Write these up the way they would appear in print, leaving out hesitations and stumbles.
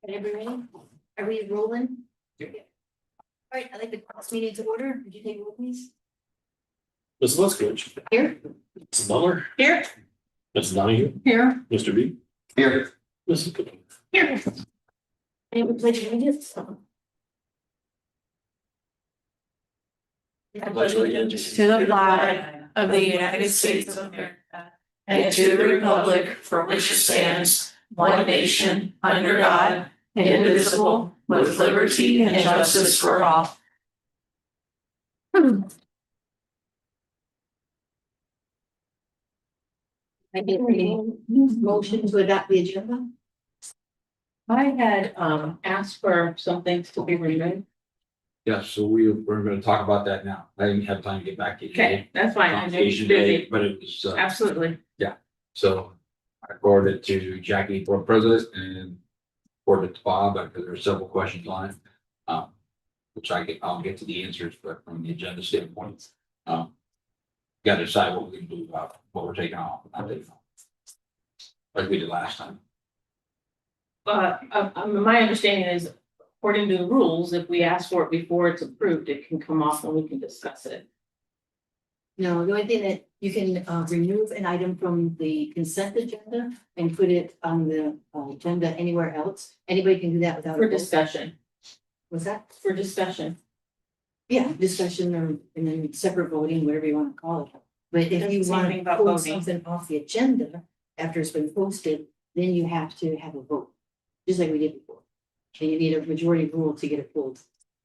Everybody, are we rolling? Yeah. All right, I'd like the class meeting to order. Would you take roll, please? Ms. Luskowich. Here. Ms. Butler. Here. Ms. Donahue. Here. Mr. B. Here. Mrs. Cooper. Here. And we pledge allegiance. I pledge allegiance to the flag of the United States of America and to the republic for which it stands, one nation, under God, indivisible, with liberty and justice for all. I get a motion to adopt the agenda. I had asked for some things to be removed. Yes, so we're gonna talk about that now. I didn't have time to get back to you. Okay, that's fine. I know you're Convocation day, busy. but it was, Absolutely. so I forwarded it to Jackie, board president, and forwarded it to Bob, because there are several questions on it. Which I'll get to the answers, but from the agenda standpoint, gotta decide what we're gonna do about what we're taking off, not taking off. Like we did last time. My understanding is, according to the rules, if we ask for it before it's approved, it can come off and we can discuss it. No, the only thing that you can remove an item from the consent agenda and put it on the agenda anywhere else. Anybody can do that without. For a vote. discussion, Was that? for discussion. Yeah, discussion or and then separate voting, whatever you want to call it. But if Doesn't you say want anything to about pull voting. something off the agenda after it's been posted, then you have to have a vote, just like we did before. And you need a majority rule to get it pulled.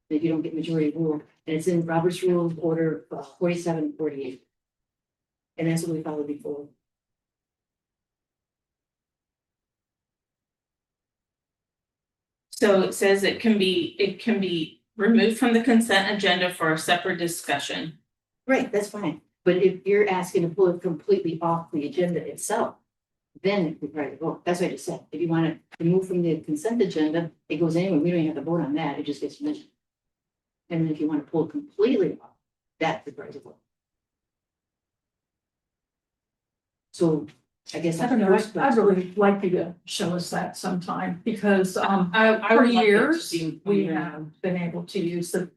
If you don't get majority rule, and it's in Robert's Rules of Order 4748. And that's what we followed before. So it says it can be removed from the consent agenda for a separate discussion. Right, that's fine. But if you're asking to pull it completely off the agenda itself, then it would probably vote. That's what I just said. If you want to remove from the consent agenda, it goes anyway. We don't even have to vote on that. It just gets mentioned. And then if you want to pull it completely off, that's the price of vote. So I guess. I don't know, I'd really like you to show us that sometime, because I for would like it to years, be we removed. have been able to use the.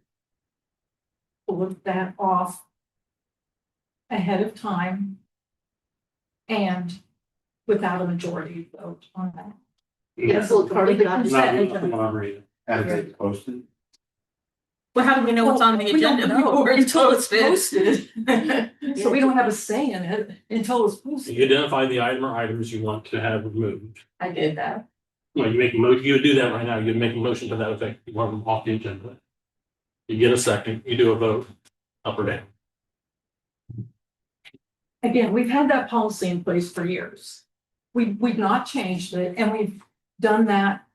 Pull that off. Ahead of time. And without a majority vote on that. Yeah, pull it Part of the completely off. consent Not agenda. As it's posted. Well, how do we know what's on the Well, we don't agenda know before it's until it's posted? So we don't have a say in it until it's posted. You identify the item or items you want to have removed. I did that. Well, you make a motion, you would do that right now. You'd make a motion to that effect. You want them off the agenda. You get a second, you do a vote, up or down. Again, we've had that policy in place for years. We've not changed it, and we've done that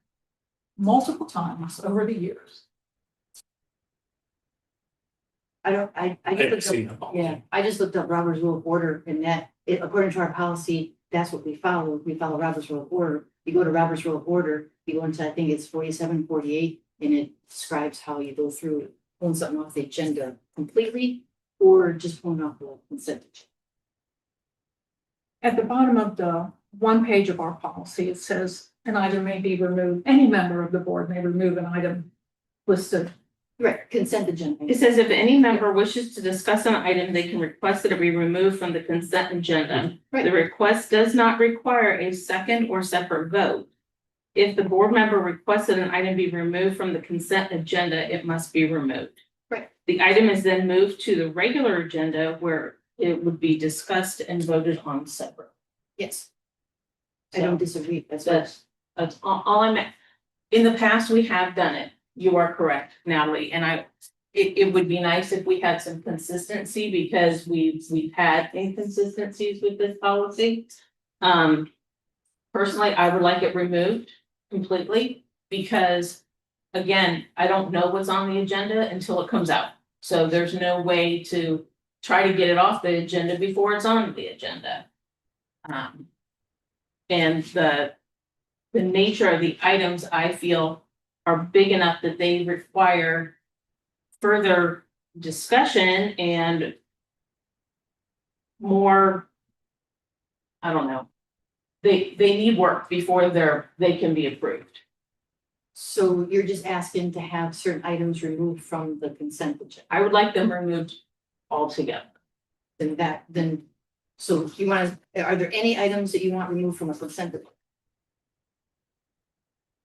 multiple times over the years. I I just haven't looked seen up, that. yeah, I just looked up Robert's Rule of Order and that, according to our policy, that's what we follow. We follow Robert's Rule of Order. You go to Robert's Rule of Order, you go into, I think it's 4748, and it describes how you go through pulling something off the agenda completely or just pulling off the consent agenda. At the bottom of the one page of our policy, it says an item may be removed, any member of the board may remove an item listed. Right, consent agenda. It says if any member wishes to discuss an item, they can request that it be removed from the consent agenda. Right. The request does not require a second or separate vote. If the board member requested an item be removed from the consent agenda, it must be removed. Right. The item is then moved to the regular agenda where it would be discussed and voted on separate. Yes. I don't disagree. That's what, That's all I'm at. In the past, we have done it. You are correct, Natalie, and it would be nice if we had some consistency because we've had inconsistencies with this policy. Personally, I would like it removed completely because again, I don't know what's on the agenda until it comes out. So there's no way to try to get it off the agenda before it's on the agenda. And the nature of the items I feel are big enough that they require further discussion and more, I don't know. They need work before they can be approved. So you're just asking to have certain items removed from the consent agenda, I would like them removed altogether. then, so if you want, are there any items that you want removed from a consent? agenda?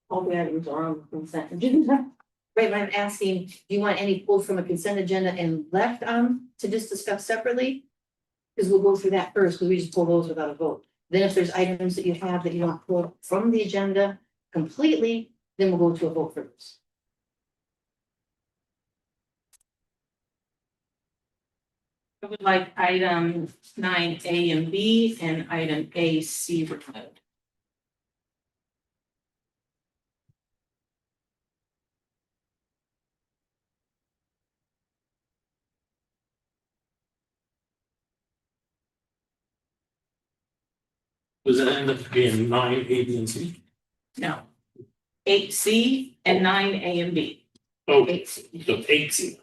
All the items are on the consent agenda. Right, but I'm asking, do you want any pulled from a consent agenda and left on to just discuss separately? Because we'll go through that first, because we just pull those without a vote. Then if there's items that you have that you want pulled from the agenda completely, then we'll go to a vote for those. I would like item 9A and B and item A, C removed. Does it end up being 9, A, B, and C? No. 8C and 9A and B. Oh, 8C. so 8C.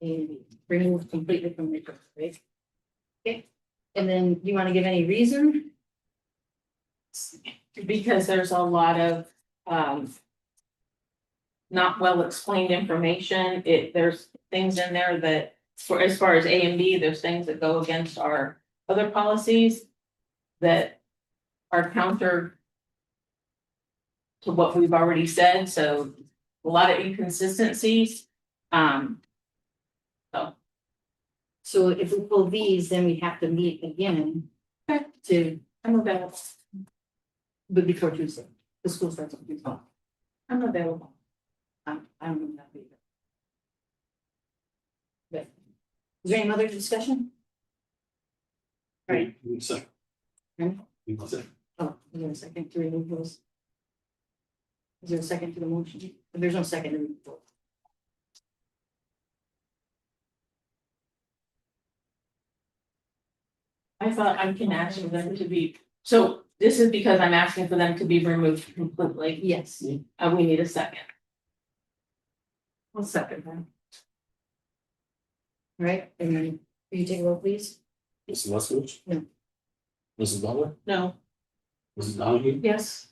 And remove completely from the agenda, right? Okay, and then you want to give any reason? Because there's a lot of not well explained information. There's things in there that for as far as A and B, there's things that go against our other policies that are counter to what we've already said, so a lot of inconsistencies. So if we pull these, then we have to meet again. Okay. To, I'm available. but before Tuesday, the school starts on Tuesday. I'm available. I don't know that either. But, is there any other discussion? Right. Give me a second. Hmm? Give me a second. Oh, is there a second to remove those? Is there a second to the motion? If there's no second, then we vote. I thought I can ask for them to be, so this is because I'm asking for them to be removed completely. Yes. We need a second. I'll second that. All right, and then, will you take a roll, please? Mrs. Leskowitz? No. Mrs. Butler? No. Mrs. Donahue? Yes.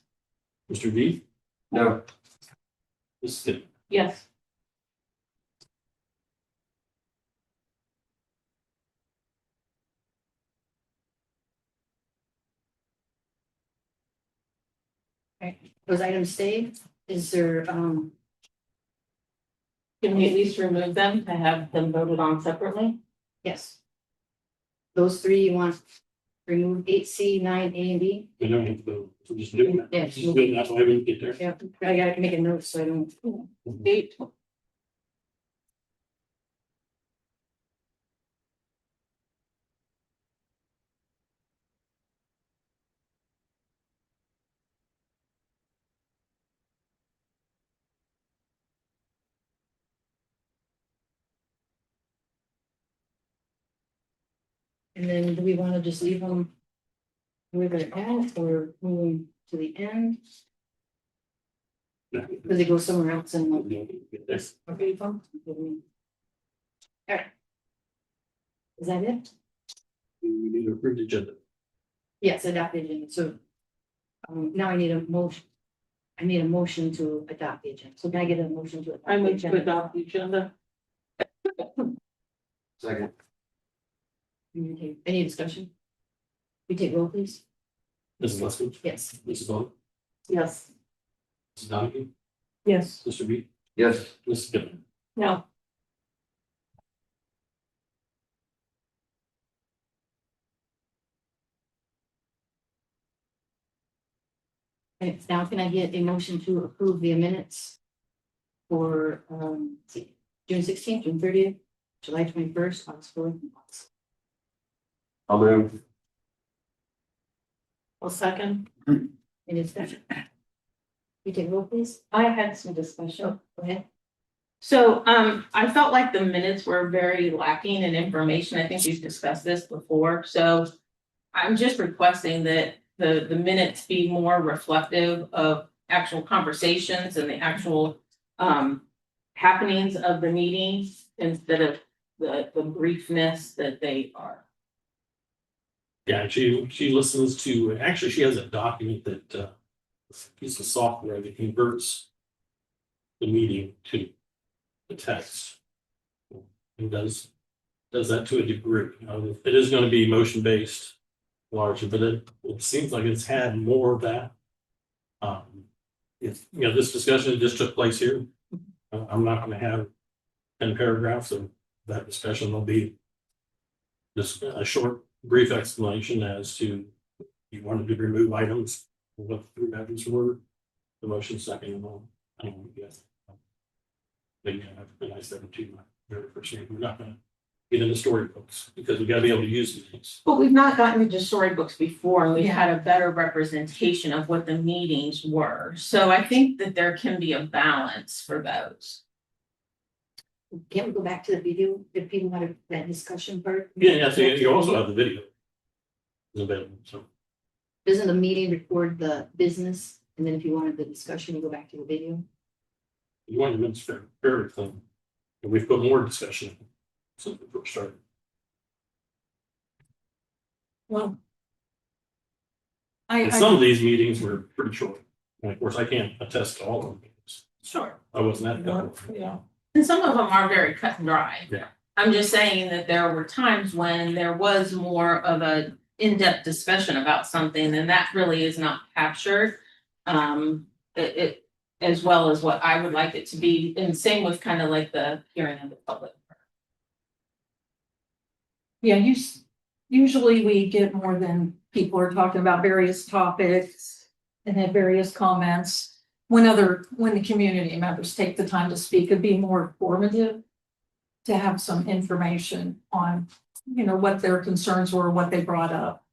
Mr. D? No. Mrs. Tippett? Yes. Those items stay, is there, Can we at least remove them to have them voted on separately? yes. Those three you want remove 8C, 9A and B? We don't have to go, so just do it. Yes. Just do it, that's why we get there. Yeah, I gotta make a note so I don't. 8. And then do we want to just leave them where they're at or move them to the end? Because they go somewhere else and like, Get this. okay, fine. All right. Is that it? We need to approve the agenda. Yes, adopt the agenda. So now I need a motion. I need a motion to adopt the agenda. So can I get a motion to? I move to agenda? adopt the agenda. Second. Okay, any discussion? We take roll, please. Mrs. Leskowitz? Yes. Mrs. Butler? Yes. Mrs. Donahue? Yes. Mr. B? Yes. Mrs. Tippett? No. And now can I get a motion to approve the minutes for let's see, June 16th, June 30th, July 21st, August 4th. and August. I'll move. Well, second. Any discussion? You take roll, please. I had some discussion. Go ahead. So, I felt like the minutes were very lacking in information. I think we've discussed this before, so. I'm just requesting that the minutes be more reflective of actual conversations and the actual happenings of the meetings instead of the briefness that they are. Yeah, she listens to, actually, she has a document that, piece of software that converts the meeting to the text. And does that to a degree. It is gonna be motion based largely, but it seems like it's had more of that. It's, this discussion just took place here. I'm not gonna have 10 paragraphs of that discussion. There'll be just a short, brief explanation as to you wanted to remove items, what the 3 items were, the motion second and all. I don't know, yes. But yeah, and I said to my very first meeting, we're not gonna get into storybooks because we gotta be able to use these. But we've not gotten into storybooks before, and we've had a better representation of what the meetings were. So I think that there can be a balance for those. Can't we go back to the video if people want that discussion part? Yeah, so you also have the video. It's available, so. Doesn't the meeting record the business? And then if you wanted the discussion, you go back to the video? You want to mention very clean. And we've put more discussion since we first started. Well. And some of these meetings were pretty short. And of course, I can't attest to all of them. Sure. I wasn't at that. Yeah. And some of them are very cut and dry. Yeah. I'm just saying that there were times when there was more of a in-depth discussion about something, and that really is not captured. It as well as what I would like it to be, and same with kind of like the hearing of the public. Yeah, usually we get more than people are talking about various topics and have various comments. When the community members take the time to speak, it'd be more informative to have some information on, what their concerns were, what they brought up.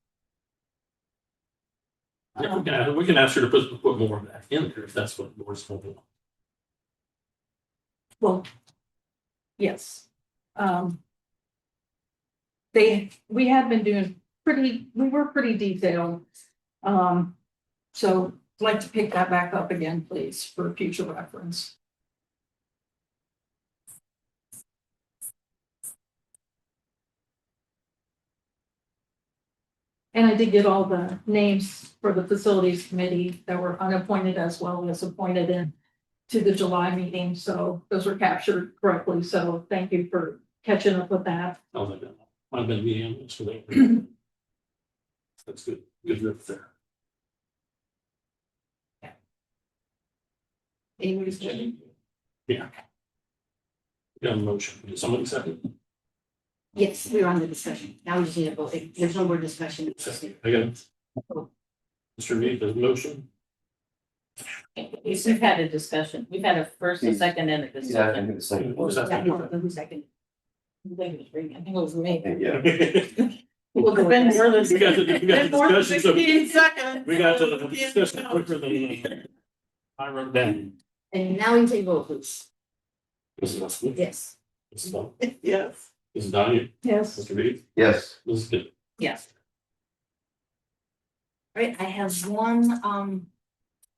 Yeah, we can ask her to put more of that in there if that's what the board's going to do. Well, yes. We had been doing we were pretty detailed. So I'd like to pick that back up again, please, for future reference. And I did get all the names for the facilities committee that were unappointed as well as appointed in to the July meeting, so those were captured correctly, so thank you for catching up with that. I was like, I've been meeting this for that. That's good. Good riff there. Any more discussion? Yeah. Got a motion. Did somebody second? Yes, we're on the discussion. Now we just need a vote. There's no more discussion. Second. I got it. Mr. Reed, the motion. We've had a discussion. We've had a first, a second, and a discussion. What was that? Who's second? I think it was me. Yeah. Well, it's been more than. We got the discussion, so 16 seconds. we got to the discussion quicker than I wrote down. And now we can take vote, please. Mrs. Westwood. Yes. Mrs. Ball. Yes. Mrs. Donahue. Yes. Mr. Reed. Yes. Mrs. Good. Yes. All right, I have one,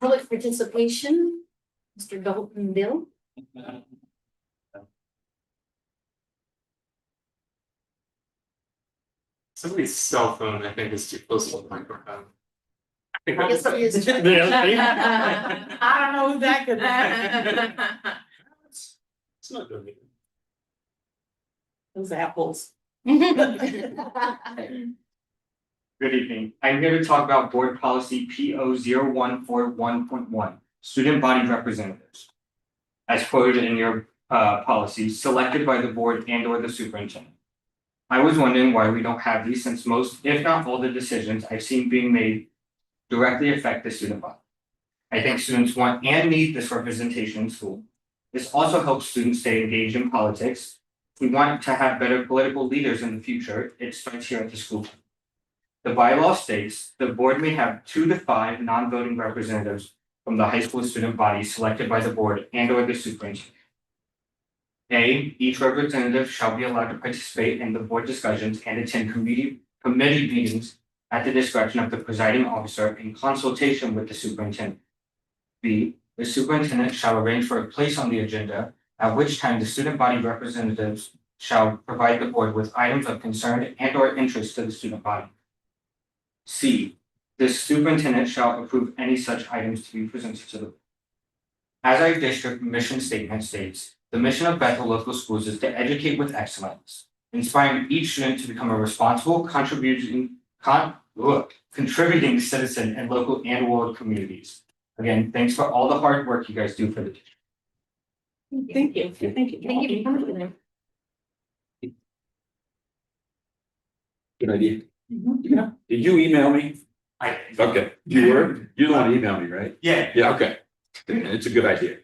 public participation. Mr. Dalton Bill. Somebody's cell phone, I think, is too close to the microphone. I guess somebody is. I don't know who that could be. It's not good. Those apples. Good evening. I'm here to talk about board policy PO 0141.1, student body representatives. As quoted in your policy, selected by the board and or the superintendent. I was wondering why we don't have these, since most, if not all, the decisions I've seen being made directly affect the student body. I think students want and need this representation in school. This also helps students stay engaged in politics. If we want to have better political leaders in the future, it starts here at the school. The bylaw states the board may have 2 to 5 non-voting representatives from the high school student body selected by the board and or the superintendent. A, each representative shall be allowed to participate in the board discussions and attend committee meetings at the discretion of the presiding officer in consultation with the superintendent. B, the superintendent shall arrange for a place on the agenda at which time the student body representatives shall provide the board with items of concern and or interest to the student body. C, the superintendent shall approve any such items to be presented to the board. As our district mission statement states, the mission of Bethel Local Schools is to educate with excellence, inspiring each student to become a responsible, contributing citizen in local and world communities. Again, thanks for all the hard work you guys do for the district. Thank you. Thank you. Thank you for coming today. Good idea. Mhm. Did you email me? Okay, you were, you're the one who emailed me, right? Yeah. Yeah, okay. It's a good idea.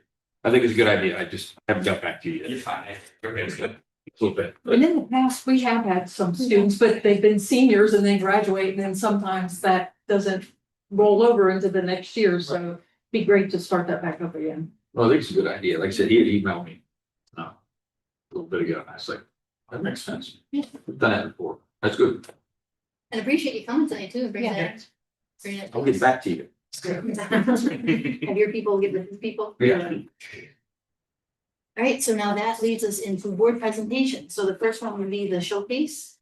I think it's a good idea. I just haven't got back to you yet. You're fine. Okay, it's good. A little bit. And in the past, we have had some students, but they've been seniors and then graduate, and then sometimes that doesn't roll over into the next year, so it'd be great to start that back up again. Well, I think it's a good idea. Like I said, he had emailed me. A little bit ago, and I was like, that makes sense. Yeah. We've done that before. That's good. And appreciate you coming tonight too, and bringing Yeah. that. Bringing it. I'll get back to you. Have your people get with his people. Yeah. All right, so now that leads us into board presentation. So the first one would be the showcase.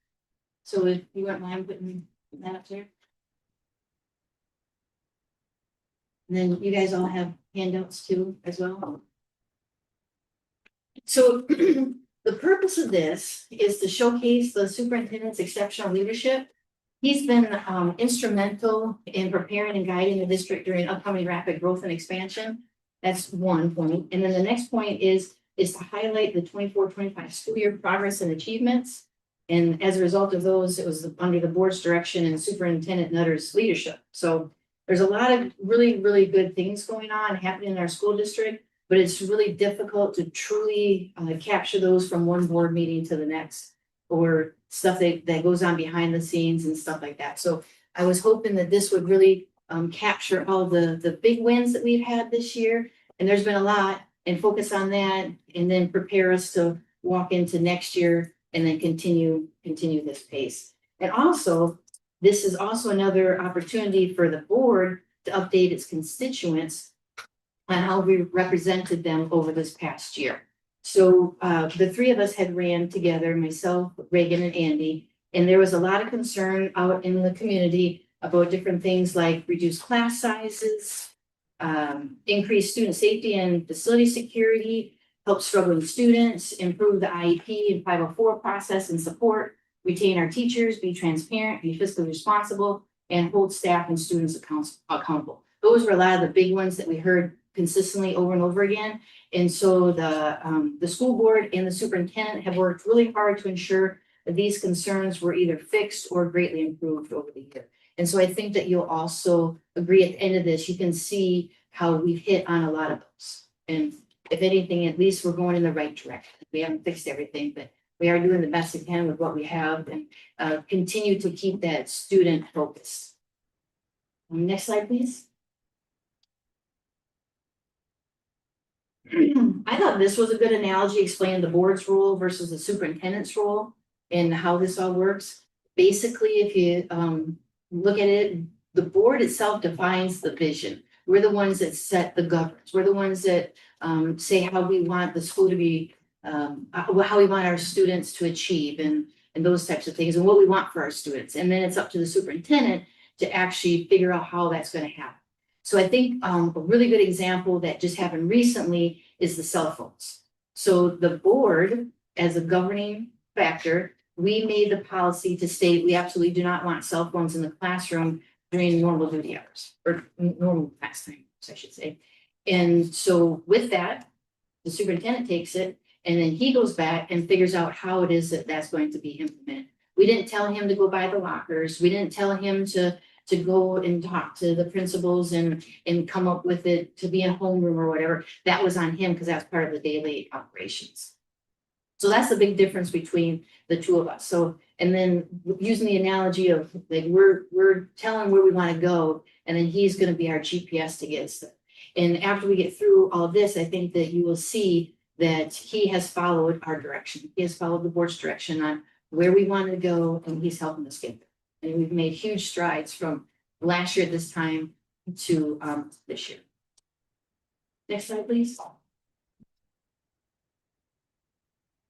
So if you wouldn't mind putting that up there. And then you guys all have handouts too as well. So the purpose of this is to showcase the superintendent's exceptional leadership. He's been instrumental in preparing and guiding the district during upcoming rapid growth and expansion. That's one point. And then the next point is to highlight the 24-25 school year progress and achievements. And as a result of those, it was under the board's direction and Superintendent Nutter's leadership. So there's a lot of really, really good things going on happening in our school district, but it's really difficult to truly capture those from one board meeting to the next, or stuff that goes on behind the scenes and stuff like that. So I was hoping that this would really capture all the big wins that we've had this year. And there's been a lot, and focus on that, and then prepare us to walk into next year and then continue this pace. And also, this is also another opportunity for the board to update its constituents on how we represented them over this past year. So the three of us had ran together, myself, Reagan, and Andy, and there was a lot of concern out in the community about different things like reduced class sizes, increase student safety and facility security, help struggling students, improve the IEP and 504 process and support, retain our teachers, be transparent, be fiscally responsible, and hold staff and students accountable. Those were a lot of the big ones that we heard consistently over and over again. And so the school board and the superintendent have worked really hard to ensure that these concerns were either fixed or greatly improved over the year. And so I think that you'll also agree at the end of this, you can see how we've hit on a lot of those. And if anything, at least we're going in the right direction. We haven't fixed everything, but we are doing the best we can with what we have, and continue to keep that student focus. Next slide, please. I thought this was a good analogy explaining the board's role versus the superintendent's role and how this all works. Basically, if you look at it, the board itself defines the vision. We're the ones that set the governance. We're the ones that say how we want the school to be, how we want our students to achieve, and those types of things, and what we want for our students. And then it's up to the superintendent to actually figure out how that's going to happen. So I think a really good example that just happened recently is the cell phones. So the board, as a governing factor, we made the policy to state we absolutely do not want cell phones in the classroom during normal duty hours, or normal class time, I should say. And so with that, the superintendent takes it, and then he goes back and figures out how it is that that's going to be implemented. We didn't tell him to go buy the lockers. We didn't tell him to go and talk to the principals and come up with it to be in homeroom or whatever. That was on him because that's part of the daily operations. So that's the big difference between the two of us. So, and then using the analogy of like, we're telling where we want to go, and then he's going to be our GPS to get us there. And after we get through all of this, I think that you will see that he has followed our direction. He has followed the board's direction on where we want to go, and he's helping us get there. And we've made huge strides from last year at this time to this year. Next slide, please.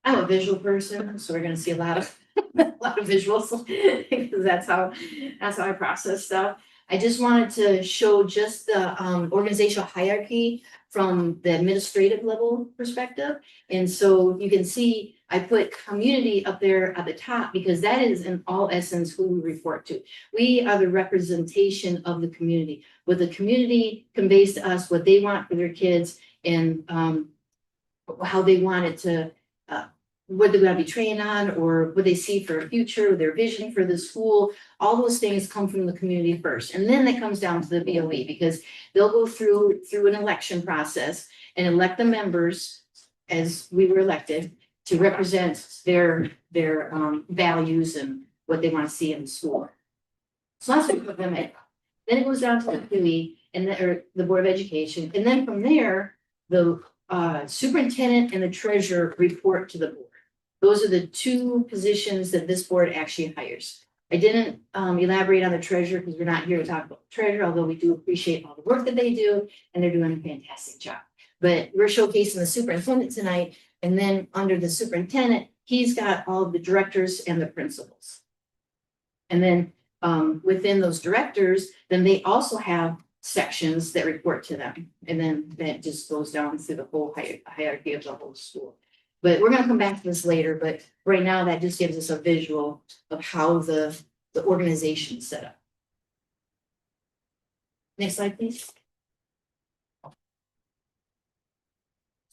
I'm a visual person, so we're gonna see a lot of, a lot of visuals, because that's how I process stuff. I just wanted to show just the organizational hierarchy from the administrative level perspective. And so you can see, I put community up there at the top because that is in all essence who we report to. We are the representation of the community. What the community conveys to us, what they want for their kids, and how they want it to, what they're gonna be trained on, or what they see for a future, their vision for the school. All those things come from the community first, and then it comes down to the BOE, because they'll go through an election process and elect the members, as we were elected, to represent their values and what they want to see in the school. So that's what we put them in. Then it goes down to the BOE and the Board of Education, and then from there, the superintendent and the treasurer report to the board. Those are the two positions that this board actually hires. I didn't elaborate on the treasurer because we're not here to talk about the treasurer, although we do appreciate all the work that they do, and they're doing a fantastic job. But we're showcasing the superintendent tonight, and then under the superintendent, he's got all of the directors and the principals. And then within those directors, then they also have sections that report to them. And then that just goes down through the whole hierarchy of the whole school. But we're gonna come back to this later, but right now that just gives us a visual of how the organization is set up. Next slide, please.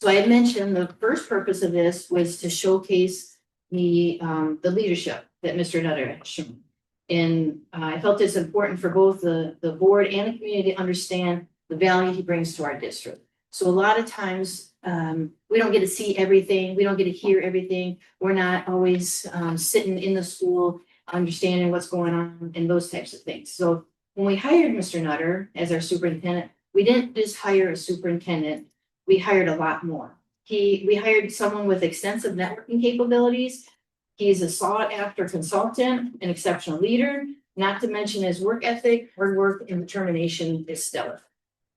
So I had mentioned the first purpose of this was to showcase the leadership that Mr. Nutter has shown. And I felt it's important for both the board and the community to understand the value he brings to our district. So a lot of times, we don't get to see everything, we don't get to hear everything. We're not always sitting in the school, understanding what's going on and those types of things. So when we hired Mr. Nutter as our superintendent, we didn't just hire a superintendent, we hired a lot more. We hired someone with extensive networking capabilities. He's a sought after consultant, an exceptional leader, not to mention his work ethic, hard work, and determination is stellar.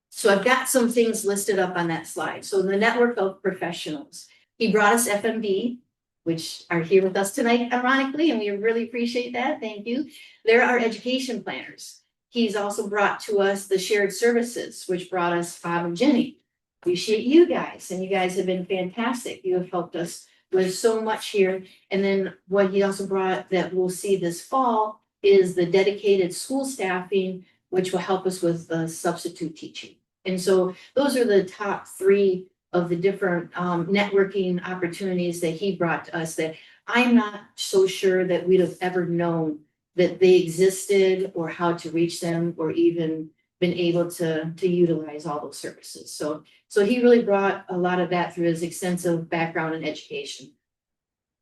So I've got some things listed up on that slide. So the network of professionals, he brought us FMB, which are here with us tonight, ironically, and we really appreciate that. Thank you. They're our education planners. He's also brought to us the shared services, which brought us Bob and Jenny. Appreciate you guys, and you guys have been fantastic. You have helped us with so much here. And then what he also brought that we'll see this fall is the dedicated school staffing, which will help us with the substitute teaching. And so those are the top three of the different networking opportunities that he brought to us that I'm not so sure that we'd have ever known that they existed or how to reach them or even been able to utilize all those services. So he really brought a lot of that through his extensive background in education.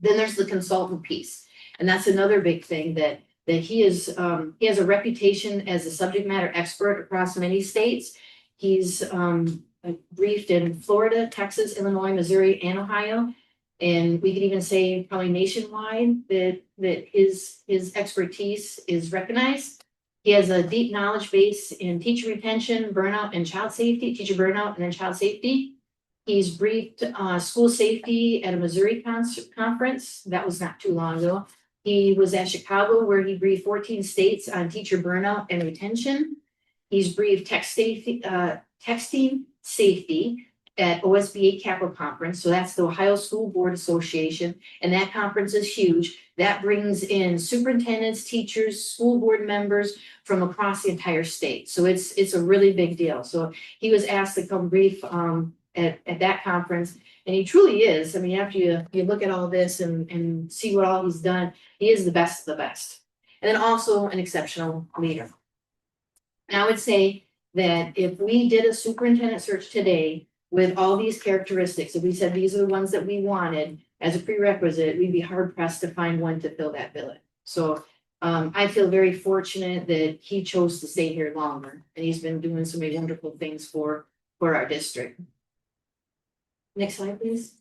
Then there's the consultant piece. And that's another big thing that he has a reputation as a subject matter expert across many states. He's briefed in Florida, Texas, Illinois, Missouri, and Ohio. And we could even say probably nationwide that his expertise is recognized. He has a deep knowledge base in teacher retention, burnout, and child safety, teacher burnout, and then child safety. He's briefed school safety at a Missouri conference. That was not too long ago. He was at Chicago where he briefed 14 states on teacher burnout and retention. He's briefed texting safety at OSBA Capital Conference. So that's the Ohio School Board Association. And that conference is huge. That brings in superintendents, teachers, school board members from across the entire state. So it's a really big deal. So he was asked to come brief at that conference. And he truly is. I mean, after you look at all this and see what all he's done, he is the best of the best. And then also an exceptional leader. And I would say that if we did a superintendent search today with all these characteristics, if we said these are the ones that we wanted as a prerequisite, we'd be hard pressed to find one to fill that billet. So I feel very fortunate that he chose to stay here longer, and he's been doing so many wonderful things for our district. Next slide, please.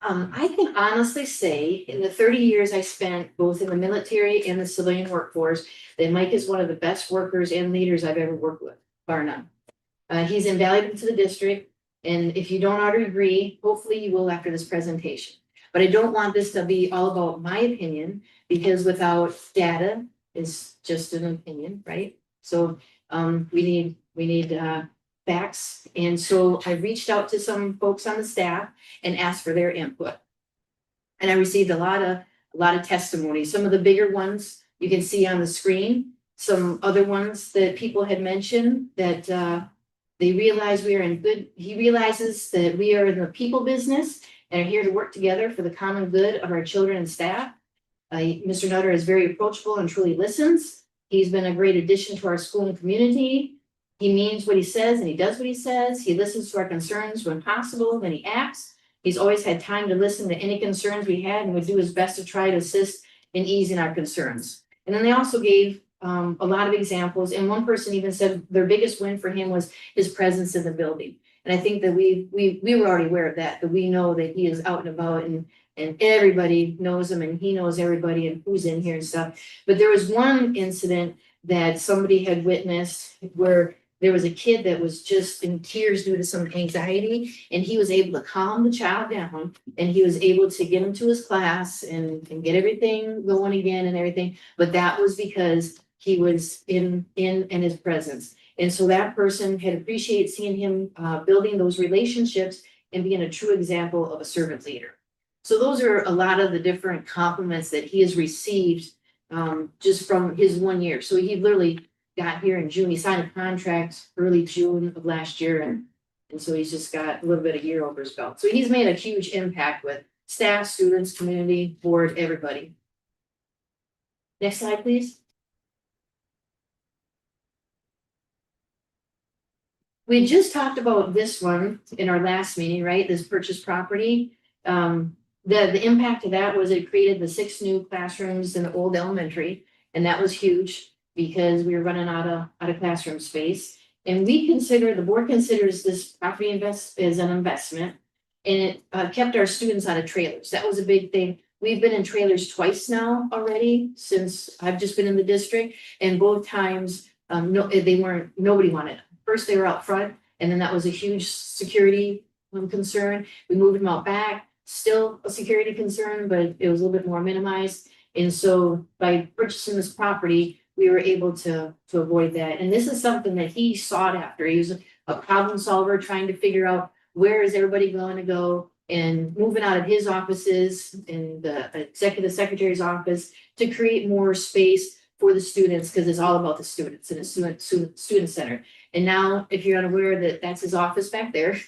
I can honestly say in the 30 years I spent both in the military and the civilian workforce, that Mike is one of the best workers and leaders I've ever worked with, bar none. He's invaluable to the district, and if you don't already agree, hopefully you will after this presentation. But I don't want this to be all about my opinion, because without data, it's just an opinion, right? So, we need facts, and so I reached out to some folks on the staff and asked for their input. And I received a lot of testimonies. Some of the bigger ones you can see on the screen. Some other ones that people had mentioned that they realize we are in good, he realizes that we are in the people business and are here to work together for the common good of our children and staff. Mr. Nutter is very approachable and truly listens. He's been a great addition to our school and community. He means what he says and he does what he says. He listens to our concerns when possible, then he acts. He's always had time to listen to any concerns we had and would do his best to try to assist in easing our concerns. And then they also gave a lot of examples, and one person even said their biggest win for him was his presence in the building. And I think that we were already aware of that we know that he is out and about, and everybody knows him and he knows everybody and who's in here and stuff. But there was one incident that somebody had witnessed where there was a kid that was just in tears due to some anxiety, and he was able to calm the child down, and he was able to get him to his class and get everything going again and everything. But that was because he was in his presence. And so that person had appreciated seeing him building those relationships and being a true example of a servant leader. So those are a lot of the different compliments that he has received just from his 1 year. So he literally got here in June. He signed a contract early June of last year, and so he's just got a little bit of year over his belt. So he's made a huge impact with staff, students, community, board, everybody. Next slide, please. We just talked about this one in our last meeting, right? This purchase property. The impact of that was it created the 6 new classrooms in the old elementary, and that was huge because we were running out of classroom space. And the board considers this property as an investment, and it kept our students out of trailers. That was a big thing. We've been in trailers twice now already since I've just been in the district, and both times nobody wanted them. First, they were out front, and then that was a huge security concern. We moved them out back, still a security concern, but it was a little bit more minimized. And so by purchasing this property, we were able to avoid that. And this is something that he sought after. He was a problem solver, trying to figure out where is everybody going to go, and moving out of his offices and the executive secretary's office to create more space for the students, because it's all about the students and it's student centered. And now, if you're unaware that that's his office back there,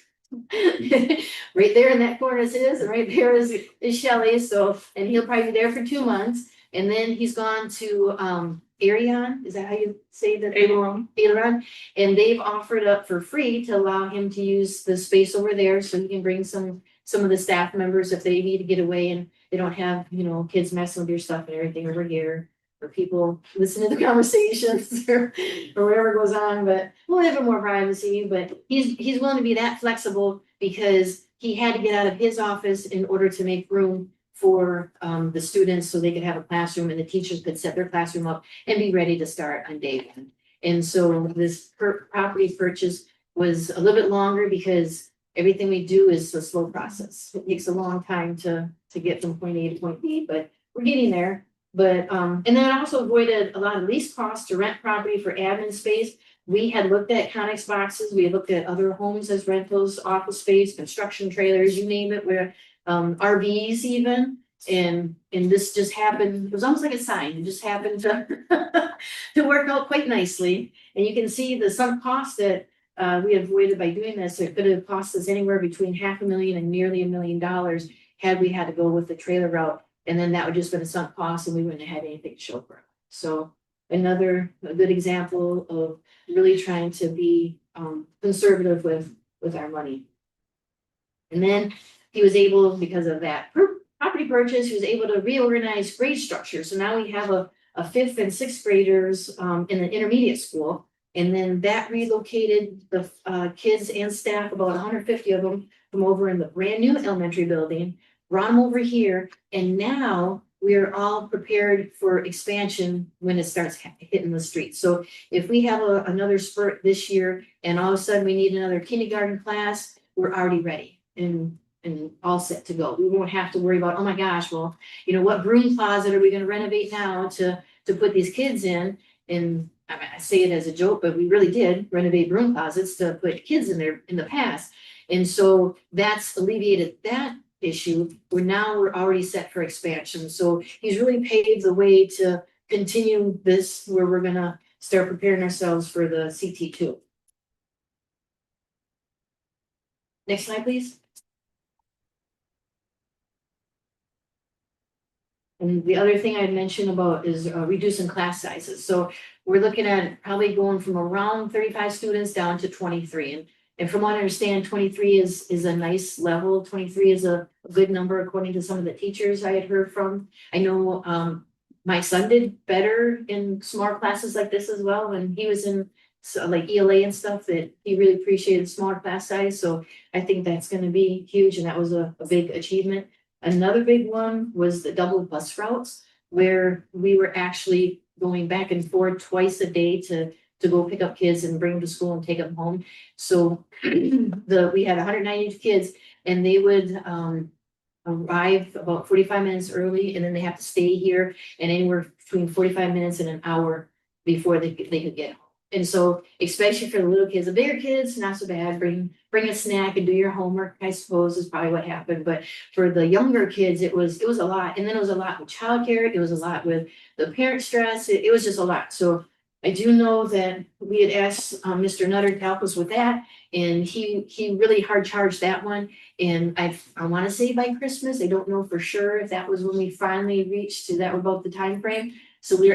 right there in that corner is his, and right there is Shelley's. So, and he'll probably be there for 2 months. And then he's gone to Arion, is that how you say that? Aileron. And they've offered up for free to allow him to use the space over there, so he can bring some of the staff members if they need to get away and they don't have, kids messing with your stuff and everything over here, or people listen to the conversations or whatever goes on. But we'll have more privacy. But he's willing to be that flexible because he had to get out of his office in order to make room for the students, so they could have a classroom and the teachers could set their classroom up and be ready to start on day 1. And so this property purchase was a little bit longer because everything we do is a slow process. It takes a long time to get from point A to point B, but we're getting there. But and then it also avoided a lot of lease costs to rent property for admin space. We had looked at Connex boxes, we had looked at other homes as rentals, office space, construction trailers, you name it, where RVs even, and this just happened. It was almost like a sign. It just happened to work out quite nicely. And you can see the sunk cost that we avoided by doing this. It could have cost us anywhere between $500,000 and nearly $1 million had we had to go with the trailer route. And then that would just been a sunk cost, and we wouldn't have had anything to show for it. So a good example of really trying to be conservative with our money. And then he was able, because of that property purchase, he was able to reorganize grade structure. So now we have a 5th and 6th graders in the intermediate school. And then that relocated the kids and staff, about 150 of them, from over in the brand new elementary building, brought them over here. And now we are all prepared for expansion when it starts hitting the streets. So if we have another spurt this year and all of a sudden we need another kindergarten class, we're already ready and all set to go. We won't have to worry about, oh my gosh, well, you know, what broom closet are we gonna renovate now to put these kids in? And I mean, I say it as a joke, but we really did renovate broom closets to put kids in there in the past. And so that's alleviated that issue. We're already set for expansion. So he's really paved the way to continue this, where we're gonna start preparing ourselves for the CT2. Next slide, please. And the other thing I mentioned about is reducing class sizes. So we're looking at probably going from around 35 students down to 23. And from what I understand, 23 is a nice level. 23 is a good number according to some of the teachers I had heard from. I know my son did better in smaller classes like this as well. When he was in like ELA and stuff, that he really appreciated smaller class size. So I think that's going to be huge. And that was a big achievement. Another big one was the double bus routes, where we were actually going back and forth twice a day to go pick up kids and bring them to school and take them home. So we had 190 kids, and they would arrive about 45 minutes early, and then they have to stay here and anywhere between 45 minutes and an hour before they could get home. And so, especially for the little kids, the bigger kids, not so bad. Bring a snack and do your homework, I suppose, is probably what happened. But for the younger kids, it was a lot. And then it was a lot with childcare. It was a lot with the parent stress. It was just a lot. So I do know that we had asked Mr. Nutter to help us with that, and he really hard charged that one. And I want to say by Christmas. I don't know for sure if that was when we finally reached to that about the time frame. So he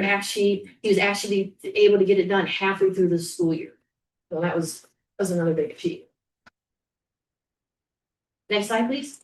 was actually able to get it done halfway through the school year. So that was another big achievement. Next slide, please.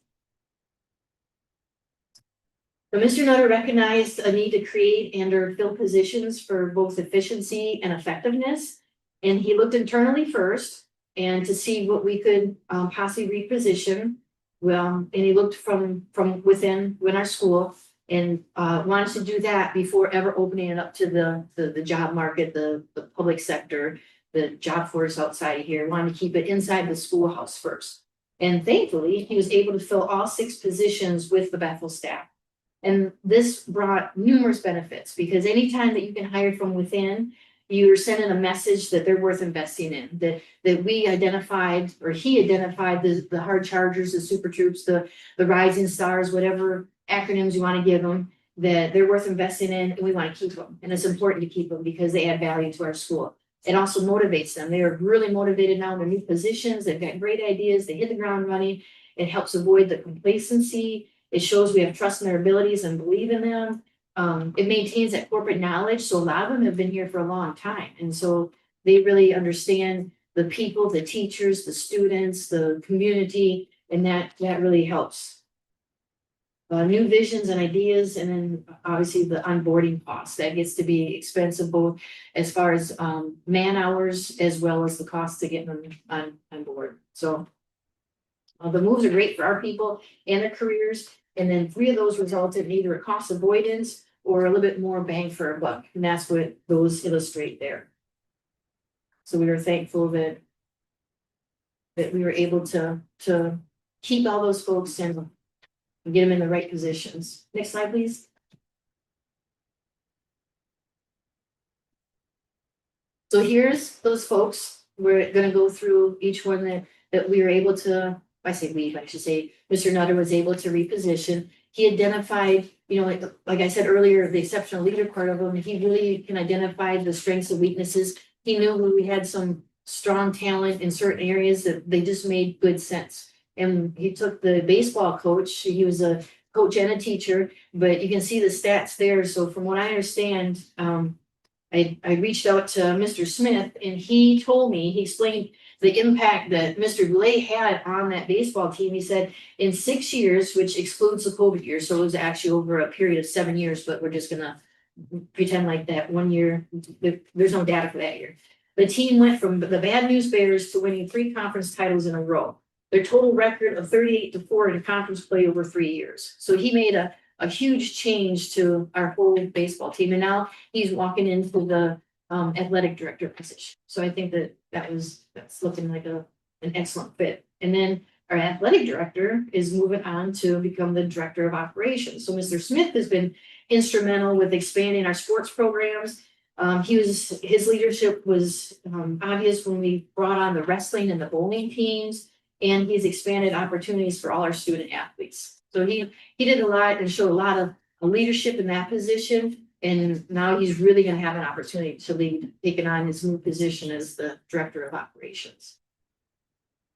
So Mr. Nutter recognized a need to create and or fill positions for both efficiency and effectiveness. And he looked internally first and to see what we could possibly reposition. Well, and he looked from within our school, and wanted to do that before ever opening it up to the job market, the public sector, the job force outside of here. Wanted to keep it inside the schoolhouse first. And thankfully, he was able to fill all 6 positions with the Bethel staff. And this brought numerous benefits, because anytime that you can hire from within, you're sending a message that they're worth investing in, that we identified, or he identified the hard chargers, the super troops, the rising stars, whatever acronyms you want to give them, that they're worth investing in, and we want to keep them. And it's important to keep them because they add value to our school. It also motivates them. They are really motivated now in their new positions. They've got great ideas. They hit the ground running. It helps avoid the complacency. It shows we have trust in their abilities and believe in them. It maintains that corporate knowledge. So a lot of them have been here for a long time. And so they really understand the people, the teachers, the students, the community, and that really helps. New visions and ideas, and then obviously the onboarding costs. That gets to be expensive, both as far as man hours as well as the cost to get them on board. So the moves are great for our people and their careers. And then 3 of those resulted in either a cost avoidance or a little bit more bang for a buck. And that's what those illustrate there. So we were thankful that we were able to keep all those folks and get them in the right positions. Next slide, please. So here's those folks. We're going to go through each one that we were able to, I should say, Mr. Nutter was able to reposition. He identified, you know, like I said earlier, the exceptional leader part of him. He really can identify the strengths and weaknesses. He knew when we had some strong talent in certain areas that they just made good sense. And he took the baseball coach. He was a coach and a teacher, but you can see the stats there. So from what I understand, I reached out to Mr. Smith, and he explained the impact that Mr. Goulet had on that baseball team. He said in 6 years, which excludes the COVID year, so it was actually over a period of 7 years, but we're just gonna pretend like that 1 year, there's no data for that year. The team went from the Bad News Bears to winning 3 conference titles in a row. Their total record of 38-4 in conference play over 3 years. So he made a a huge change to our whole baseball team. And now he's walking into the athletic director position. So I think that's looking like an excellent fit. And then our athletic director is moving on to become the director of operations. So Mr. Smith has been instrumental with expanding our sports programs. His leadership was obvious when we brought on the wrestling and the bowling teams, and he's expanded opportunities for all our student athletes. So he did a lot and showed a lot of leadership in that position. And now he's really going to have an opportunity to lead, taking on his new position as the director of operations.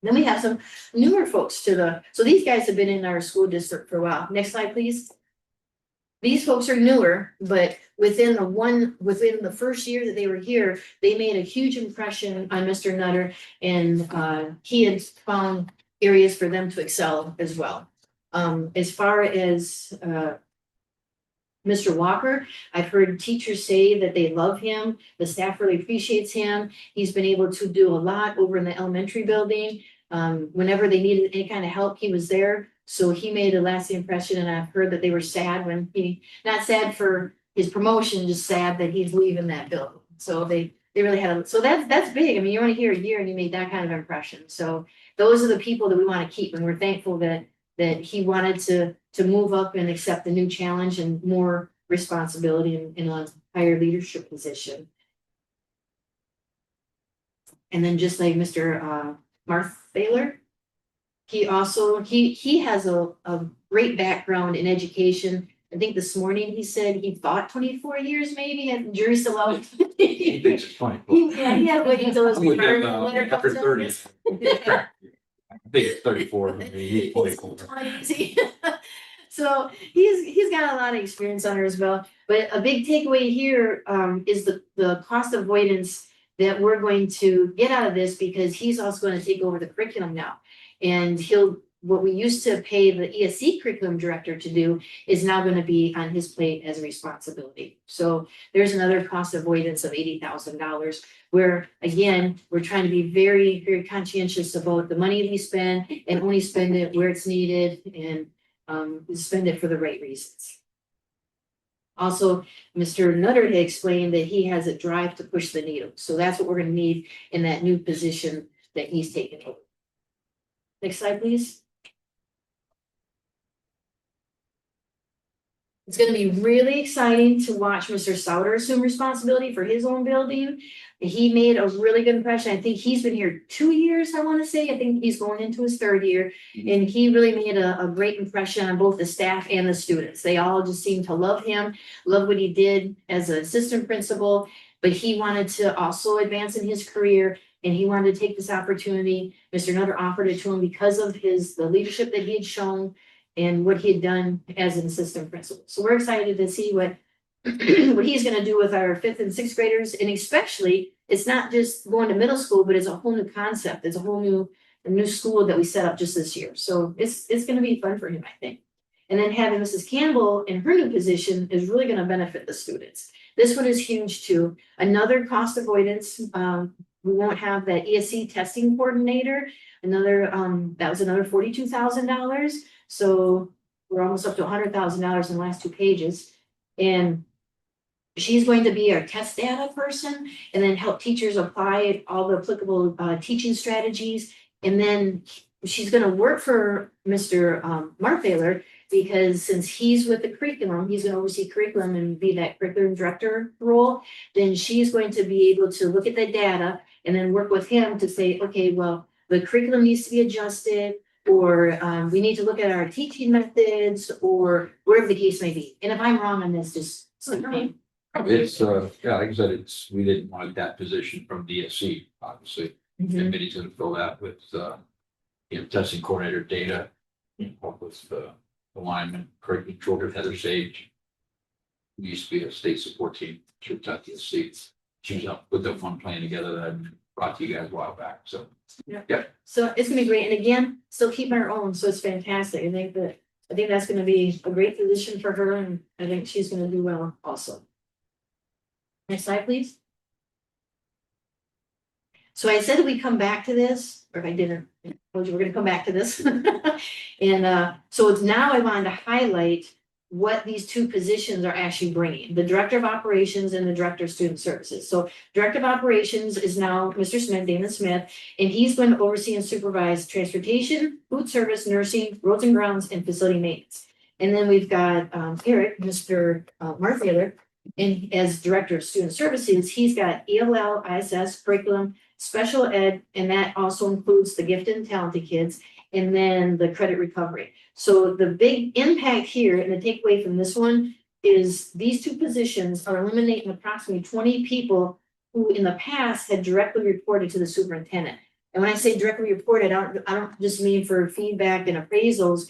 Then we have some newer folks so these guys have been in our school district for a while. Next slide, please. These folks are newer, but within the first year that they were here, they made a huge impression on Mr. Nutter, and he had found areas for them to excel as well. As far as Mr. Walker, I've heard teachers say that they love him. The staff really appreciates him. He's been able to do a lot over in the elementary building. Whenever they needed any kind of help, he was there. So he made a lasting impression, and I've heard that they were sad when not sad for his promotion, just sad that he's leaving that building. So they really had so that's big. I mean, you're only here a year and you made that kind of impression. So those are the people that we want to keep, and we're thankful that he wanted to move up and accept the new challenge and more responsibility in a higher leadership position. And then just like Mr. Mark Thaler, he also, he has a great background in education. I think this morning he said he thought 24 years maybe, and jury still out. He thinks it's funny. Yeah, he had to wait until his I'm with him, retirement letter comes after up. 30. I think it's 34 for me. He's 24. So he's got a lot of experience under as well. But a big takeaway here is the cost avoidance that we're going to get out of this, because he's also going to take over the curriculum now. And what we used to pay the ESC curriculum director to do is now going to be on his plate as a responsibility. So there's another cost avoidance of $80,000, where again, we're trying to be very, very conscientious about the money we spend and only spend it where it's needed, and spend it for the right reasons. Also, Mr. Nutter had explained that he has a drive to push the needle. So that's what we're going to need in that new position that he's taken over. Next slide, please. It's going to be really exciting to watch Mr. Sauter assume responsibility for his own building. He made a really good impression. I think he's been here 2 years, I want to say. I think he's going into his 3rd year. And he really made a great impression on both the staff and the students. They all just seemed to love him, love what he did as an assistant principal, but he wanted to also advance in his career, and he wanted to take this opportunity. Mr. Nutter offered it to him because of the leadership that he had shown and what he had done as an assistant principal. So we're excited to see what he's going to do with our 5th and 6th graders. And especially, it's not just going to middle school, but it's a whole new concept. It's a whole new school that we set up just this year. So it's going to be fun for him, I think. And then having Mrs. Campbell in her new position is really going to benefit the students. This one is huge too. Another cost avoidance. We won't have that ESC testing coordinator. That was another $42,000. So we're almost up to $100,000 in the last 2 pages. And she's going to be our test data person, and then help teachers apply all the applicable teaching strategies. And then she's going to work for Mr. Mark Thaler, because since he's with the curriculum, he's going to oversee curriculum and be that curriculum director role. Then she's going to be able to look at the data and then work with him to say, okay, well, the curriculum needs to be adjusted, or we need to look at our teaching methods, or whatever the case may be. And if I'm wrong on this, just slip me. It's, yeah, like I said, we didn't want that position from DSC, obviously. Mhm. Committee's gonna fill that with, testing coordinator data, with the alignment, curriculum control with Heather Sage. We used to be a state support team, she was at DSC. She was put the fun plan together that I brought to you guys a while back, so. So it's gonna be great. And again, still keeping our own. So it's fantastic. I think that's gonna be a great position for her, and I think she's gonna do well also. Next slide, please. So I said we come back to this, or if I didn't, I told you we're gonna come back to this. And so it's now I wanted to highlight what these two positions are actually bringing, the Director of Operations and the Director of Student Services. So Director of Operations is now Mr. Smith, Damon Smith, and he's going to oversee and supervise transportation, food service, nursing, roads and grounds, and facility maintenance. And then we've got Eric, Mr. Mark Taylor, and as Director of Student Services, he's got ELL, ISS, curriculum, special ed, and that also includes the gifted and talented kids, and then the credit recovery. So the big impact here and the takeaway from this one is these two positions are eliminating approximately 20 people who in the past had directly reported to the superintendent. And when I say directly reported, I don't just mean for feedback and appraisals.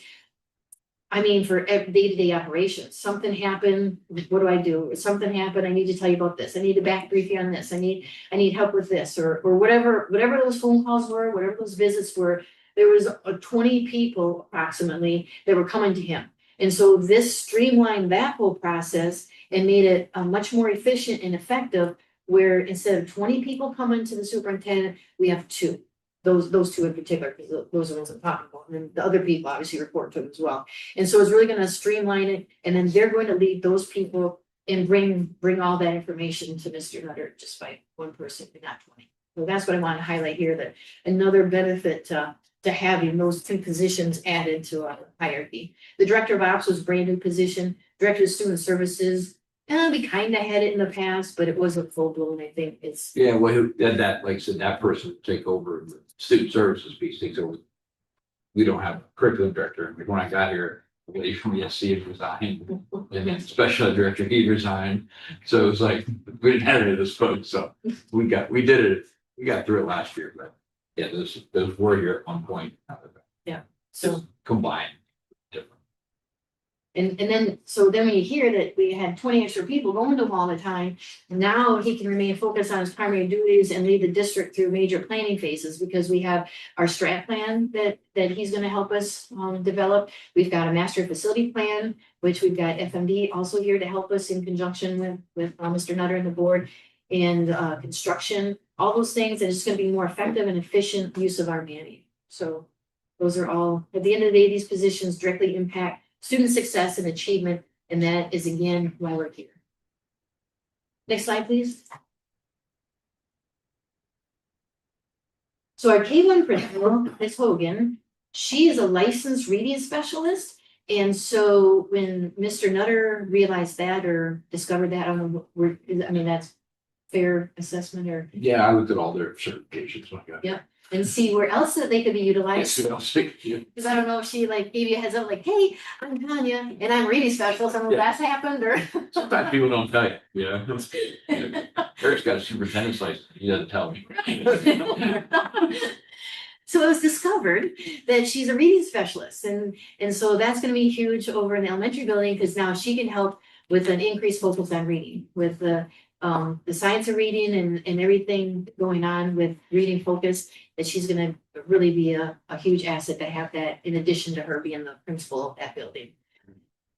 I mean, for day-to-day operations, something happened, what do I do? Something happened, I need to tell you about this, I need to back brief you on this, I need help with this, or whatever those phone calls were, whatever those visits were. There was 20 people approximately that were coming to him. And so this streamlined that whole process and made it much more efficient and effective, where instead of 20 people coming to the superintendent, we have 2. Those 2 in particular, because those are the ones I'm talking about. And then the other people obviously report to him as well. And so it's really going to streamline it. And then they're going to lead those people and bring all that information to Mr. Nutter just by one person and not 20. So that's what I want to highlight here, that another benefit to having those 2 positions added to our hierarchy. The Director of Ops was a brand new position. Director of Student Services, we kind of had it in the past, but it wasn't full blown. I think it's. Yeah, well, that, like I said, that person would take over the student services piece, takes over. We don't have a curriculum director. Like when I got here, the lady from the SC had resigned, and then special ed director, he resigned. So it was like, we didn't have any of this folks, so we got through it last year, but yeah, those were here at one point. So Combined. And then, so then when you hear that we had 20 extra people going to him all the time, now he can remain focused on his primary duties and lead the district through major planning phases, because we have our strat plan that he's going to help us develop. We've got a master facility plan, which we've got FMD also here to help us in conjunction with Mr. Nutter and the board, and construction, all those things. And it's going to be more effective and efficient use of our money. So those are all, at the end of the day, these positions directly impact student success and achievement, and that is again why we're here. Next slide, please. So our K1 principal, Ms. Hogan, she is a licensed reading specialist. And so when Mr. Nutter realized that or discovered that, I don't know, that's fair assessment or. Yeah, I looked at all their certifications. Yep. And see where else that they could be utilized. Because I don't know if she like gave you a heads up, like, hey, I'm Tanya and I'm reading specialist, and that's happened, or. Sometimes people don't tell you, Eric's got a superintendent's license, he doesn't tell me. So it was discovered that she's a reading specialist, and so that's gonna be huge over in the elementary building, because now she can help with an increased focus on reading, with the science of reading and everything going on with reading focus, that she's gonna really be a huge asset to have that, in addition to her being the principal of that building.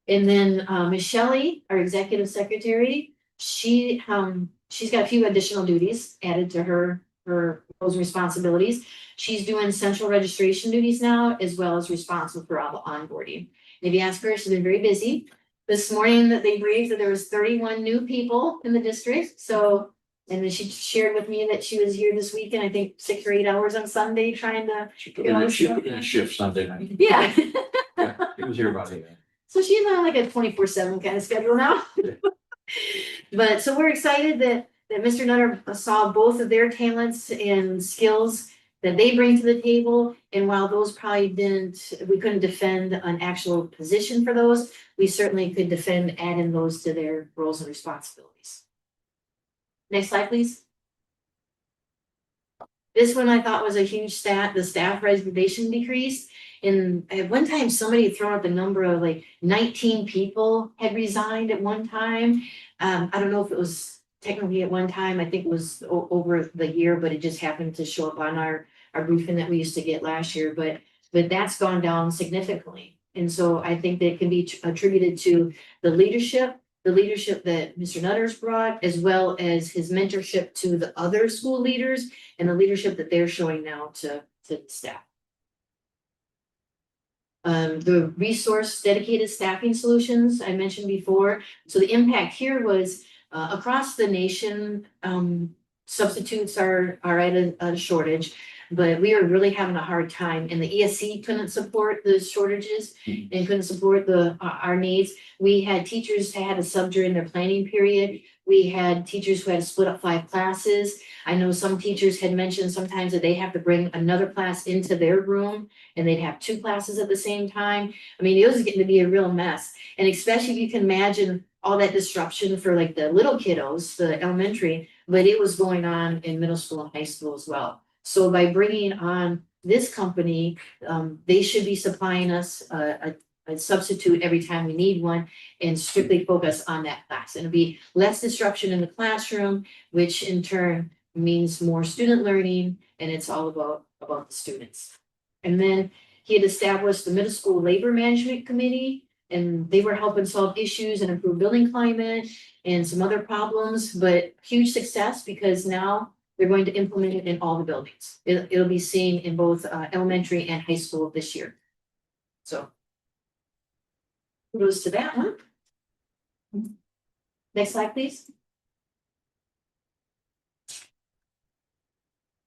And then Ms. Shelley, our executive secretary, she's got a few additional duties added to her roles and responsibilities. She's doing central registration duties now, as well as responsible for all the onboarding. And if you ask her, she's been very busy. This morning that they briefed that there was 31 new people in the district. So, and then she shared with me that she was here this weekend, I think 6 or 8 hours on Sunday trying to. She put in a shift Sunday night. Yeah. Yeah, he was here about 8. So she's on like a 24/7 kind of schedule now. But so we're excited that Mr. Nutter saw both of their talents and skills that they bring to the table. And while those probably we couldn't defend an actual position for those, we certainly could defend adding those to their roles and responsibilities. Next slide, please. This one I thought was a huge stat, the staff resignation decrease. And at one time, somebody had thrown up the number of like 19 people had resigned at one time. I don't know if it was technically at one time, I think it was over the year, but it just happened to show up on our briefing that we used to get last year, but that's gone down significantly. And so I think that can be attributed to the leadership that Mr. Nutter's brought, as well as his mentorship to the other school leaders and the leadership that they're showing now to staff. The resource dedicated staffing solutions I mentioned before. So the impact here was across the nation, substitutes are at a shortage. But we are really having a hard time, and the ESC couldn't support the shortages and couldn't support our needs. We had teachers had a sub during their planning period. We had teachers who had to split up 5 classes. I know some teachers had mentioned sometimes that they have to bring another class into their room and they'd have 2 classes at the same time. I mean, it was getting to be a real mess. And especially if you can imagine all that disruption for like the little kiddos, the elementary, but it was going on in middle school and high school as well. So by bringing on this company, they should be supplying us a substitute every time we need one and strictly focus on that class. And it'll be less disruption in the classroom, which in turn means more student learning, and it's all about the students. And then he had established the middle school labor management committee, and they were helping solve issues and improve building climate and some other problems, but huge success because now they're going to implement it in all the buildings. It'll be seen in both elementary and high school this year. So goes to that one. Next slide, please.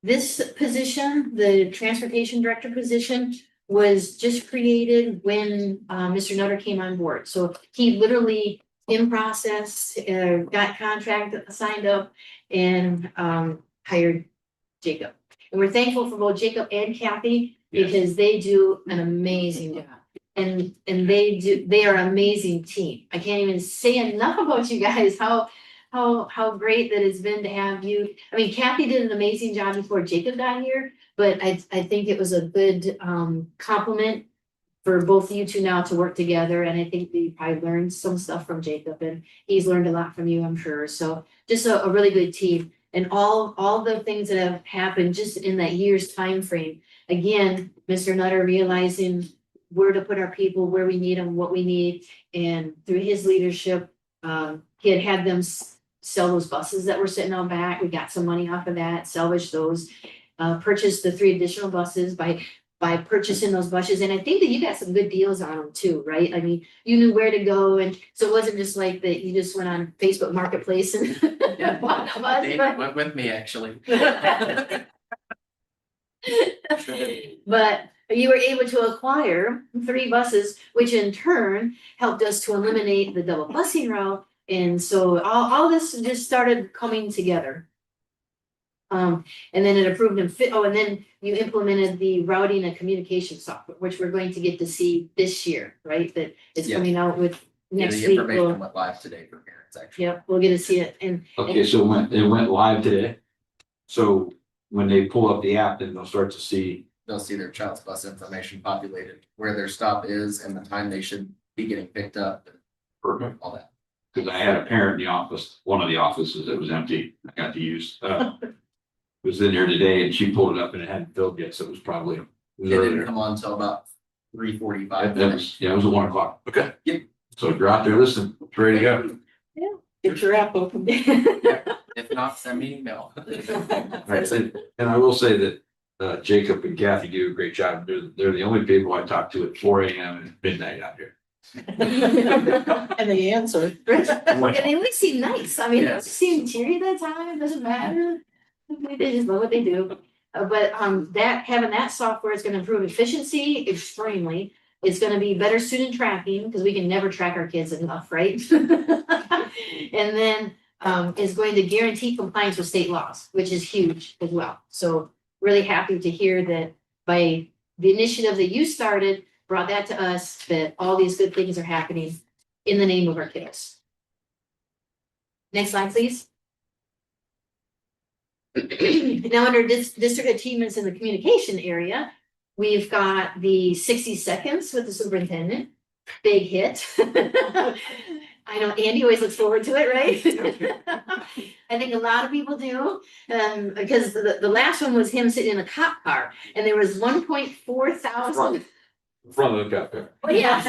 This position, the transportation director position, was just created when Mr. Nutter came on board. So he literally in process, got contract signed up and hired Jacob. And we're thankful for both Jacob and Kathy because they do an amazing job. And they are an amazing team. I can't even say enough about you guys, how great that it's been to have you. I mean, Kathy did an amazing job before Jacob got here, but I think it was a good compliment for both of you two now to work together. And I think we probably learned some stuff from Jacob and he's learned a lot from you, I'm sure. So just a really good team. And all the things that have happened just in that year's time frame. Again, Mr. Nutter realizing where to put our people, where we need them, what we need. And through his leadership, he had them sell those buses that were sitting out back. We got some money off of that, salvaged those, purchased the 3 additional buses by purchasing those buses. And I think that you got some good deals on them too, right? I mean, you knew where to go. And so it wasn't just like that you just went on Facebook Marketplace and bought a bus. They But went with me, actually. but you were able to acquire 3 buses, which in turn helped us to eliminate the double busing route. And so all this just started coming together. And then it approved and fit. Oh, and then you implemented the routing and communication software, which we're going to get to see this year, right? That is Yeah. coming out with Yeah, next the week. information went live today for parents, actually. Yep, we'll get to see it. And Okay, so it went live today. So when they pull up the app, then they'll start to see. They'll see their child's bus information populated, where their stop is and the time they should be getting picked up, Perfect. all that. Cause I had a parent in the office, one of the offices that was empty, I got to use. Was in there today and she pulled it up and it hadn't filled yet, so it was probably. It didn't come on until about 3:45. It was at 1:00. Okay. Yep. So if you're out there listening, it's ready to go. get your app open. If not, send me an email. Right, and I will say that Jacob and Kathy do a great job. They're the only people I talk to at 4 a.m. and midnight out here. And they answer. And they always seem nice. I mean, they Yes. seem cheery that time. It doesn't matter. They just love what they do. But having that software is gonna improve efficiency extremely. It's gonna be better student tracking, because we can never track our kids enough, right? And then is going to guarantee compliance with state laws, which is huge as well. So really happy to hear that by the initiative that you started, brought that to us, that all these good things are happening in the name of our kiddos. Next slide, please. Now, under district achievements in the communication area, we've got the 60 seconds with the superintendent, big hit. I know Andy always looks forward to it, right? I think a lot of people do, because the last one was him sitting in a cop car, and there was 1.4 thousand. In front of the cafe. Oh, yeah.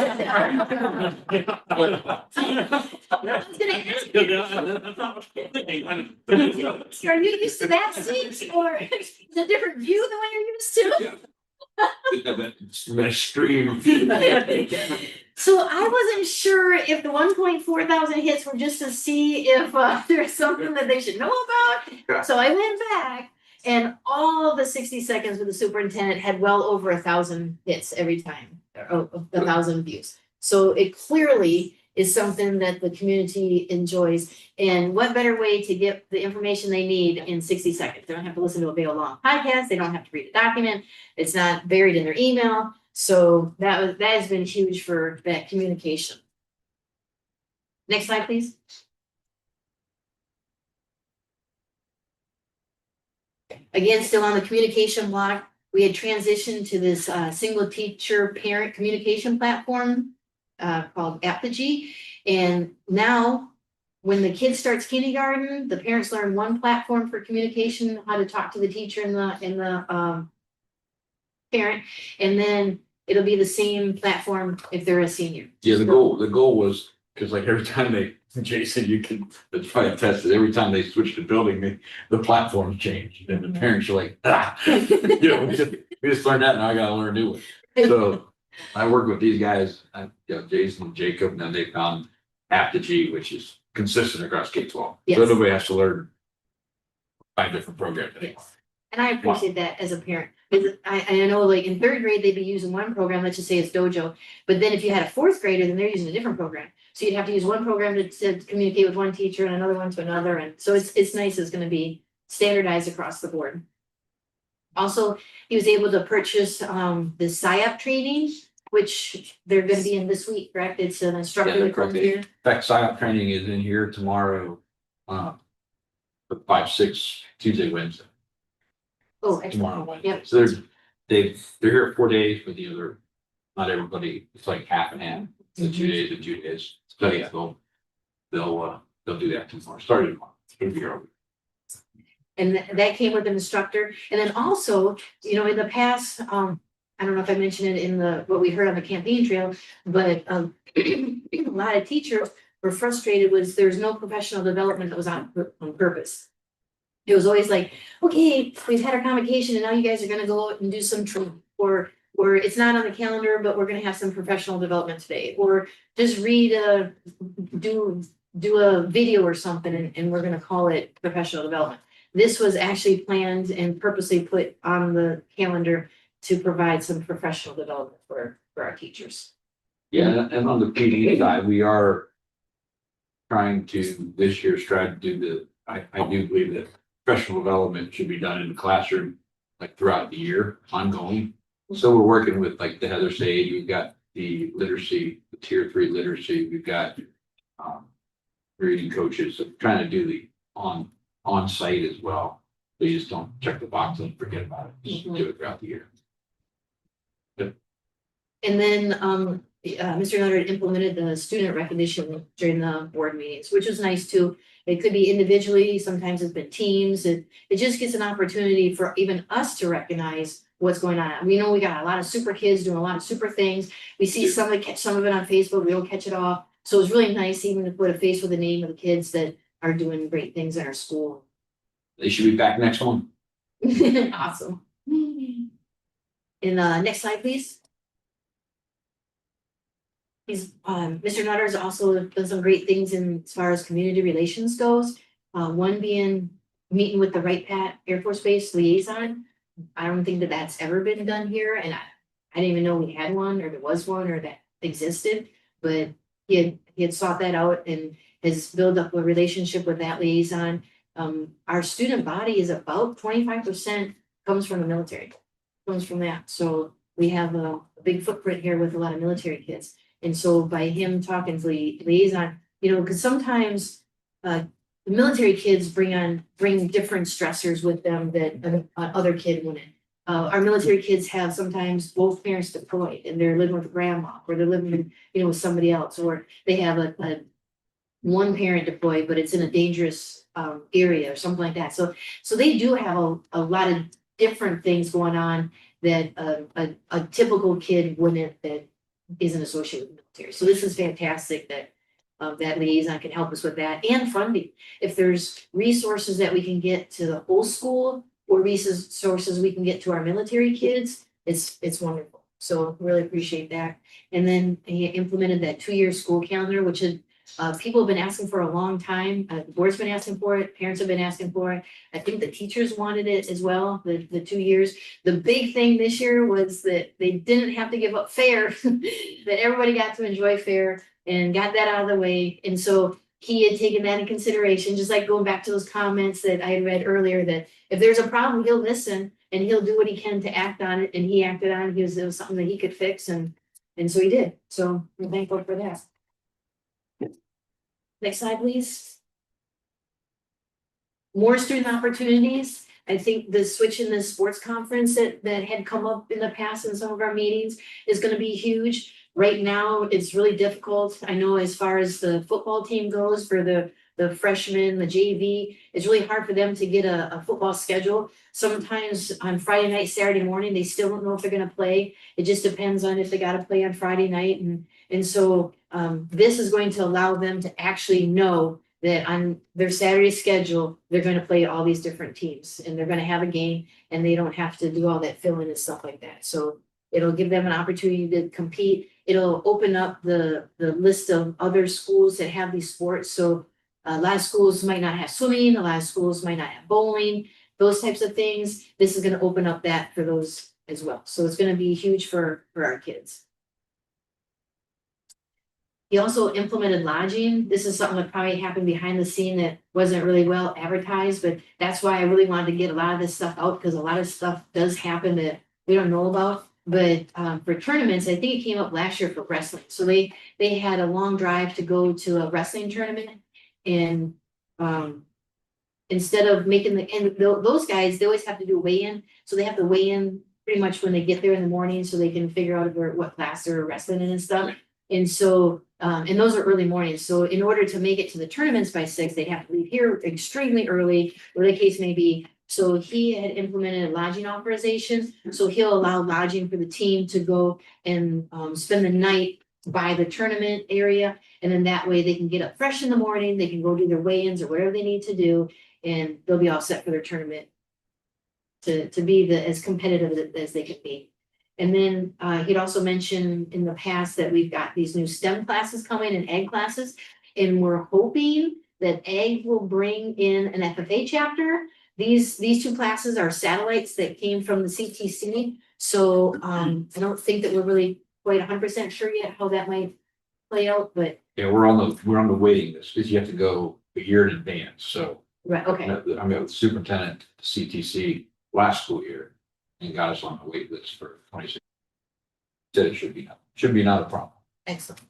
I was gonna ask you, are you used to that seat, or is it a different view than what you're used to? Stream. So I wasn't sure if the 1.4 thousand hits were just to see if there's something that they should know Yeah. about. So I went back and all the 60 seconds with the superintendent had well over 1,000 hits every time, or 1,000 views. So it clearly is something that the community enjoys. And what better way to get the information they need in 60 seconds? They don't have to listen to a very long podcast. They don't have to read a document. It's not buried in their email. So that has been huge for that communication. Next slide, please. Again, still on the communication block, we had transitioned to this single teacher parent communication platform called Apogee. And now when the kid starts kindergarten, the parents learn one platform for communication, how to talk to the teacher and the parent, and then it'll be the same platform if they're a senior. Yeah, the goal was, because like every time Jason, you can, that's probably attested, every time they switch the building, the platforms change, and the parents are like, we just learned that, now I gotta learn a new one. So I work with these guys, Jason and Jacob, and then they found Apogee, which is consistent across K-12. So Yes. nobody has to learn 5 different programs anymore. Yes. And I appreciate that as a parent, because I know like in 3rd grade, they'd be using one program, let's just say it's Dojo. But then if you had a 4th grader, then they're using a different program. So you'd have to use one program to communicate with one teacher and another one to another. And so it's nice, it's gonna be standardized across the board. Also, he was able to purchase the SIOP training, which they're gonna be in this week, correct? It's an instructor that comes here. In fact, sign-up training is in here tomorrow, 5, 6, Tuesday, Wednesday. Oh, Tomorrow, excellent. Wednesday. Yep. So they're here 4 days, but the other, not everybody, it's like half and half, the 2 days and 2 days. So yeah, they'll do that tomorrow, starting tomorrow. It's gonna be early. And that came with an instructor. And then also, in the past, I don't know if I mentioned it in what we heard on the campaign trail, but a lot of teachers were frustrated was there's no professional development that was on purpose. It was always like, okay, we've had our convocation and now you guys are gonna go out and do some training, or it's not on the calendar, but we're gonna have some professional development today, or just do a video or something and we're gonna call it professional development. This was actually planned and purposely put on the calendar to provide some professional development for our teachers. Yeah, and on the PD side, we are trying to this year try to do I do believe that professional development should be done in the classroom like throughout the year, ongoing. So we're working with like the Heather Sage, we've got the literacy, the tier 3 literacy, we've got reading coaches, so trying to do the on site as well. So you just don't check the box and forget about it, just do it throughout the year. And then Mr. Nutter had implemented the student recognition during the board meetings, which was nice too. It could be individually, sometimes it's been teams. It just gets an opportunity for even us to recognize what's going on. We know we got a lot of super kids doing a lot of super things. We see some of it on Facebook, we don't catch it all. So it's really nice even to put a face with the name of the kids that are doing great things in our school. They should be back next one. Awesome. And next slide, please. Mr. Nutter's also done some great things as far as community relations goes. One being meeting with the Wright Pat Air Force Base liaison. I don't think that that's ever been done here, and I didn't even know we had one, or there was one, or that existed. But he had sought that out and has built up a relationship with that liaison. Our student body is about 25% comes from the military, comes from that. So we have a big footprint here with a lot of military kids. And so by him talking to the liaison, because sometimes the military kids bring different stressors with them that other kid wouldn't. Our military kids have sometimes both parents deployed and they're living with grandma, or they're living, with somebody else, or they have a one parent deployed, but it's in a dangerous area or something like that. So they do have a lot of different things going on that a typical kid wouldn't, that isn't associated with the military. So this is fantastic that that liaison can help us with that, and funding. If there's resources that we can get to the whole school, or resources we can get to our military kids, it's wonderful. So really appreciate that. And then he implemented that 2-year school calendar, which is, people have been asking for a long time. The board's been asking for it, parents have been asking for it. I think the teachers wanted it as well, the 2 years. The big thing this year was that they didn't have to give up fair, that everybody got to enjoy fair and got that out of the way. And so he had taken that in consideration, just like going back to those comments that I had read earlier, that if there's a problem, he'll listen and he'll do what he can to act on it. And he acted on it. It was something that he could fix, and so he did. So we're thankful for that. Next slide, please. More student opportunities. I think the switch in the sports conference that had come up in the past in some of our meetings is going to be huge. Right now, it's really difficult. I know as far as the football team goes for the freshmen, the JV, it's really hard for them to get a football schedule. Sometimes on Friday night, Saturday morning, they still don't know if they're going to play. It just depends on if they got to play on Friday night. And so this is going to allow them to actually know that on their Saturday schedule, they're going to play all these different teams and they're going to have a game, and they don't have to do all that filling and stuff like that. So it'll give them an opportunity to compete. It'll open up the list of other schools that have these sports. So a lot of schools might not have swimming, a lot of schools might not have bowling, those types of things. This is going to open up that for those as well. So it's going to be huge for our kids. He also implemented lodging. This is something that probably happened behind the scene that wasn't really well advertised, but that's why I really wanted to get a lot of this stuff out, because a lot of stuff does happen that we don't know about. But for tournaments, I think it came up last year for wrestling. So they had a long drive to go to a wrestling tournament, and instead of making those guys, they always have to do a weigh-in. So they have to weigh in pretty much when they get there in the morning, so they can figure out what class they're wrestling in and stuff. And so, and those are early mornings. So in order to make it to the tournaments by 6, they'd have to leave here extremely early, whatever the case may be. So he had implemented a lodging authorization. So he'll allow lodging for the team to go and spend the night by the tournament area. And then that way they can get up fresh in the morning. They can go do their weigh-ins or whatever they need to do. And they'll be all set for their tournament to be as competitive as they could be. And then he'd also mentioned in the past that we've got these new STEM classes coming and ag classes. And we're hoping that ag will bring in an FFA chapter. These 2 classes are satellites that came from the CTC. So I don't think that we're really quite 100% sure yet how that might play out, but. Yeah, we're on the waiting list, because you have to go a year in advance, so. Right, okay. I met with the superintendent, CTC, last school year, and got us on the wait list for 26. Said it should be not a problem. Excellent.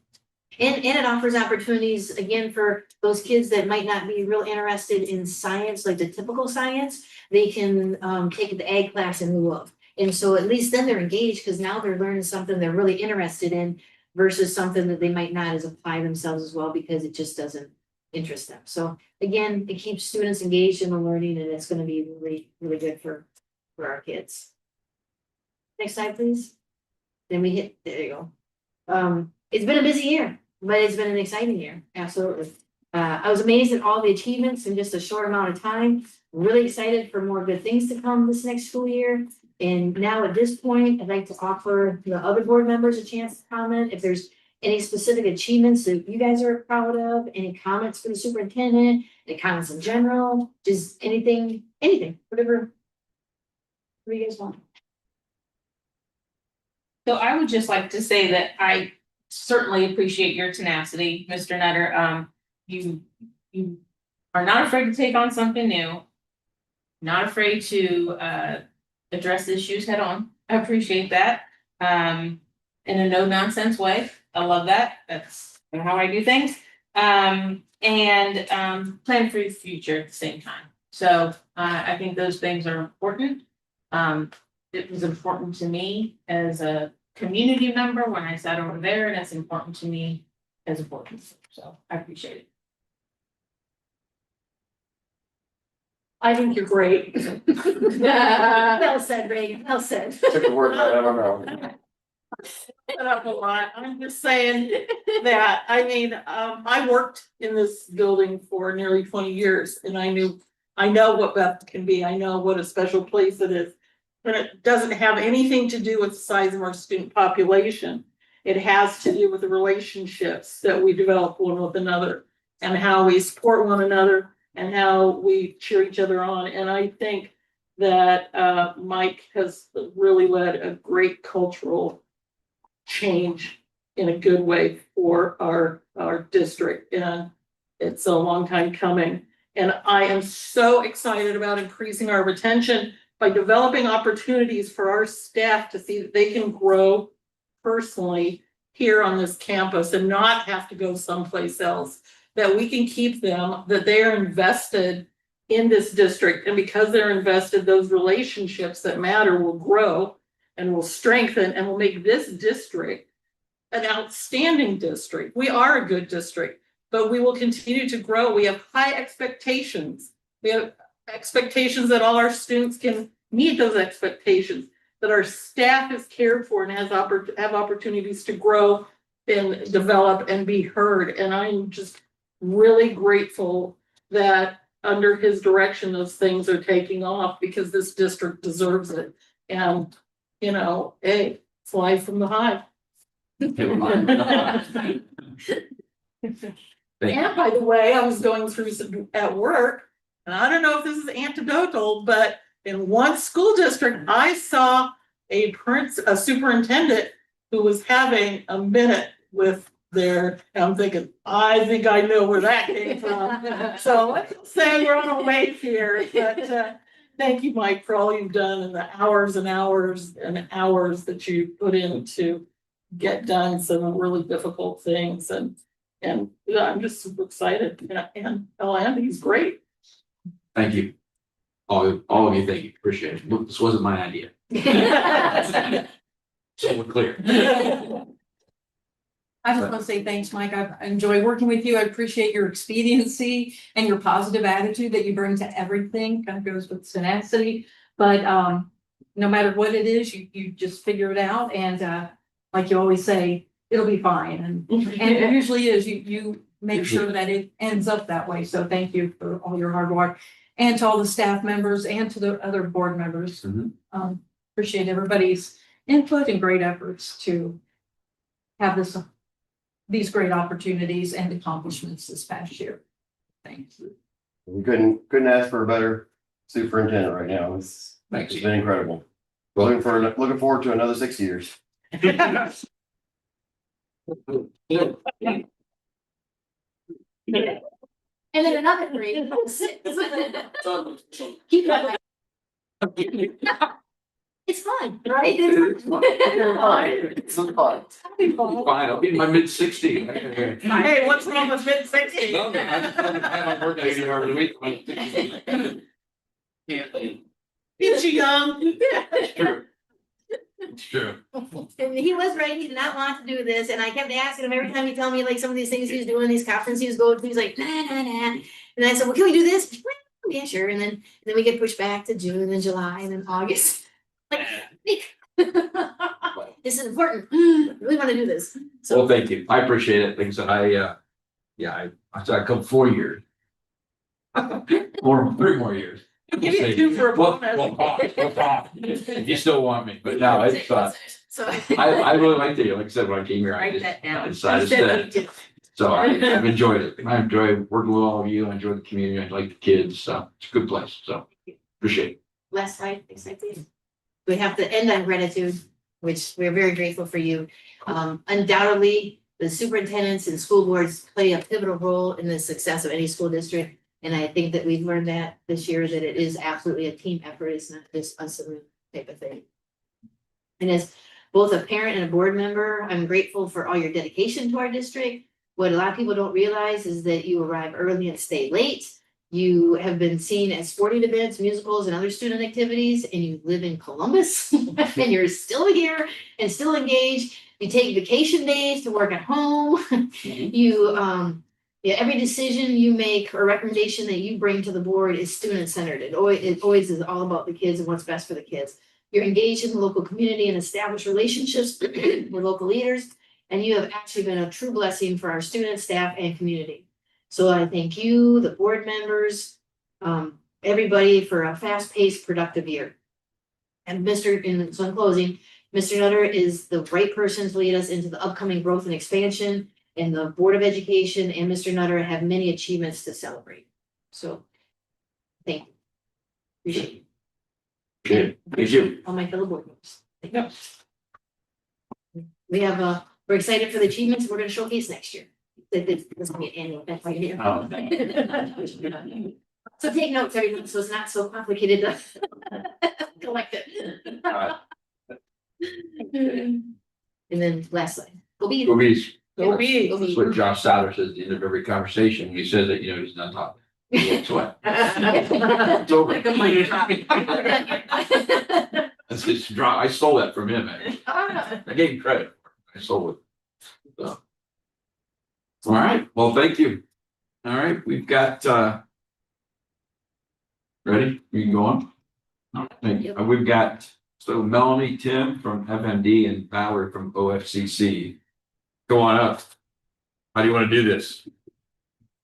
And it offers opportunities again for those kids that might not be real interested in science, like the typical science. They can take the ag class in lieu of. And so at least then they're engaged, because now they're learning something they're really interested in versus something that they might not as apply themselves as well, because it just doesn't interest them. So again, it keeps students engaged in the learning, and it's going to be really, really good for our kids. Next slide, please. Then we hit, there you go. It's been a busy year, but it's been an exciting year. Absolutely. I was amazed at all the achievements in just a short amount of time. Really excited for more good things to come this next school year. And now at this point, I'd like to offer the other board members a chance to comment. If there's any specific achievements that you guys are proud of, any comments for the superintendent, any comments in general, just anything, whatever you guys want. So I would just like to say that I certainly appreciate your tenacity, Mr. Nutter. You are not afraid to take on something new, not afraid to address issues head on. I appreciate that in a no nonsense way. I love that. That's how I do things. And plan for the future at the same time. So I think those things are important. It was important to me as a community member when I sat over there, and it's important to me as a board member. So I appreciate it. I think you're great. Well said, Reagan. Well said. Took a word, I don't know. Up a lot. I'm just saying that, I mean, I worked in this building for nearly 20 years, and I know what Beth can be. I know what a special place it is. And it doesn't have anything to do with the size of our student population. It has to do with the relationships that we develop one with another and how we support one another and how we cheer each other on. And I think that Mike has really led a great cultural change in a good way for our district. And it's a long time coming. And I am so excited about increasing our retention by developing opportunities for our staff to see that they can grow personally here on this campus and not have to go someplace else, that we can keep them, that they are invested in this district. And because they're invested, those relationships that matter will grow and will strengthen and will make this district an outstanding district. We are a good district, but we will continue to grow. We have high expectations. We have expectations that all our students can meet those expectations, that our staff is cared for and have opportunities to grow and develop and be heard. And I'm just really grateful that under his direction, those things are taking off because this district deserves it. And, you know, hey, fly from the high. Thank you. And by the way, I was going through some at work, and I don't know if this is anecdotal, but in one school district, I saw a superintendent who was having a minute with their, I'm thinking, I think I know where that came from. So let's say we're on a wave here, but thank you, Mike, for all you've done and the hours and hours and hours that you put in to get done some really difficult things. And yeah, I'm just super excited. And Andy's great. Thank you. All of you, thank you. Appreciate it. Look, this wasn't my idea. So we're clear. I just want to say thanks, Mike. I've enjoyed working with you. I appreciate your expediency and your positive attitude that you bring to everything. Kind of goes with tenacity. But no matter what it is, you just figure it out. And like you always say, it'll be fine. And it usually is. You make sure that it ends up that way. So thank you for all your hard work. And to all the staff members and to the other board members. Appreciate everybody's input and great efforts to have these great opportunities and accomplishments this past year. Thanks. We couldn't ask for a better superintendent right now. It's Thanks. been incredible. Looking forward to another 6 years. And then another 3, 6. Keep going. It's fun, right? It's fun. Fine, I'll be in my mid-60s. Hey, what's wrong with mid-60s? No, man, I just don't have my work 80 hours a week. He's young. It's true. It's true. And he was right, he did not want to do this, and I kept asking him every time he told me like some of these things he was doing, these conferences he was going to, he's like, nah. And I said, well, can we do this? Yeah, sure. And then we get pushed back to June and July and then August. Like, this is important. I really want to do this. So Well, thank you. I appreciate it. Like I said, I said I'd come 4 years. Or 3 more years. Give you 2 for a bonus. We'll talk. If you still want me, but no, it's so I really liked it. Like I said, when I came here, I write that down. decided to. So I've enjoyed it. I enjoy working with all of you. I enjoy the community. I like the kids. So it's a good place. So appreciate it. Last slide, exactly. We have to end on gratitude, which we're very grateful for you. Undoubtedly, the superintendents and school boards play a pivotal role in the success of any school district. And I think that we've learned that this year, that it is absolutely a team effort. It's not just us and type of thing. And as both a parent and a board member, I'm grateful for all your dedication to our district. What a lot of people don't realize is that you arrive early and stay late. You have been seen at sporting events, musicals, and other student activities, and you live in Columbus, and you're still here and still engaged. You take vacation days to work at home. You, every decision you make or recommendation that you bring to the board is student-centered. It always is all about the kids and what's best for the kids. You're engaged in the local community and establish relationships with local leaders, and you have actually been a true blessing for our students, staff, and community. So I thank you, the board members, everybody for a fast-paced, productive year. And so in closing, Mr. Nutter is the right person to lead us into the upcoming growth and expansion. And the Board of Education and Mr. Nutter have many achievements to celebrate. So, thank you. Appreciate it. Good. Thank you. All my fellow board members. Thank you. We have, we're excited for the achievements we're gonna showcase next year. This will be an annual event right here. Oh. So take notes, everyone, so it's not so complicated to collect it. And then last slide. Go be. Go Bees. Go be. Go That's be. what Josh Sauter says at the end of every conversation. He says that, he's not talking. He walks away. It's over. Like a mic drop. That's his draw. I stole that from him, actually. I gave him credit. I stole it. So. All right, well, thank you. All right, we've got, ready? You can go on. Thank you. We've got, so Melanie, Tim from FMD and Valerie from OFCC. Go on up. How do you want to do this?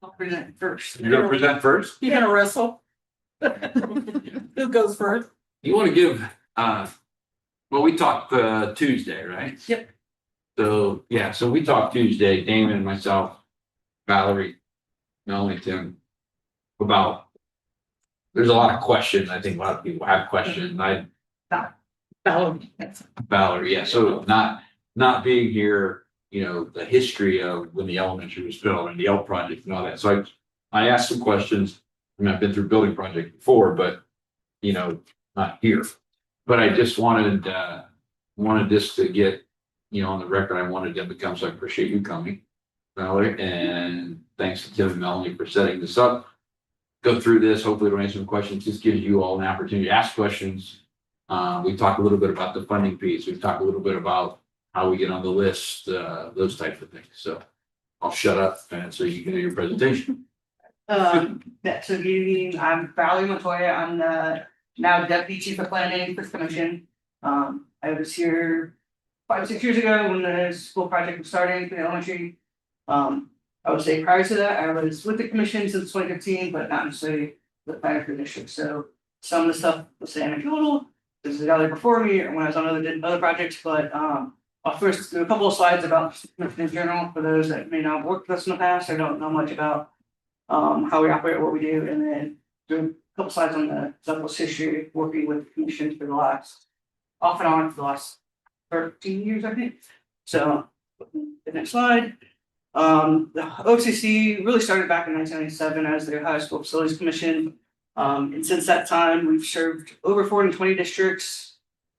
I'll present first. You're gonna present first? You gonna wrestle? Who goes first? You want to give, well, we talked, Tuesday, right? Yep. So, yeah, so we talked Tuesday, Damon and myself, Valerie, Melanie, Tim, about, there's a lot of questions. I think a lot of people have questions. Valerie, yeah, so not being here, the history of when the elementary was built and the L project and all that. So I asked some questions. I mean, I've been through building project before, but, not here. But I just wanted this to get, on the record. I wanted them to come, so I appreciate you coming, Valerie, and thanks to Tim and Melanie for setting this up. Go through this, hopefully it'll answer some questions. This gives you all an opportunity to ask questions. We talked a little bit about the funding piece. We've talked a little bit about how we get on the list, those types of things. So I'll shut up and so you can do your presentation. So good evening, I'm Valerie Montoya, I'm the now deputy chief of planning for the commission. I was here 5 or 6 years ago when the school project was starting for the elementary. I would say prior to that, I was with the commission since 2015, but not necessarily the planner for the district. So some of the stuff was anecdotal. This is the guy before me or when I was on other projects, but I'll first do a couple of slides about the commission in general for those that may not have worked with us in the past or don't know much about how we operate, what we do, and then do a couple slides on the Douglas history working with the commission for the last off and on for the last 13 years, I think. So the next slide. The OCC really started back in 1997 as the Ohio School Facilities Commission. And since that time, we've served over 420 districts,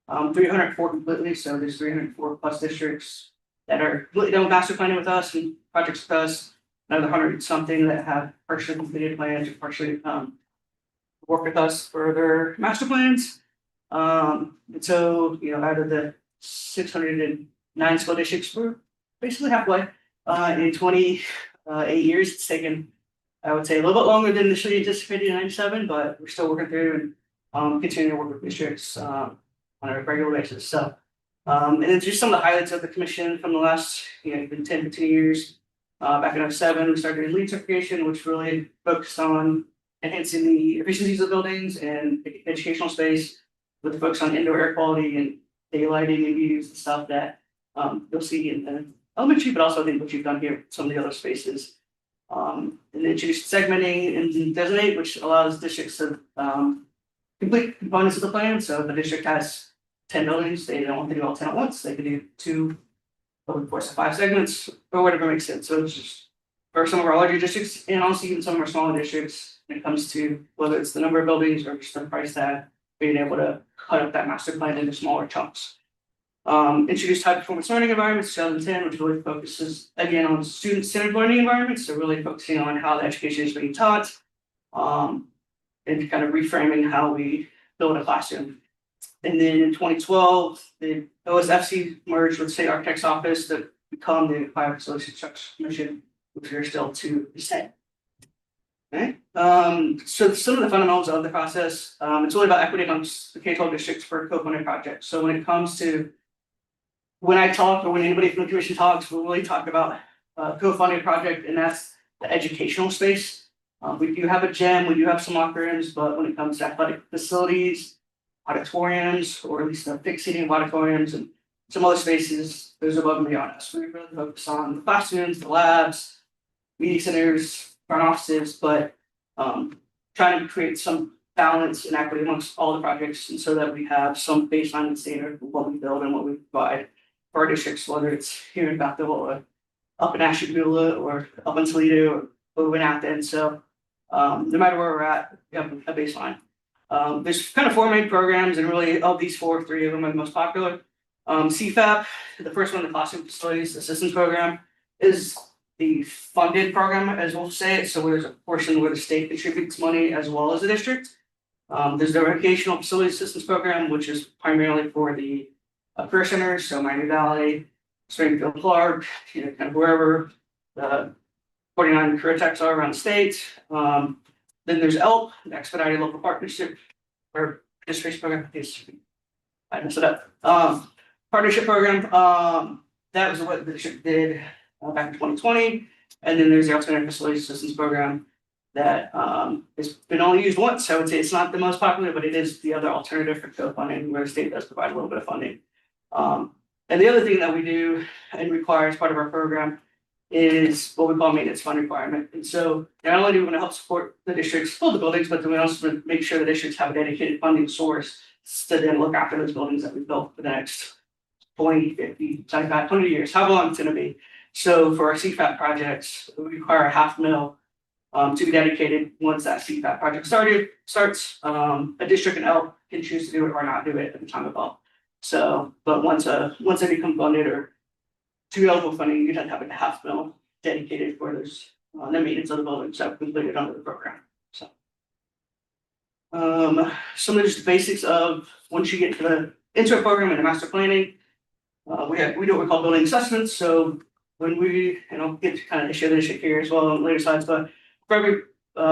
304 completely. So there's 304 plus districts that are completely done with master planning with us and projects with us. Another 100 something that have partially completed plans or partially work with us for their master plans. And so, out of the 609 school districts, we're basically halfway. In 28 years, it's taken, I would say, a little bit longer than initially anticipated in 97, but we're still working through and continuing to work with districts on a regular basis. So, and then just some of the highlights of the commission from the last, been 10, 15 years. Back in 07, we started LEED certification, which really focused on enhancing the efficiencies of buildings and educational space with the focus on indoor air quality and daylighting and views and stuff that you'll see in the elementary, but also I think what you've done here, some of the other spaces. And introduced segmenting and designate, which allows districts to complete components of the plan. So if the district has 10 buildings, they don't want to do all 10 at once, they can do 2 over the course of 5 segments or whatever makes sense. So it's just for some of our larger districts and also even some of our smaller districts when it comes to whether it's the number of buildings or just the price tag, being able to cut up that master plan into smaller chunks. Introduced high performance learning environments 2010, which really focuses again on student centered learning environments. So really focusing on how the education is being taught, and kind of reframing how we build a classroom. And then in 2012, the OSFC merged with State Architect's Office to become the Ohio Facilities Construction Commission, which we are still to this day. Okay. So some of the fundamentals of the process, it's really about equity amongst the K-12 districts for co-funded projects. So when it comes to when I talk or when anybody from the commission talks, we'll really talk about co-funded project, and that's the educational space. We do have a gym, we do have some locker rooms, but when it comes to athletic facilities, auditoriums, or at least a fixed seating of auditoriums, and some other spaces, those above and beyond us. We really focus on the classrooms, the labs, meeting centers, front offices, but trying to create some balance and equity amongst all the projects, and so that we have some baseline and standard for what we build and what we provide for our districts, whether it's here in Bethel or up in Ashtabula or up in Toledo or over in Athens. So no matter where we're at, we have a baseline. There's kind of four main programs, and really of these four, three of them are the most popular. CFAP, the first one, the Classroom Facilities Assistance Program, is the funded program, as we'll say it. So there's a portion where the state contributes money as well as the district. There's the Educational Facilities Assistance Program, which is primarily for the career centers, so Miami Valley, Springfield, Clark, kind of wherever the 49 career techs are around the state. Then there's ELP, the Expedited Local Partnership or Participation Program. I messed it up. Partnership Program. That was what the district did back in 2020. And then there's the Alternative Facilities Assistance Program that has been only used once. So I would say it's not the most popular, but it is the other alternative for co-funding where the state does provide a little bit of funding. And the other thing that we do and require as part of our program is what we call maintenance fund requirement. And so not only do we want to help support the districts build the buildings, but then we also want to make sure the districts have a dedicated funding source to then look after those buildings that we built for the next 20, 50, 75, 20 years, however long it's going to be. So for our CFAP projects, we require $500,000 to be dedicated once that CFAP project starts. A district and ELP can choose to do it or not do it at the time of build. So, but once they become funded or to be eligible funding, you'd have to have $500,000 dedicated for those the maintenance of the buildings that we completed under the program. So, some of just the basics of once you get to the into a program and the master planning, we do what we call building assessments. So when we get to kind of share the district here as well on later slides, but for every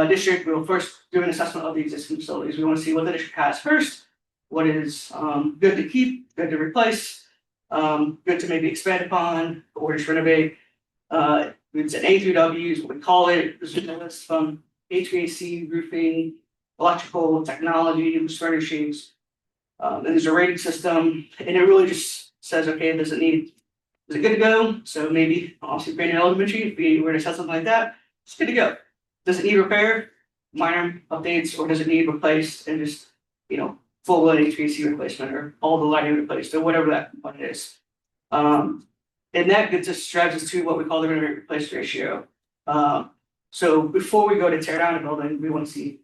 district, we'll first do an assessment of the existing facilities. We want to see what the district has first, what is good to keep, good to replace, good to maybe expand upon, or just renovate. It's an A through W is what we call it. There's a list from HVAC, roofing, electrical, technology, furnishings. And there's a rating system, and it really just says, okay, is it good to go? So maybe obviously Brandon Elementary, if we were to set something like that, it's good to go. Does it need repair, minor updates, or does it need replaced and just full blown HVAC replacement or all the lighting replaced or whatever that component is? And that drives us to what we call the renovate replace ratio. So before we go to tear down a building, we want to see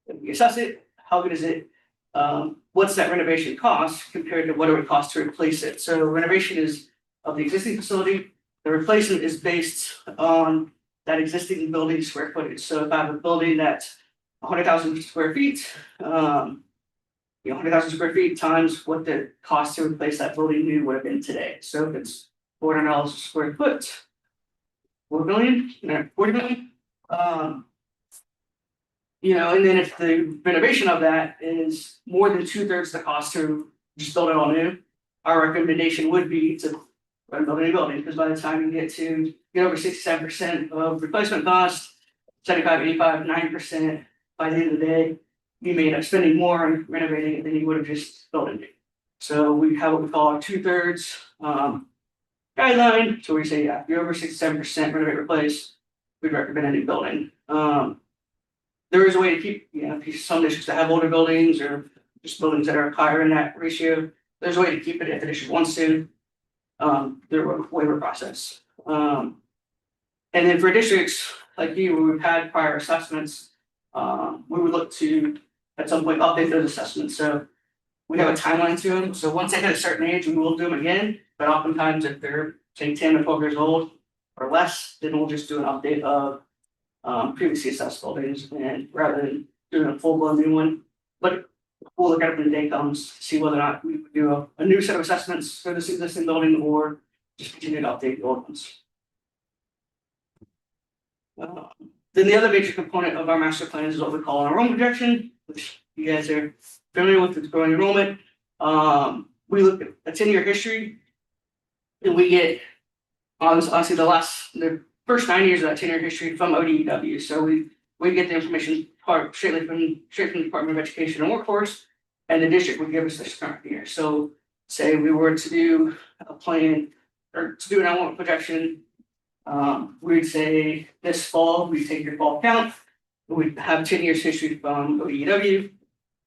if we assess it, how good is it, what's that renovation cost compared to what it would cost to replace it. So renovation is of the existing facility. The replacement is based on that existing building square footage. So if I have a building that's 100,000 square feet, 100,000 square feet times what the cost to replace that building new would have been today. So if it's $400 a square foot, 4 million, 40 million. And then if the renovation of that is more than 2/3 the cost to just build it all new, our recommendation would be to build a new building, because by the time you get over 67% of replacement cost, 75, 85, 90%, by the end of the day, you may end up spending more on renovating it than you would have just built it new. So we have what we call our 2/3 guideline. So we say, if you're over 67% renovate replace, we'd recommend a new building. There is a way to keep, some districts that have older buildings or just buildings that are higher in that ratio, there's a way to keep it if the district wants to. Through a waiver process. And then for districts like you, where we've had prior assessments, we would look to at some point update those assessments. So we have a timeline to them. So once they hit a certain age, we will do them again. But oftentimes if they're say 10 or 12 years old or less, then we'll just do an update of previously assessed buildings, and rather than doing a full blown new one. But we'll look at it when the day comes to see whether or not we would do a new set of assessments for this existing building or just continue to update the old ones. Then the other major component of our master plan is what we call an enrollment projection, which you guys are familiar with. It's growing enrollment. We look at a 10-year history, and we get honestly the first 9 years of that 10-year history from ODEW. So we get the information straight from the Department of Education and Workforce, And the district would give us this current year. So say we were to do a plan or to do an enrollment projection. We'd say this fall, we take your fall count, we'd have 10 years history from OEW.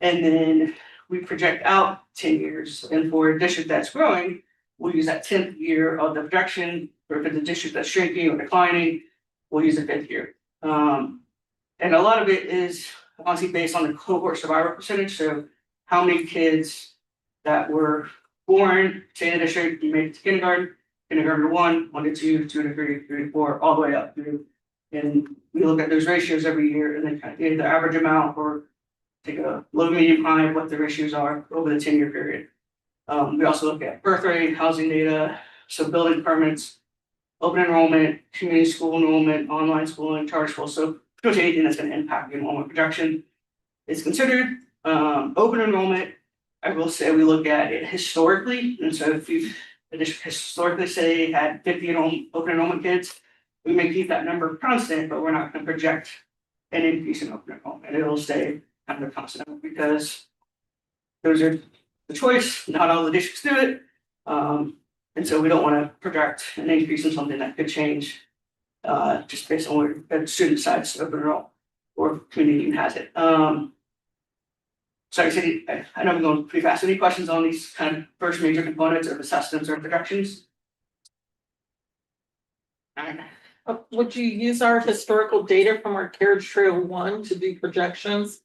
And then we project out 10 years, and for a district that's growing, we'll use that 10th year of the projection, or if it's a district that's shrinking or declining, we'll use the 5th year. And a lot of it is honestly based on the cohort survival percentage, so how many kids that were born, say in the district, you made it to kindergarten to 1, 1 to 2, 2 to 3, 3 to 4, all the way up through. And we look at those ratios every year and then kind of get the average amount or take a low, medium, high, of what the ratios are over the 10-year period. We also look at birth rate, housing data, so building permits, open enrollment, community school enrollment, online schooling, charter school. So pretty much anything that's going to impact the enrollment projection is considered. Open enrollment, I will say we look at it historically. And so if you historically say had 50 open enrollment kids, we may keep that number constant, but we're not going to project an increase in open enrollment. It'll stay kind of constant because those are the choice. Not all the districts do it. And so we don't want to project an increase in something that could change just based on where the student decides to open enroll or community has it. So I know I'm going pretty fast. Any questions on these kind of first major components of assessments or projections? Would you use our historical data from our Carriage Trail 1 to do projections?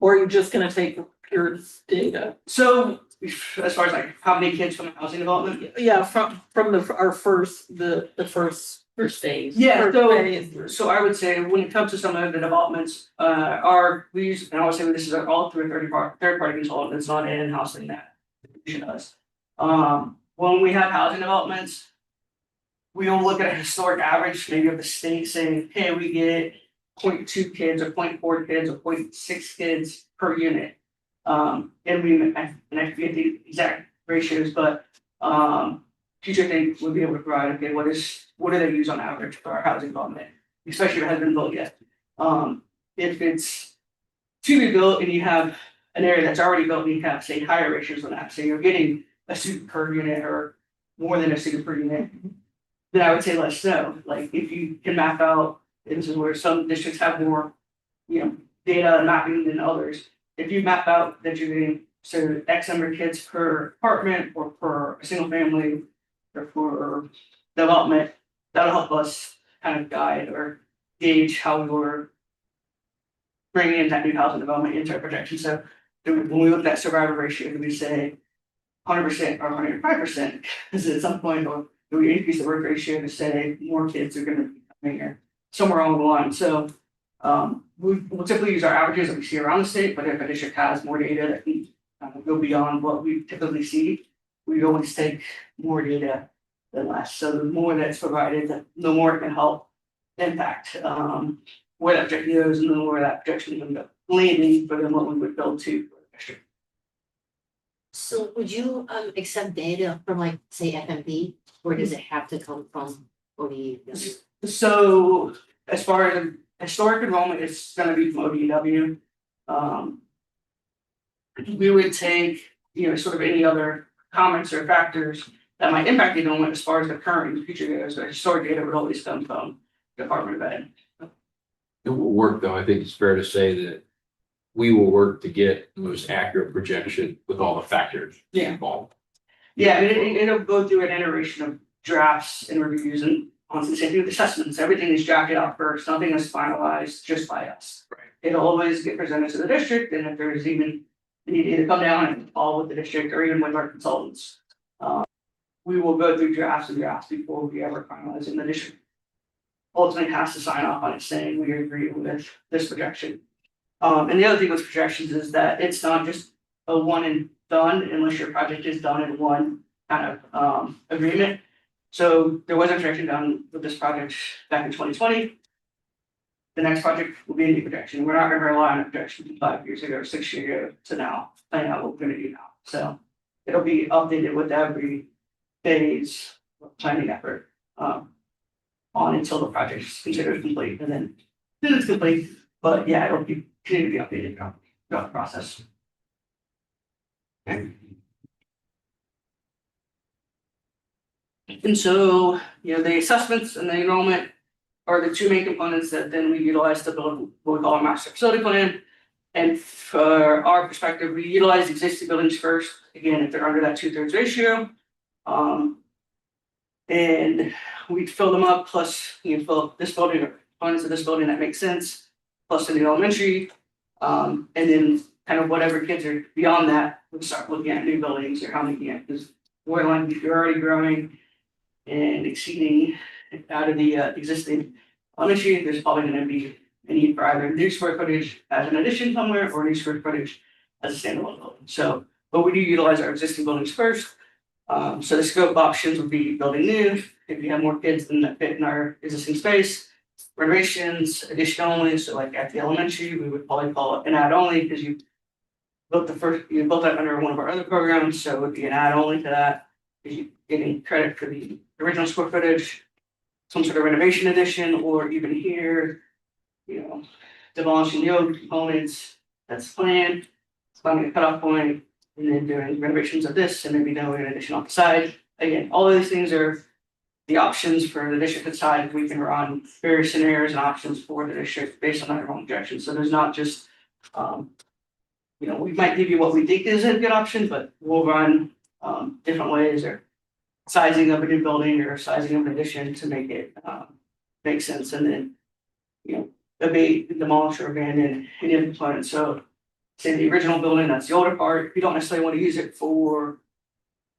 Or are you just gonna take pure data? So as far as like how many kids from the housing development? Yeah, from our first phase. Yeah, First phase. so I would say when it comes to some of the developments, we use, and I would say this is all through a third party consultant, it's not an in-house thing that does. When we have housing developments, we will look at a historic average, maybe of the state saying, hey, we get 0.2 kids or 0.4 kids or 0.6 kids per unit. And I forget the exact ratios, but future things would be able to provide, okay, what do they use on average for our housing development, especially if it hasn't been built yet. If it's to be built and you have an area that's already built and you have, say, higher ratios on that, so you're getting a student per unit or more than a student per unit, then I would say less so. Like if you can map out, this is where some districts have more, data and mapping than others. If you map out that you're getting so X number of kids per apartment or per a single family or for development, that'll help us kind of guide or gauge how we're bringing in that new housing development into our projection. So when we look at that survival ratio, do we say 100% or 105%? Because at some point, or do we increase the work ratio to say more kids are going to be coming here somewhere along the line? So we'll typically use our averages that we see around the state, but if a district has more data that can go beyond what we typically see, we always take more data than less. So the more that's provided, the more it can help impact where that projection goes and the more that projection can go landing for them what we would build to for the district. So would you accept data from like, say, FMP, or does it have to come from ODEW? So as far as historic enrollment, it's gonna be from ODEW. We would take, sort of any other comments or factors that might impact the enrollment as far as the current and future goes, but historic data would always come from Department of Ed. It will work, though. I think it's fair to say that we will work to get the most accurate projection with all the factors involved. Yeah, it'll go through an iteration of drafts and reviews and honestly same thing with assessments. Everything is drafted out first, nothing is finalized just by us. Right. It'll always get presented to the district, and if there's even need to either come down and follow with the district or even with our consultants. We will go through drafts and drafts before we ever finalize, and the district ultimately has to sign off on it saying we agree with this projection. And the other thing with projections is that it's not just a one and done unless your project is done in one kind of agreement. So there was a projection done with this project back in 2020. The next project will be a new projection. We're not going to rely on a projection from 5 years ago, 6 years ago to now, planning out what we're going to do now. So it'll be updated with every phase of planning effort on until the project is considered complete, and then it's complete. But yeah, it'll be continue to be updated throughout the process. And so, the assessments and the enrollment are the two main components that then we utilize to build what we call our master facility plan. And for our perspective, we utilize existing buildings first, again, if they're under that 2/3 ratio. And we fill them up, plus you fill this building or components of this building that makes sense, plus in the elementary. And then kind of whatever kids are beyond that, we start looking at new buildings or how many, because Royal if you're already growing and exceeding out of the existing elementary, there's probably gonna be a need for either new square footage as an addition somewhere or new square footage as a standalone building. So, but we do utilize our existing buildings first. So the scope options would be building new, if you have more kids than that fit in our existing space. Renovations, addition only, so like at the elementary, we would probably call it an add only, because you built that under one of our other programs, so it would be an add only to that. You're getting credit for the original square footage, some sort of renovation addition, or even here, demolishing the old components, that's planned, finding a cutoff point, and then doing renovations of this, and maybe doing an addition on the side. Again, all of these things are the options for the district side. We can run various scenarios and options for the district based on our own projections. So there's not just, we might give you what we think is a good option, but we'll run different ways or sizing of a new building or sizing of an addition to make it make sense, and then abate, demolish, or abandon any of the components. So say the original building, that's the older part, you don't necessarily want to use it for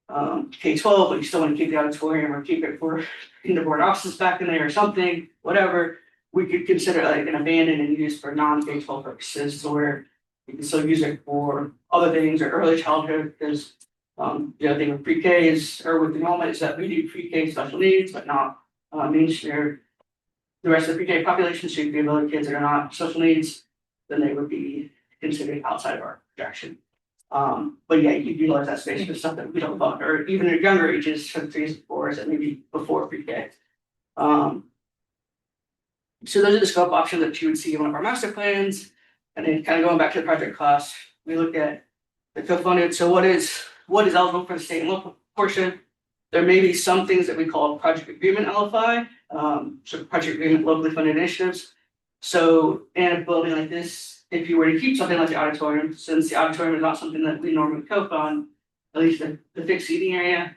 K-12, but you still want to keep the auditorium or keep it for board offices back in there or something, whatever. We could consider like an abandoned and used for non-K-12 purposes, so where you can still use it for other things or early childhood, because the other thing with pre-K is, or with enrollment, is that we do pre-K special needs, but not mainstream. The rest of the pre-K population, so if you have other kids that are not special needs, then they would be considered outside of our projection. But yeah, you could utilize that space for stuff that we don't fund, or even at younger ages, for 3s and 4s, and maybe before pre-K. So those are the scope options that you would see in one of our master plans. And then kind of going back to the project cost, we look at the co-funded. So what is eligible for the state and local portion? There may be some things that we call project agreement LFI, so project agreement locally funded initiatives. So in a building like this, if you were to keep something like the auditorium, since the auditorium is not something that we normally co-fund, at least the fixed seating area,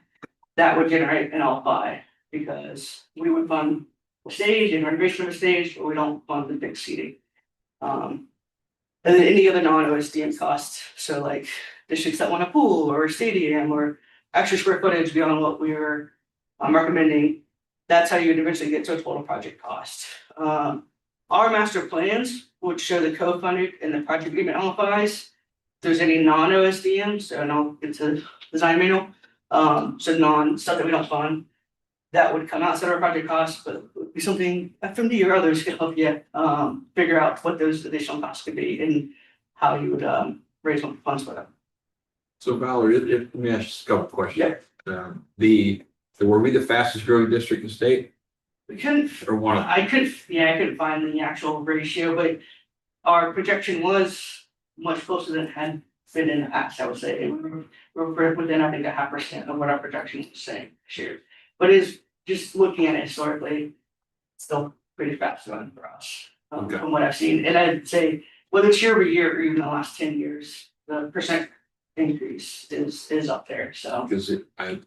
that would generate an LFI, because we would fund the stage and renovation of the stage, but we don't fund the fixed seating. And then any other non-OSDM costs, so like districts that want a pool or a stadium or extra square footage beyond what we were recommending, that's how you would eventually get to a total project cost. Our master plans would show the co-funded and the project agreement LFIs. If there's any non-OSDM, so now it's a design manual, so stuff that we don't fund, that would come outside our project costs, but it would be something FMD or others could help you figure out what those additional costs could be and how you would raise funds for them. So Valerie, let me ask you a couple questions. Yeah. Were we the fastest growing district in the state? We couldn't, Or one of them? I couldn't find the actual ratio, but our projection was much closer than it had been in the past, I would say. We're within, I think, 0.5% of what our projections were saying this year. But it's just looking at it historically, it's still pretty fast growing for us, from what I've seen. And I'd say whether it's year over year or even the last 10 years, the percent increase is up there. So Because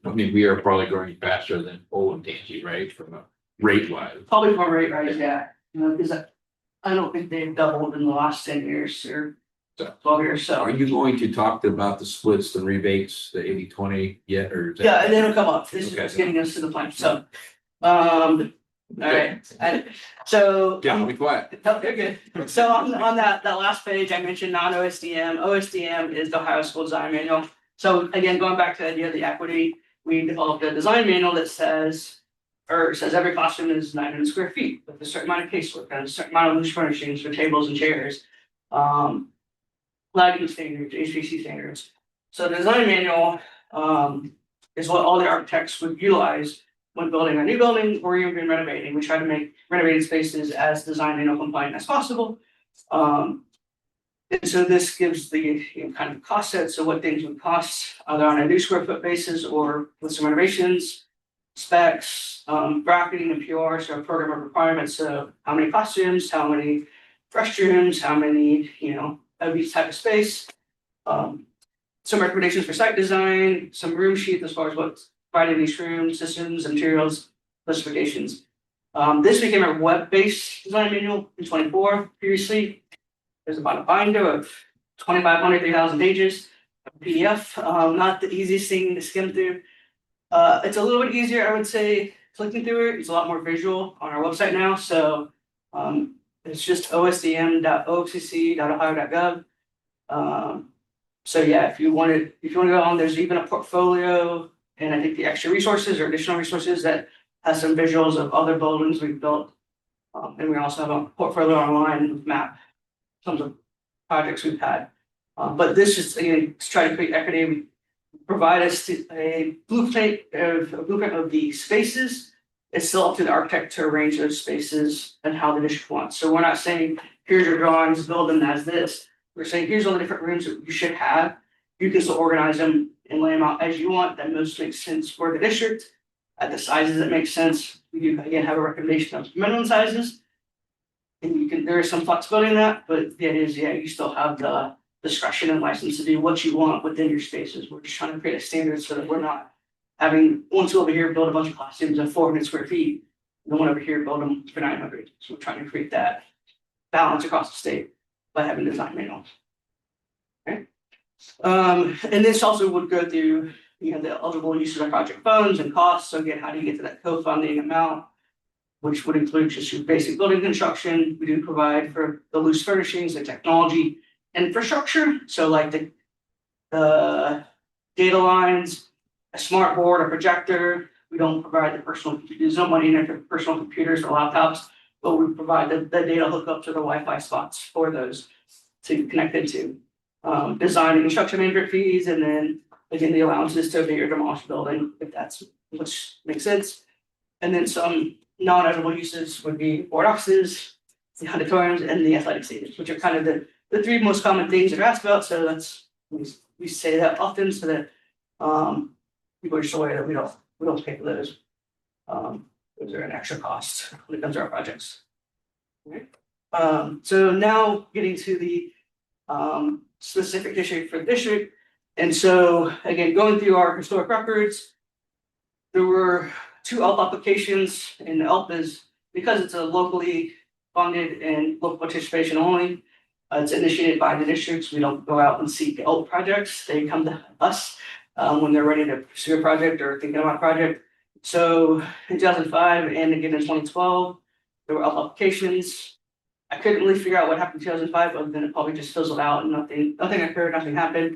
we are probably growing faster than Old Dancy, right? From a rate wise. probably more rate rise, yeah. Because I don't think they've doubled in the last 10 years or 12 years. So Are you going to talk about the splits, the rebates, the 80-20 yet, or? yeah, and then it'll come up. This is Okay. just getting us to the plan. So all right. So Yeah, be quiet. no, you're good. So on that last page, I mentioned non-OSDM. OSDM is the Ohio School Design Manual. So again, going back to the idea of the equity, we developed a design manual that says every classroom is 900 square feet with a certain amount of casework and a certain amount of loose furnishings for tables and chairs. Lighting standards, HVAC standards. So the design manual is what all the architects would utilize when building a new building or even renovating. We try to make renovated spaces as design manual compliant as possible. And so this gives the kind of cost set, so what things would cost either on a new square foot basis or with some renovations, specs, bracketing and PR, so program of requirements, so how many classrooms, how many restrooms, how many, of each type of space. Some recommendations for site design, some room sheets as far as what's provided in each room, systems, materials, specifications. This became a web-based design manual in 24 previously. There's about a binder of 2,500, 3,000 pages, a PDF, not the easiest thing to skim through. It's a little bit easier, I would say, clicking through it. It's a lot more visual on our website now. So it's just osdm.ofcc.ohio.gov. So yeah, if you want to go on, there's even a portfolio and I think the extra resources or additional resources that has some visuals of other buildings we've built. And we also have a portfolio online with map some of the projects we've had. But this is again to try to create equity. We provide us a blueprint of the spaces. It's still up to the architect to arrange those spaces and how the district wants. So we're not saying here's your drawings, build them as this. We're saying here's all the different rooms that you should have. You can still organize them and lay them out as you want. That most makes sense for the district at the sizes that make sense. We do again have a recommendation of minimum sizes. And there is some flexibility in that, but the idea is, you still have the discretion and license to do what you want within your spaces. We're just trying to create a standard so that we're not having one school over here build a bunch of classrooms of 400 square feet, and one over here build them for 900. So we're trying to create that balance across the state by having design manuals. Okay. And this also would go through, the eligible uses of project funds and costs. So again, how do you get to that co-funding amount, which would include just your basic building construction. We do provide for the loose furnishings, the technology, infrastructure. So like the data lines, a smart board, a projector. We don't provide the personal computers. There's no money in there for personal computers or laptops, but we provide the data hookup to the Wi-Fi spots for those to connect into. Design and construction management fees, and then again the allowances to abate or demolish building if that's which makes sense. And then some non-eligible uses would be board offices, the auditoriums, and the athletic stadiums, which are kind of the three most common things that are asked about. So that's we say that often so that people are just aware that we don't pay for those. Those are an extra cost when it comes to our projects. Right. So now getting to the specific district for the district. And so again, going through our historic records, there were 2 ELP applications, and the ELP is because it's a locally funded and local participation only. It's initiated by the districts. We don't go out and seek ELP projects. They come to us when they're ready to pursue a project or thinking about a project. So in 2005 and again in 2012, there were ELP applications. I couldn't really figure out what happened in 2005, other than it probably just fizzled out and nothing occurred, nothing happened.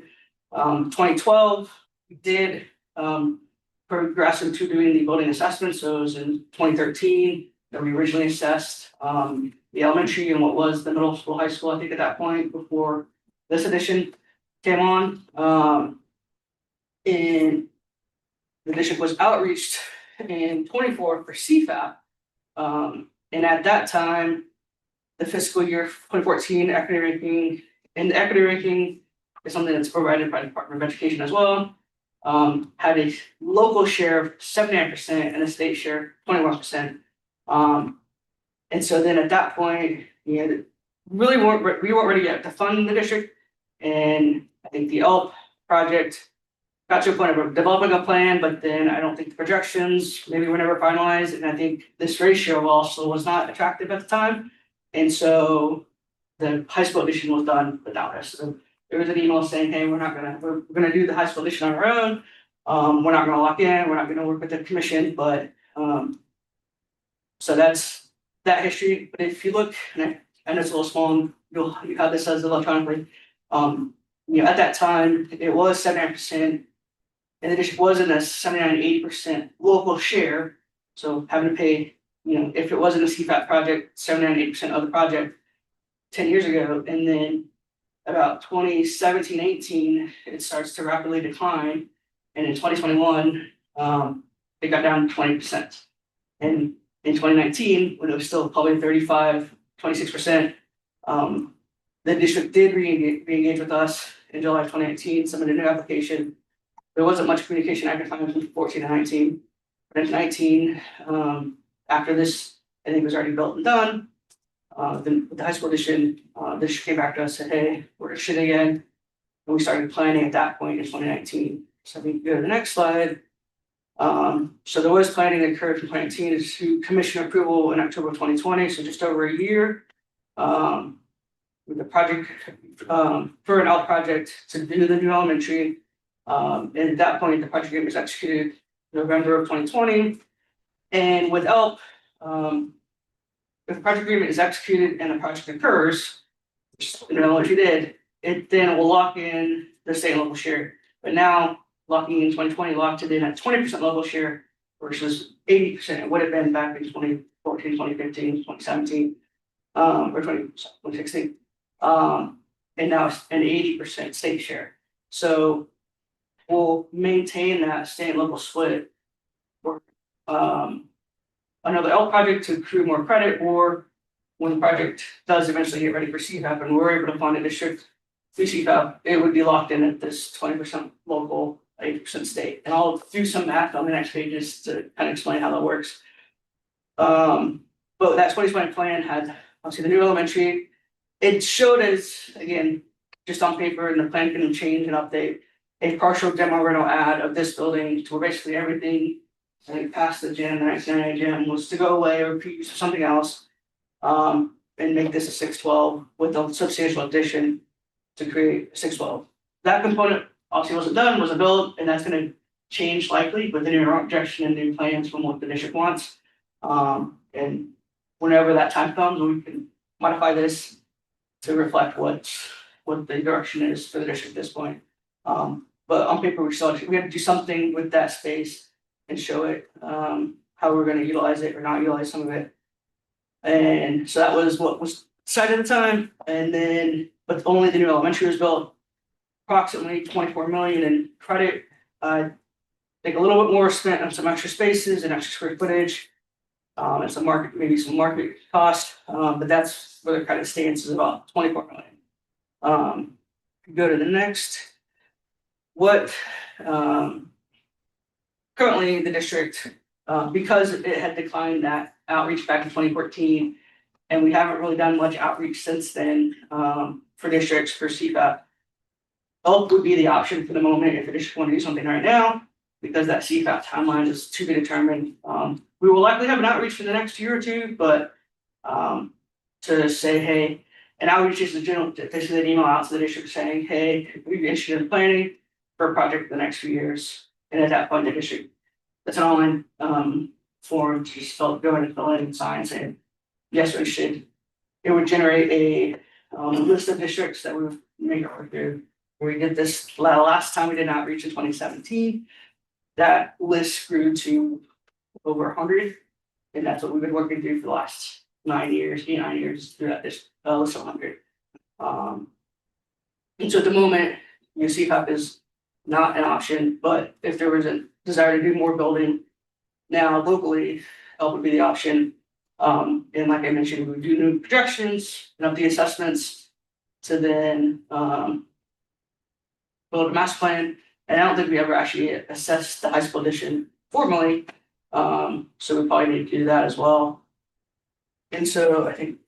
2012, we did progress into doing the building assessment. So it was in 2013 that we originally assessed the elementary and what was the middle school, high school, I think at that point before this edition came on. And the district was outreached in 24 for CFAP. And at that time, the fiscal year 2014 equity ranking, and the equity ranking is something that's provided by the Department of Education as well. Had a local share of 79% and a state share 21%. And so then at that point, we weren't ready yet to fund the district. And I think the ELP project got to a point of developing a plan, but then I don't think the projections maybe were never finalized. And I think this ratio also was not attractive at the time. And so the high school edition was done without us. So there was an email saying, hey, we're gonna do the high school edition on our own. We're not gonna lock in, we're not gonna work with the commission, but so that's that history. But if you look, and I know it's a little small, and you have this as electronically. At that time, it was 79%, and the district was in a 79-80% local share. So having to pay, if it wasn't a CFAP project, 79-80% of the project 10 years ago, and then about 2017-18, it starts to rapidly decline, and in 2021, it got down to 20%, and in 2019, when it was still probably 35-26%, The district did re-engage with us in July 2019, submitted a new application. There wasn't much communication after time from 14 to 19. But in 19, after this, I think it was already built and done. Then with the high school addition, the district came back to us and said, hey, we're interested again. And we started planning at that point in 2019. So we can go to the next slide. So there was planning that occurred from 2019 to commission approval in October 2020, so just over a year. With the project, for an L project to do the new elementary. And at that point, the project agreement was executed November of 2020. And with ELP, if the project agreement is executed and the project occurs, which the elementary did, it then will lock in the state and local share. But now locking in 2020 locked it in at 20% local share versus 80% it would have been back in 2014, 2015, 2017, or 2016. And now it's an 80% state share. So we'll maintain that state and local split for another L project to accrue more credit, or when the project does eventually get ready for CFAP and we're able to fund a district through CFAP, it would be locked in at this 20% local, 80% state. And I'll do some math on the next pages to kind of explain how that works. But that 2020 plan had obviously the new elementary. It showed as, again, just on paper, and the plan can change and update, a partial demo rental ad of this building to where basically everything, I think past the gym, the 1998 gym, was to go away or be used for something else. And make this a 612 with a substantial addition to create a 612. That component obviously wasn't built, and that's gonna change likely with the new objection and new plans from what the district wants. And whenever that time comes, we can modify this to reflect what the direction is for the district at this point. But on paper, we have to do something with that space and show it, how we're gonna utilize it or not utilize some of it. And so that was what was decided at the time. And then, but only the new elementary was built, approximately 24 million in credit. I think a little bit more spent on some extra spaces and extra square footage. And some market cost, but that's where the credit stands, is about 24 million. Go to the next. What currently the district, because it had declined that outreach back in 2014, and we haven't really done much outreach since then, for districts for CFAP. ELP would be the option for the moment if the district want to do something right now, because that CFAP timeline is to be determined. We will likely have an outreach for the next year or two, but to say, hey, an outreach is the general, basically an email out to the district saying, hey, we'd be interested in planning for a project for the next few years. And at that point, the district, that's an online form to just go ahead and fill in and sign saying, yes, we're interested. It would generate a list of districts that we would make our way through. We did this last time we did an outreach in 2017. That list grew to over 100, and that's what we've been working through for the last 9 years through that list of 100. And so at the moment, CFAP is not an option, but if there was a desire to do more building now locally, help would be the option. And like I mentioned, we would do new projections and update assessments to then build a master plan. And I don't think we ever actually assessed the high school addition formally. So we probably need to do that as well. And so I think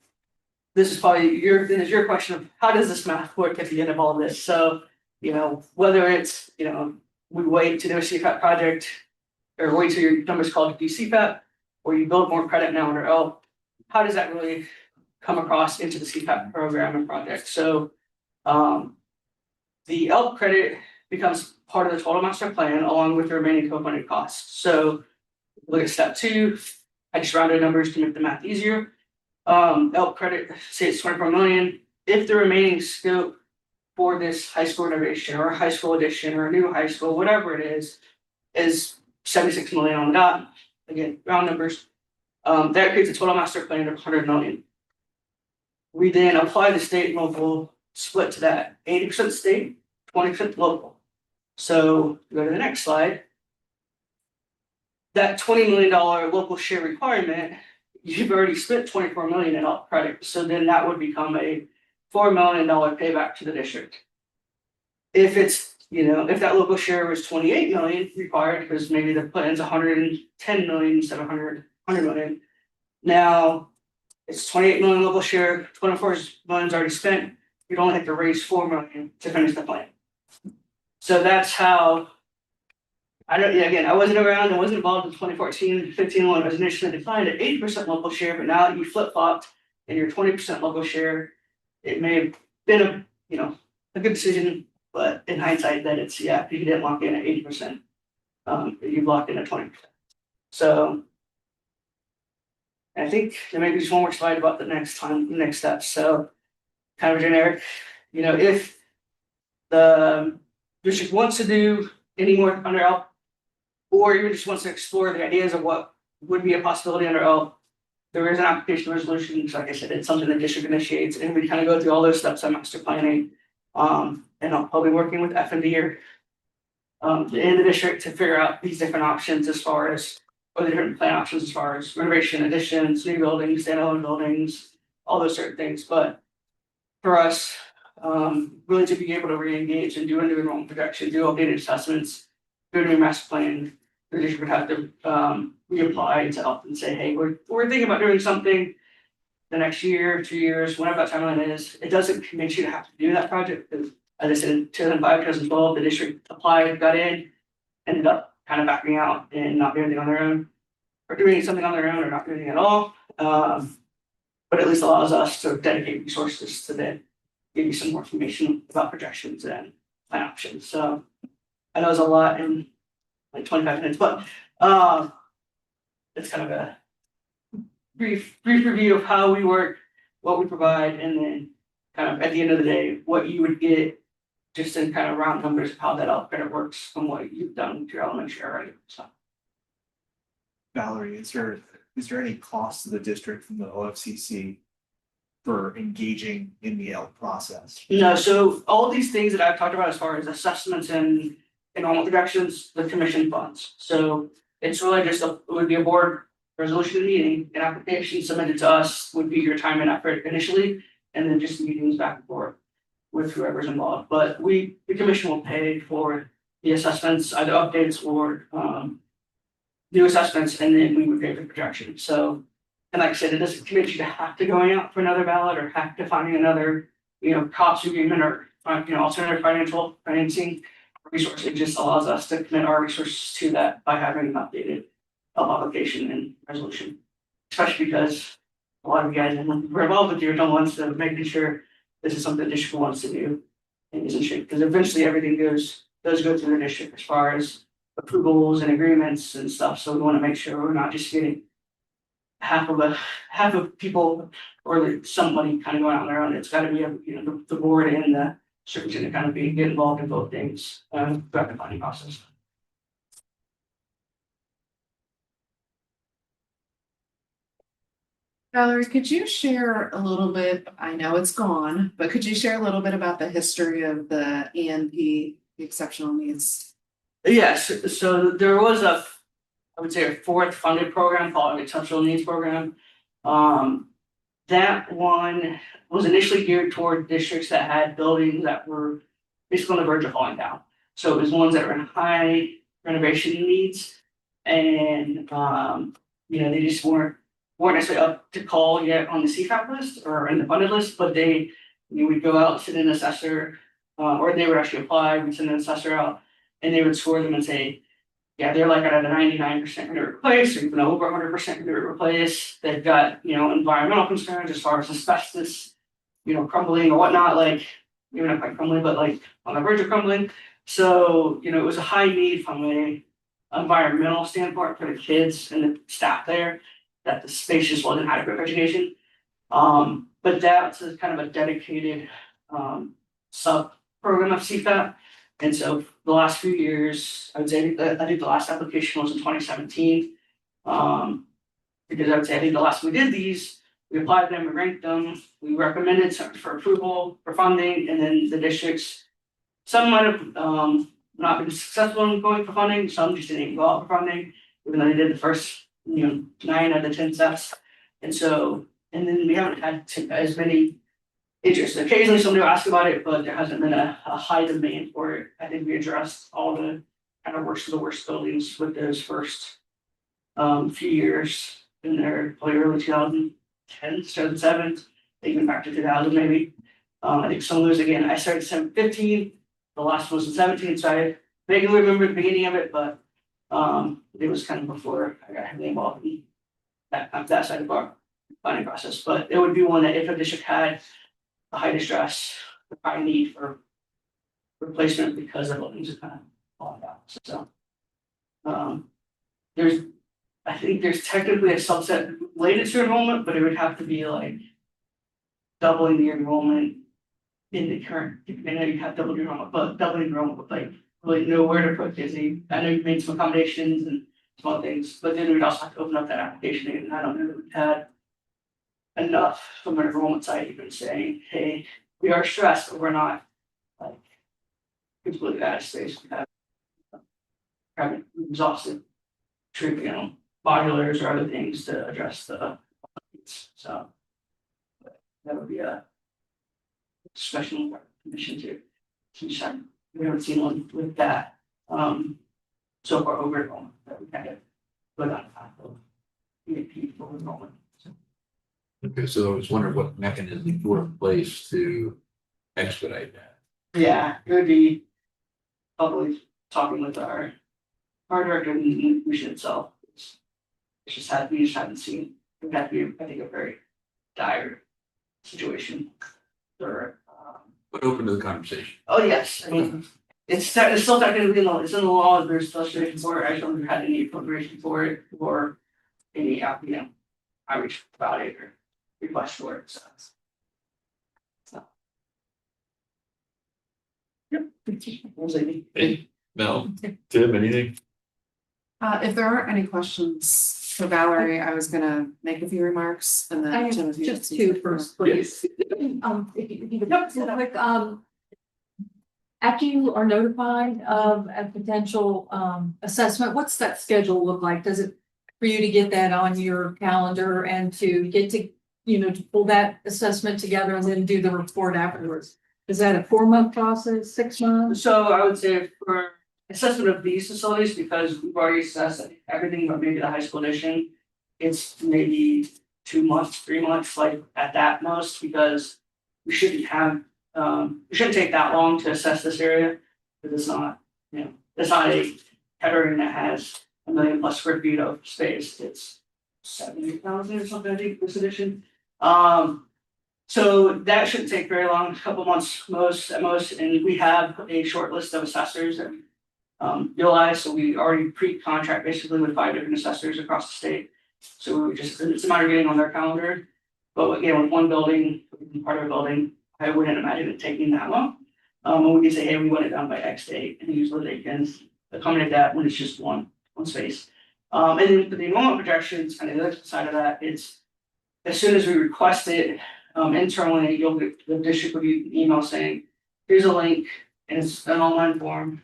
this is probably your question of how does this math work at the end of all this? So, whether it's, we wait to do a CFAP project or wait till your numbers called to do CFAP, or you build more credit now under L, how does that really come across into the CFAP program and project? So the L credit becomes part of the total master plan along with the remaining co-funded costs. So look at step 2. I just rounded numbers to make the math easier. L credit, say it's 24 million. If the remaining scope for this high school renovation or a high school addition or a new high school, whatever it is 76 million on the dot, again, round numbers, that creates a total master plan of 100 million. We then apply the state and local split to that, 80% state, 20% local. So go to the next slide. That $20 million local share requirement, you've already spent 24 million in all credit. So then that would become a $4 million payback to the district. If it's, if that local share was 28 million required, because maybe the plan's 110 million instead of 100 million. Now, it's 28 million local share, 24 million's already spent, you'd only have to raise 4 million to finish the plan. So that's how. Again, I wasn't around, I wasn't involved in 2014-15 when it was initially defined at 80% local share, but now that you flip-flopped and you're 20% local share, it may have been a good decision, but in hindsight, that it's, you didn't lock in at 80%. You locked in at 20%. So I think there may be just one more slide about the next steps. So kind of generic, if the district wants to do any more under L, or even just wants to explore the ideas of what would be a possibility under L, there is an application resolution. So like I said, it's something the district initiates, and we kind of go through all those steps on master planning. And I'll be working with F&D in the district to figure out these different options as far as, or the different plan options as far as renovation, additions, new buildings, standalone buildings, all those certain things. But for us, really to be able to re-engage and do a new enrollment projection, do updated assessments, do a new master plan, the district would have to reapply to help and say, hey, we're thinking about doing something the next year, 2 years, whenever that timeline is. It doesn't commit you to have to do that project, because as I said, in 2005, 2012, the district applied, got in, ended up kind of backing out and not doing anything on their own, or doing something on their own, or not doing anything at all. But at least allows us to dedicate resources to then give you some more information about projections and plan options. So I know it's a lot in like 25 minutes, but it's kind of a brief review of how we work, what we provide, and then kind of at the end of the day, what you would get just in kind of round numbers of how that all credit works from what you've done with your elementary already. So Valerie, is there any cost to the district from the OFCC for engaging in the L process? no, so all these things that I've talked about as far as assessments and enrollment projections, the commission funds. So it's really just it would be a board resolution meeting, an application submitted to us would be your time and effort initially, and then just meetings back and forth with whoever's involved. But the commission will pay for the assessments, either updates or new assessments, and then we would pay for projection. So, and like I said, it doesn't commit you to have to going out for another ballot or have to finding another, cost agreement or alternative financing resource. It just allows us to commit our resources to that by having an updated application and resolution. Especially because a lot of you guys were involved with the original ones, so making sure this is something the district wants to do and isn't sure, because eventually everything does go through the district as far as approvals and agreements and stuff. So we want to make sure we're not just getting half of people or somebody kind of going out on their own. It's got to be the board and the superintendent kind of get involved in both things throughout the planning process. Valerie, could you share a little bit, I know it's gone, but could you share a little bit about the history of the ENP, the exceptional needs? Yes, so there was I would say a fourth funded program called Exceptional Needs Program. That one was initially geared toward districts that had buildings that were basically on the verge of falling down. So it was ones that were in high renovation needs, and they just weren't necessarily up to call yet on the CFAP list or in the funded list, but they would go out, send an assessor, or they would actually apply, we'd send an assessor out, and they would score them and say, yeah, they're like at a 99% gonna replace, or even over 100% gonna replace. They've got, environmental concerns as far as asbestos, crumbling or whatnot, like, even not quite crumbling, but like on the verge of crumbling. So, it was a high need from a environmental standpoint for the kids and the staff there, that the space just wasn't adequate for education. But that's kind of a dedicated sub program of CFAP. And so the last few years, I would say I think the last application was in 2017. Because I would say I think the last we did these, we applied them, we ranked them, we recommended something for approval, for funding, and then the districts, some might have not been successful in going for funding, some just didn't go out for funding, even though they did the first 9 out of the 10 steps. And then we haven't had as many interest. Occasionally somebody will ask about it, but there hasn't been a high demand for it. I think we addressed all the kind of worst of the worst buildings with those first few years in there, probably early 2010, 2007, even back to 2000 maybe. I think some of those, again, I started 2015, the last one was in 17, so I vaguely remember the beginning of it, but it was kind of before I got heavily involved in that side of our planning process. But it would be one that if a district had a high distress, the high need for replacement because the buildings are kind of falling down, so. I think there's technically a subset related to enrollment, but it would have to be like doubling the enrollment in the current, I know you have double enrollment, but doubling enrollment with like really nowhere to put kids. I know you made some accommodations and small things, but then we'd also have to open up that application again. I don't know that we've had enough from an enrollment side even saying, hey, we are stressed, but we're not like completely out of space. We have exhausted treatment, modulars or other things to address the needs. So that would be a special commission to check. We haven't seen one with that so far over enrollment that we kind of put on top of EAP for enrollment. So, Okay, so I was wondering what mechanism were in place to expedite that. yeah, it would be probably talking with our director and the commission itself. We just haven't seen, it would have to be, I think, a very dire situation. Or, But open to the conversation. oh, yes, I mean, it's still technically in the, it's in the law, there's legislation for it, I don't have any appropriation for it, or any, outreach about it or request for it, so. Yep. Hey, Mel, Tim, anything? If there aren't any questions for Valerie, I was gonna make a few remarks and I then have Tim, if you have just some- two first, please. If you could, real quick, after you are notified of a potential assessment, what's that schedule look like? Does it for you to get that on your calendar and to get to, to pull that assessment together and then do the report afterwards? Is that a 4-month process, 6 months? So I would say for assessment of these facilities, because we've already assessed everything but maybe the high school addition, it's maybe 2 months, 3 months, like at that most, because we shouldn't have, it shouldn't take that long to assess this area. Because it's not, it's not a area that has 1 million plus square feet of space. It's 70,000 or something, I think, this addition. So that shouldn't take very long, a couple months at most, and we have a short list of assessors that utilize, so we already pre-contract basically with 5 different assessors across the state. So it's a matter of getting on their calendar. But again, with one building, part of a building, I wouldn't imagine it taking that long. And we can say, hey, we want it done by X date, and usually they can accommodate that when it's just one space. And then for the enrollment projections, kind of the other side of that, it's as soon as we request it internally, you'll get the district will get an email saying, here's a link, and it's an online form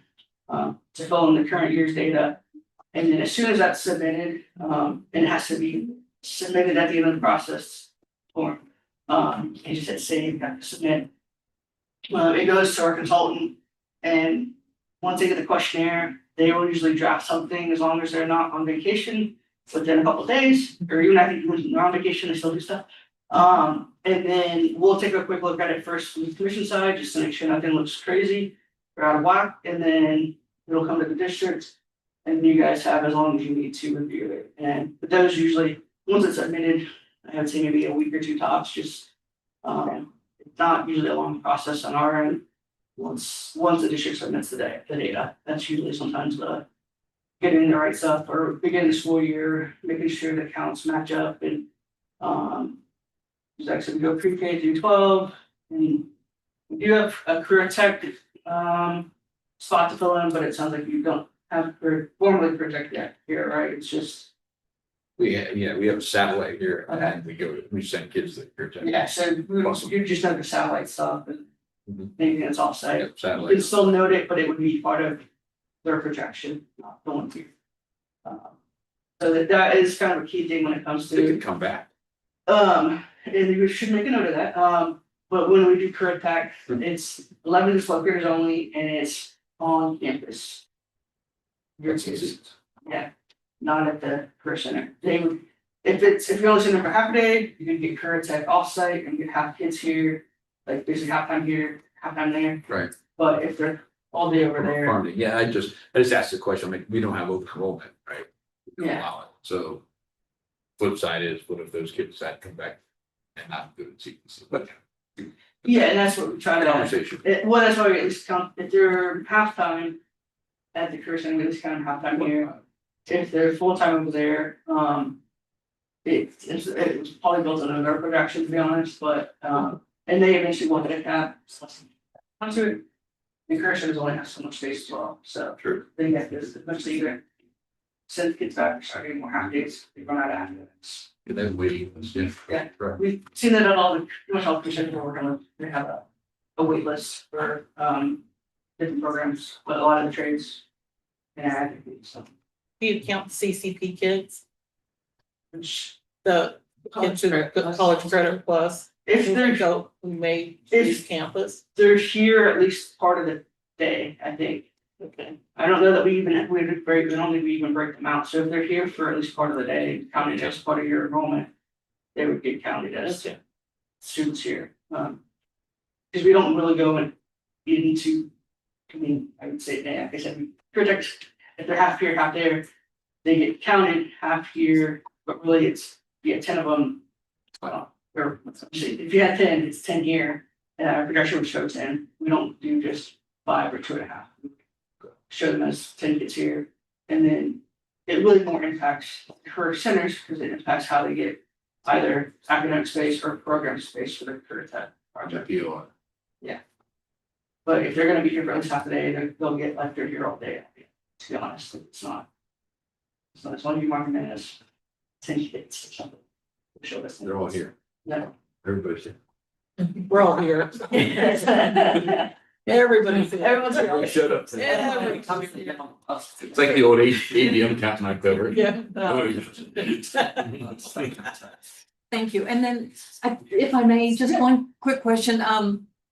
to fill in the current year's data. And then as soon as that's submitted, and it has to be submitted at the end of the process form. You just hit save, got to submit. It goes to our consultant, and once they get the questionnaire, they will usually draft something as long as they're not on vacation within a couple of days, or even I think when they're on vacation, they still do stuff. And then we'll take a quick look at it first from the commission side, just to make sure nothing looks crazy or out of whack, and then it'll come to the district. And you guys have as long as you need to review it. And but those usually, once it's submitted, I would say maybe a week or 2 tops, just it's not usually a long process on our end. Once the district submits the data, that's usually sometimes the getting the right stuff or beginning the school year, making sure the counts match up, and actually we go pre-K through 12, and we do have a career tech spot to fill in, but it sounds like you don't have formally project yet here, right? It's just We have a satellite here, Okay. and we send kids to the yeah. So you just have the satellite stuff and Mhm. anything that's offsite. You can satellite. still note it, but it would be part of their projection, not going to. So that is kind of a key thing when it comes They to can come back. and you should make a note of that. but when we do career tech, it's 11 to 12 years only, and it's on campus. That's easy. Yeah, not at the career center. They would, if you're only sitting there for half a day, you can get career tech offsite and you have kids here, like basically half time here, half time there. Right. But if they're all day over there, Farming, yeah, I just asked the question, I mean, we don't have open enrollment, right? We don't Yeah. allow it. So. Flip side is, what if those kids decide to come back and not do it sequence, but. yeah, and that's what we try to. Conversation. Well, that's why we at least count, if they're halftime at the career center, we at least count halftime here. If they're full-time over there, it was probably built on another production, to be honest, but, and they eventually wanted to have. Onto it, the career centers only have so much space as well, so True. they get this, eventually either send kids back, start getting more half days, they run out of half days. And then waiting, yeah. Yeah. Right. We've seen that at all the, pretty much all the positions we're working with, they have a wait list for, different programs, but a lot of the trades. Yeah, I think so. Do you count CCP kids, Which, the kids who are college credit plus? if they're, Who may If- leave campus? they're here at least part of the day, I think. Okay. I don't know that we even, we don't think we even break them out, so if they're here for at least part of the day, counted as part of your enrollment. They would get counted as Okay. students here, because we don't really go into. I mean, I would say, yeah, like I said, we project, if they're half here, half there, they get counted half here, but really it's, you have 10 of them. Or, if you had 10, it's 10 here, and our projection would show 10, we don't do just 5 or 2.5. Show them as 10 kids here, and then it really more impacts career centers, because it impacts how they get either academic space or program space for their career tech project. POI. But if they're gonna be here for at least half the day, they'll get like they're here all day, to be honest, it's not. It's only marking it as 10 kids or something. Show us. They're all here, No. everybody's here. We're all here. Everybody's here. Everyone's here. We showed up. Everybody's here. It's like the old ABM count in October. Yeah. Oh, Thank you. And then, if I may, just one quick question.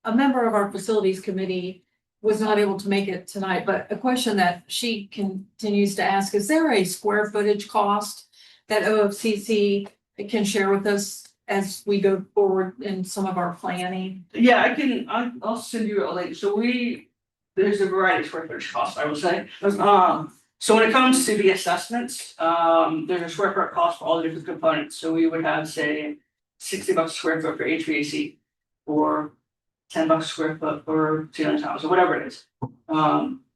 A member of our facilities committee was not able to make it tonight, but a question that she continues to ask, is there a square footage cost that OFCC can share with us as we go forward in some of our planning? Yeah, I'll send you a link, so there's a variety of square footage costs, I will say. So when it comes to the assessments, there's a square foot cost for all the different components, so we would have, say, $60 a square foot for HVAC, or $10 a square foot for ceiling tiles, or whatever it is.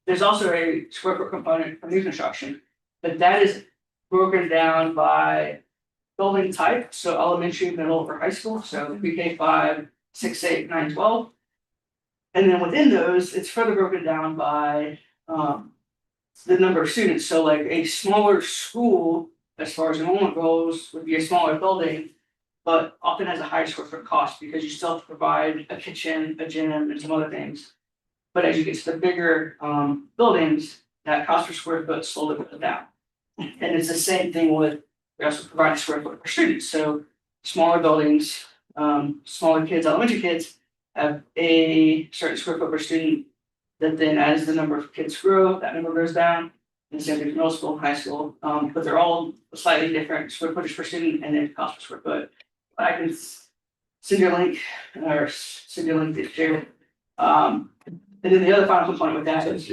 There's also a square foot component for new construction, but that is broken down by building type, so elementary, middle, or high school, so pre-K 5, 6, 8, 9, 12. And then within those, it's further broken down by the number of students, so like a smaller school, as far as enrollment goes, would be a smaller building, but often has a higher square foot cost because you still have to provide a kitchen, a gym, and some other things. But as you get to the bigger buildings, that cost per square foot slowly goes down. And it's the same thing with, we also provide a square foot per student, so smaller buildings, smaller kids, elementary kids have a certain square foot per student. That then as the number of kids grow, that number goes down, and same thing for middle school and high school, but they're all slightly different square footage per student and then cost per square foot. I can send you a link, or send you a link to share. And then the other final component with that is,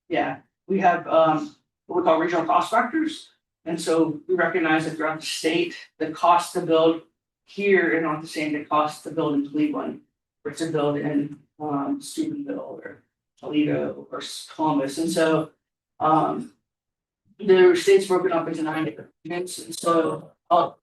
yeah, we have what we call regional cost factors. And so we recognize that throughout the state, the cost to build here is not the same the cost to build in Cleveland, or to build in Steubenville or Toledo or Columbus. And so the state's broken up into 9 different units. And so I'll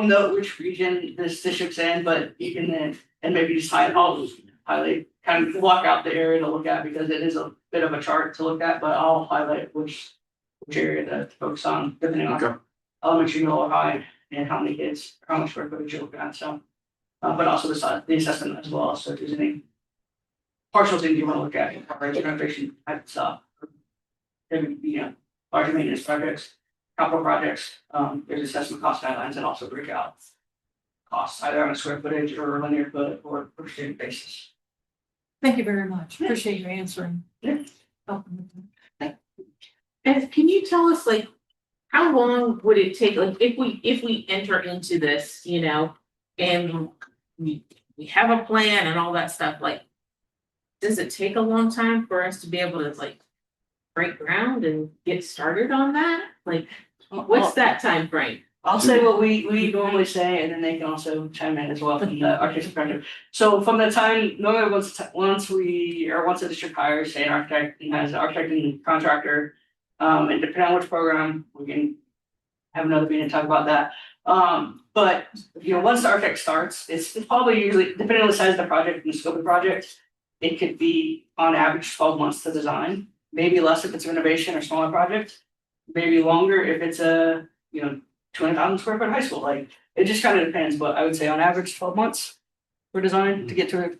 note which region this district's in, but you can then, and maybe just highlight, kind of walk out the area to look at, because it is a bit of a chart to look at, but I'll highlight which area to focus on, depending on elementary, middle, or high, and how many kids, how much square footage you're looking at, so. But also the assessment as well, so if there's any partial things you want to look at, coverage, renovation type stuff. large maintenance projects, capital projects, there's assessment cost guidelines that also break out costs either on a square footage or linear foot or per student basis. Thank you very much. Appreciate you answering. Yeah. Oh, And can you tell us like, how long would it take, like, if we enter into this, you know, and we have a plan and all that stuff, like, does it take a long time for us to be able to like break ground and get started on that? Like, what's that time frame? I'll say what we normally say, and then they can also chime in as well from the architect's perspective. So from the time, normally once the district hires, say an architect and has an architect and contractor, and depending on which program, we can have another meeting and talk about that. But once the architect starts, it's probably usually, depending on the size of the project and the scope of the project, it could be on average 12 months to design, maybe less if it's a renovation or smaller project, maybe longer if it's a 200,000 square foot high school. Like, it just kind of depends, but I would say on average 12 months for design to get to it.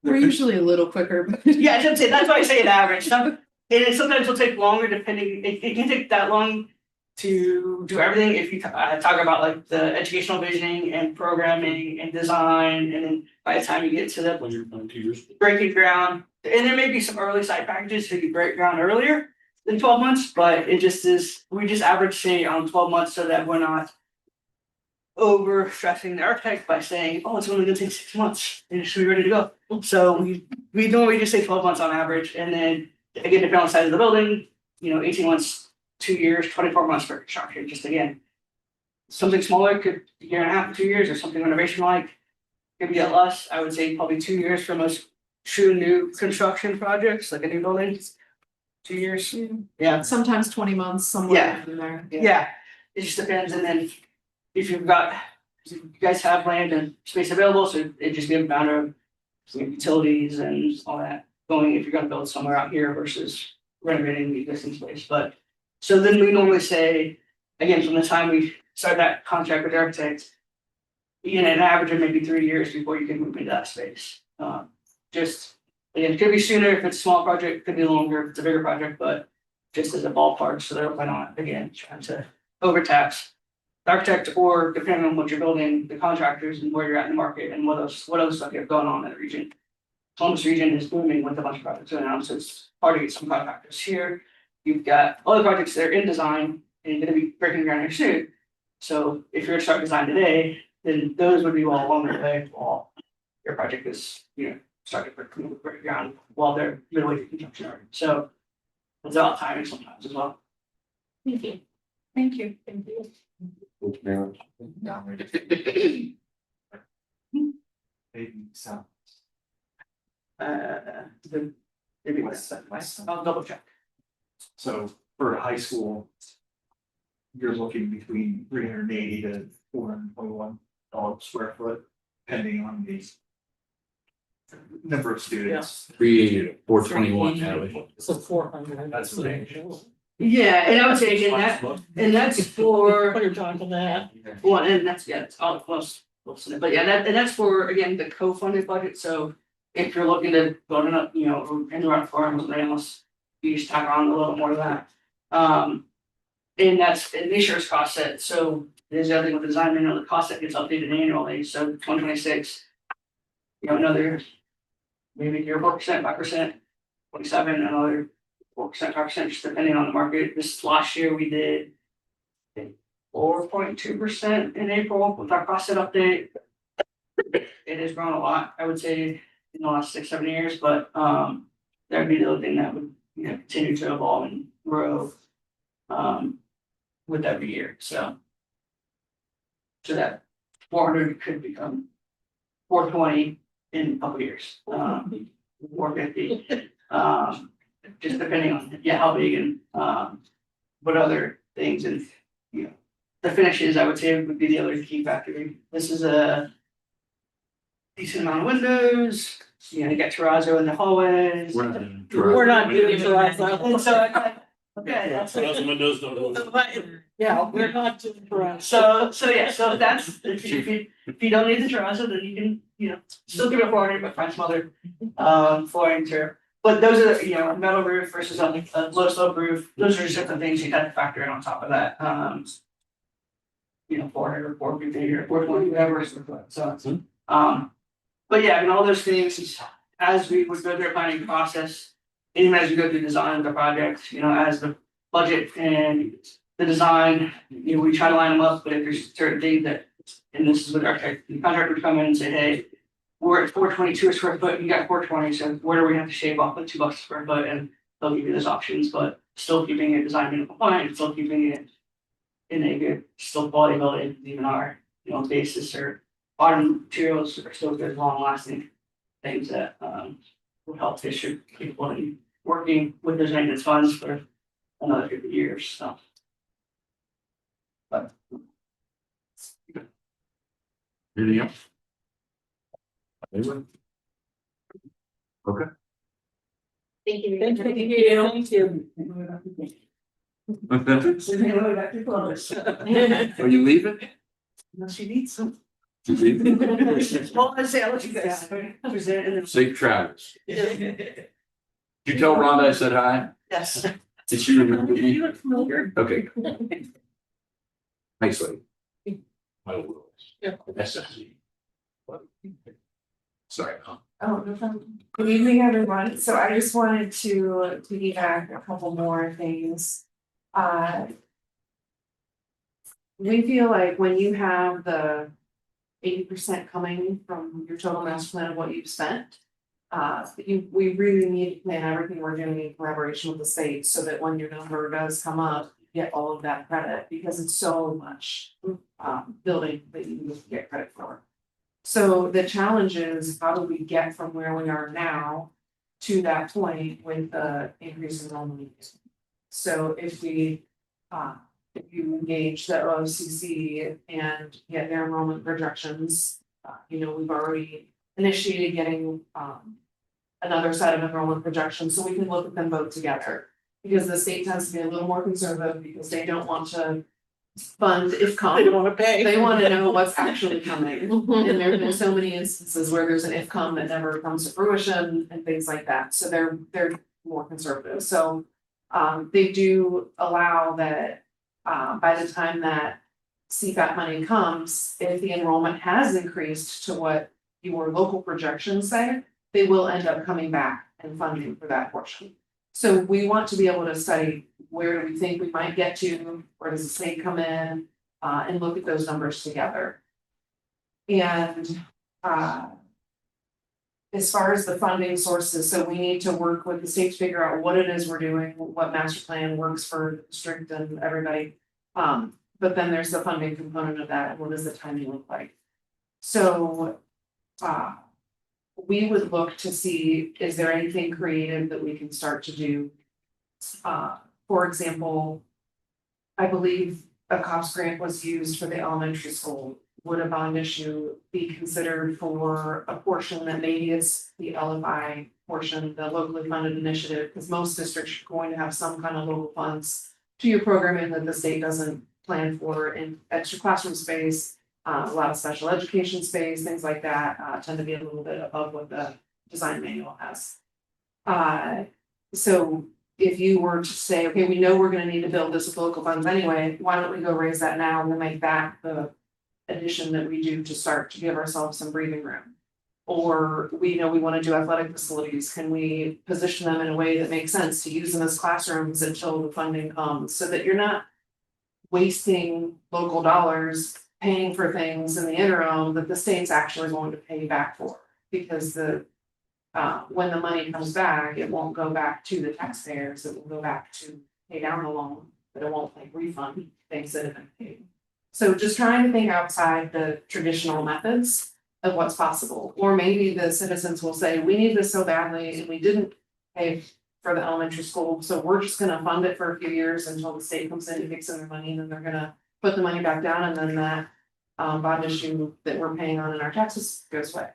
We're usually a little quicker, but. Yeah, I should say, that's why I say an average. Sometimes it'll take longer depending, it can take that long to do everything. If you talk about like the educational visioning and programming and design, and then by the time you get to the When you're 2 years. breaking ground, and there may be some early site packages so you break ground earlier than 12 months, but it just is, we just average say on 12 months so that we're not over stressing the architect by saying, oh, it's only gonna take 6 months and it should be ready to go. So we normally just say 12 months on average, and then again, depending on the size of the building, 18 months, 2 years, 24 months for construction. Just again, something smaller could be a year and a half, 2 years, or something renovation like could be a less. I would say probably 2 years for most true new construction projects, like a new building. 2 years. Yeah. Sometimes 20 months, somewhere in there. Yeah, it just depends, and then if you guys have land and space available, so it just be a matter of utilities and all that going if you're gonna build somewhere out here versus renovating the existing space. But so then we normally say, again, from the time we start that contract with the architect, an average of maybe 3 years before you can move into that space. Just again, it could be sooner if it's a small project, could be longer if it's a bigger project, but just as a ballpark, so that we're not, again, trying to overtax the architect, or depending on what you're building, the contractors and where you're at in the market and what other stuff you have going on in the region. Columbus region is booming with a bunch of projects right now, so it's hard to get some contractors here. You've got other projects that are in design and gonna be breaking ground here soon. So if you're to start design today, then those would be well along the way while your project is, starting to break ground while they're midway through construction already. So it's about timing sometimes as well. Thank you. Thank you. Thank you. Maybe so. Maybe I'll double check. So for high school, you're looking between 380 to $421 square foot, depending on the number of students. 380 to 421 average. So 400. That's the range. Yeah, and I would say again, that's for, What you're talking that. well, and it's all close, but yeah, that's for, again, the co-funded budget. So if you're looking to build it up, and run farm or something else, you just tack on a little more of that. And that's an insurance cost set. So there's the other thing with the design manual, the cost set gets updated annually. So 2026, another maybe 4%, 5%, 27, another 4%, 5%, just depending on the market. This last year we did 4.2% in April with our cost set update. It has grown a lot, I would say, in the last 6-7 years, but that'd be the other thing that would continue to evolve and grow with every year. So that 400 could become 420 in a couple years, 450. Just depending on how big and what other things, and the finishes, I would say, would be the other key factor. This is a decent amount of windows, you got terrazzo in the hallways. We're not doing terrazzo. And so okay, that's Those windows don't. Yeah, we're not doing terrazzo. So that's if you don't need the terrazzo, then you can still give it 400, but find some other flooring to But those are, a metal roof versus a low slope roof, those are just different things you have to factor in on top of that, 400 or 450 or 420, whatever is the foot, so. But yeah, all those things, as we would go through a planning process, even as we go through design of the project, as the budget and the design, we try to line them up, but if there's certain things that, and this is what the contractor would come in and say, hey, we're at 422 a square foot, you got 420, so where do we have to shave off like $2 a square foot, and they'll give you those options, but still keeping it design minimum compliant, still keeping it in a good, still quality building, even our, basis or bottom materials are still good, long lasting things that will help district people in working with those maintenance funds for another 50 years, so. But Anything else? Anyone? Okay. Thank you. Thank you. Are you leaving? No, she needs some. You leaving? Well, I say, I'll let you guys present and then. Safe travels. Did you tell Rhonda I said hi? Yes. Did she remember me? You look familiar. Okay. Thanks, lady. My will. Yeah. SSC. Sorry. Oh, no problem. Good evening, everyone. So I just wanted to piggyback a couple more things. We feel like when you have the 80% coming from your total master plan of what you've spent, we really need to plan everything we're doing in collaboration with the state so that when your number does come up, you get all of that credit because it's so much building that you need to get credit for. So the challenge is how do we get from where we are now to that point with the increase in enrollment? So if you engage the OFCC and get their enrollment projections, we've already initiated getting another set of enrollment projections, so we can look at them both together. Because the state tends to be a little more conservative because they don't want to fund IFCOM. They don't wanna pay. They wanna know what's actually coming. And there have been so many instances where there's an IFCOM that never comes to fruition and things like that, so they're more conservative, so. They do allow that, by the time that CFAP money comes, if the enrollment has increased to what your local projections say, they will end up coming back and funding for that portion. So we want to be able to study where do we think we might get to, where does the state come in, and look at those numbers together. And as far as the funding sources, so we need to work with the state to figure out what it is we're doing, what master plan works for the district and everybody. But then there's the funding component of that, and what does the timing look like? So we would look to see, is there anything creative that we can start to do? For example, I believe a cost grant was used for the elementary school. Would a bond issue be considered for a portion that maybe it's the LFI portion, the locally funded initiative, because most districts are going to have some kind of local funds to your programming that the state doesn't plan for, in extra classroom space, a lot of special education space, things like that, tend to be a little bit above what the design manual has. So if you were to say, okay, we know we're gonna need to build this with local funds anyway, why don't we go raise that now and make that the addition that we do to start to give ourselves some breathing room? Or we know we wanna do athletic facilities, can we position them in a way that makes sense to use them as classrooms until the funding comes, so that you're not wasting local dollars paying for things in the interim that the state's actually going to pay back for, because when the money comes back, it won't go back to the taxpayers, it will go back to pay down the loan, but it won't like refund things that have been paid. So just trying to think outside the traditional methods of what's possible, or maybe the citizens will say, we need this so badly and we didn't pay for the elementary school, so we're just gonna fund it for a few years until the state comes in and kicks in their money, and then they're gonna put the money back down, and then that bond issue that we're paying on in our taxes goes away.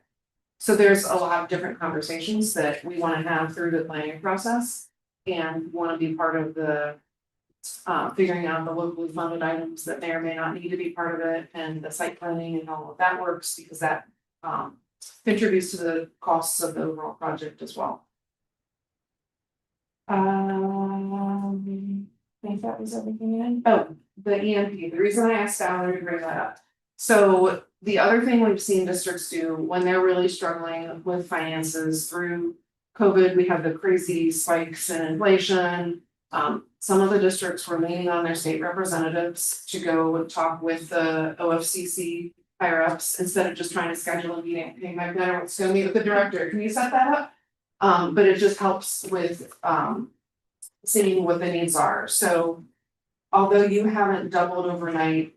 So there's a lot of different conversations that we wanna have through the planning process, and wanna be part of the figuring out the locally funded items that may or may not need to be part of it, and the site planning and all of that works, because that contributes to the costs of the overall project as well. I think that was everything in. Oh, the EMP, the reason I asked Valerie to bring that up. So the other thing we've seen districts do when they're really struggling with finances through COVID, we have the crazy spikes in inflation. Some of the districts were leaning on their state representatives to go and talk with the OFCC higher ups instead of just trying to schedule a meeting. Hey, Mike, I want to go meet with the director. Can you set that up? But it just helps with seeing what the needs are. So although you haven't doubled overnight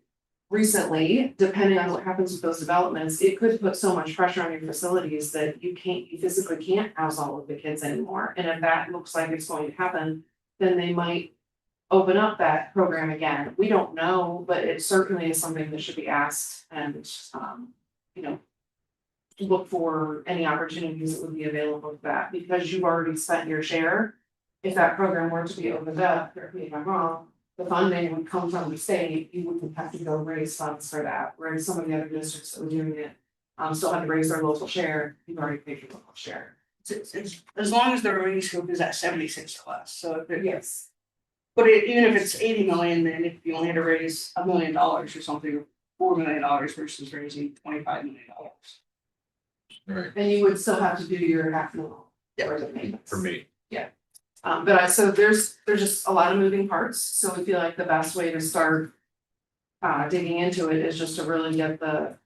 recently, depending on what happens with those developments, it could put so much pressure on your facilities that you physically can't house all of the kids anymore. And if that looks like it's going to happen, then they might open up that program again. We don't know, but it certainly is something that should be asked and, you know, look for any opportunities that would be available for that, because you've already spent your share. If that program were to be opened up, correct me if I'm wrong, the funding would come from the state, you wouldn't have to go raise funds for that, whereas some of the other districts that were doing it still had to raise their local share, you've already paid your local share. It's as long as the remaining scope is at 76 class, so if it, Yes. but even if it's 80 million, then if you only had to raise $1 million or something, $4 million versus raising $25 million. Right, And you would still have to do your half mil. Yeah. for the payments. for me. So there's just a lot of moving parts, so we feel like the best way to start. Digging into it is just to really get the.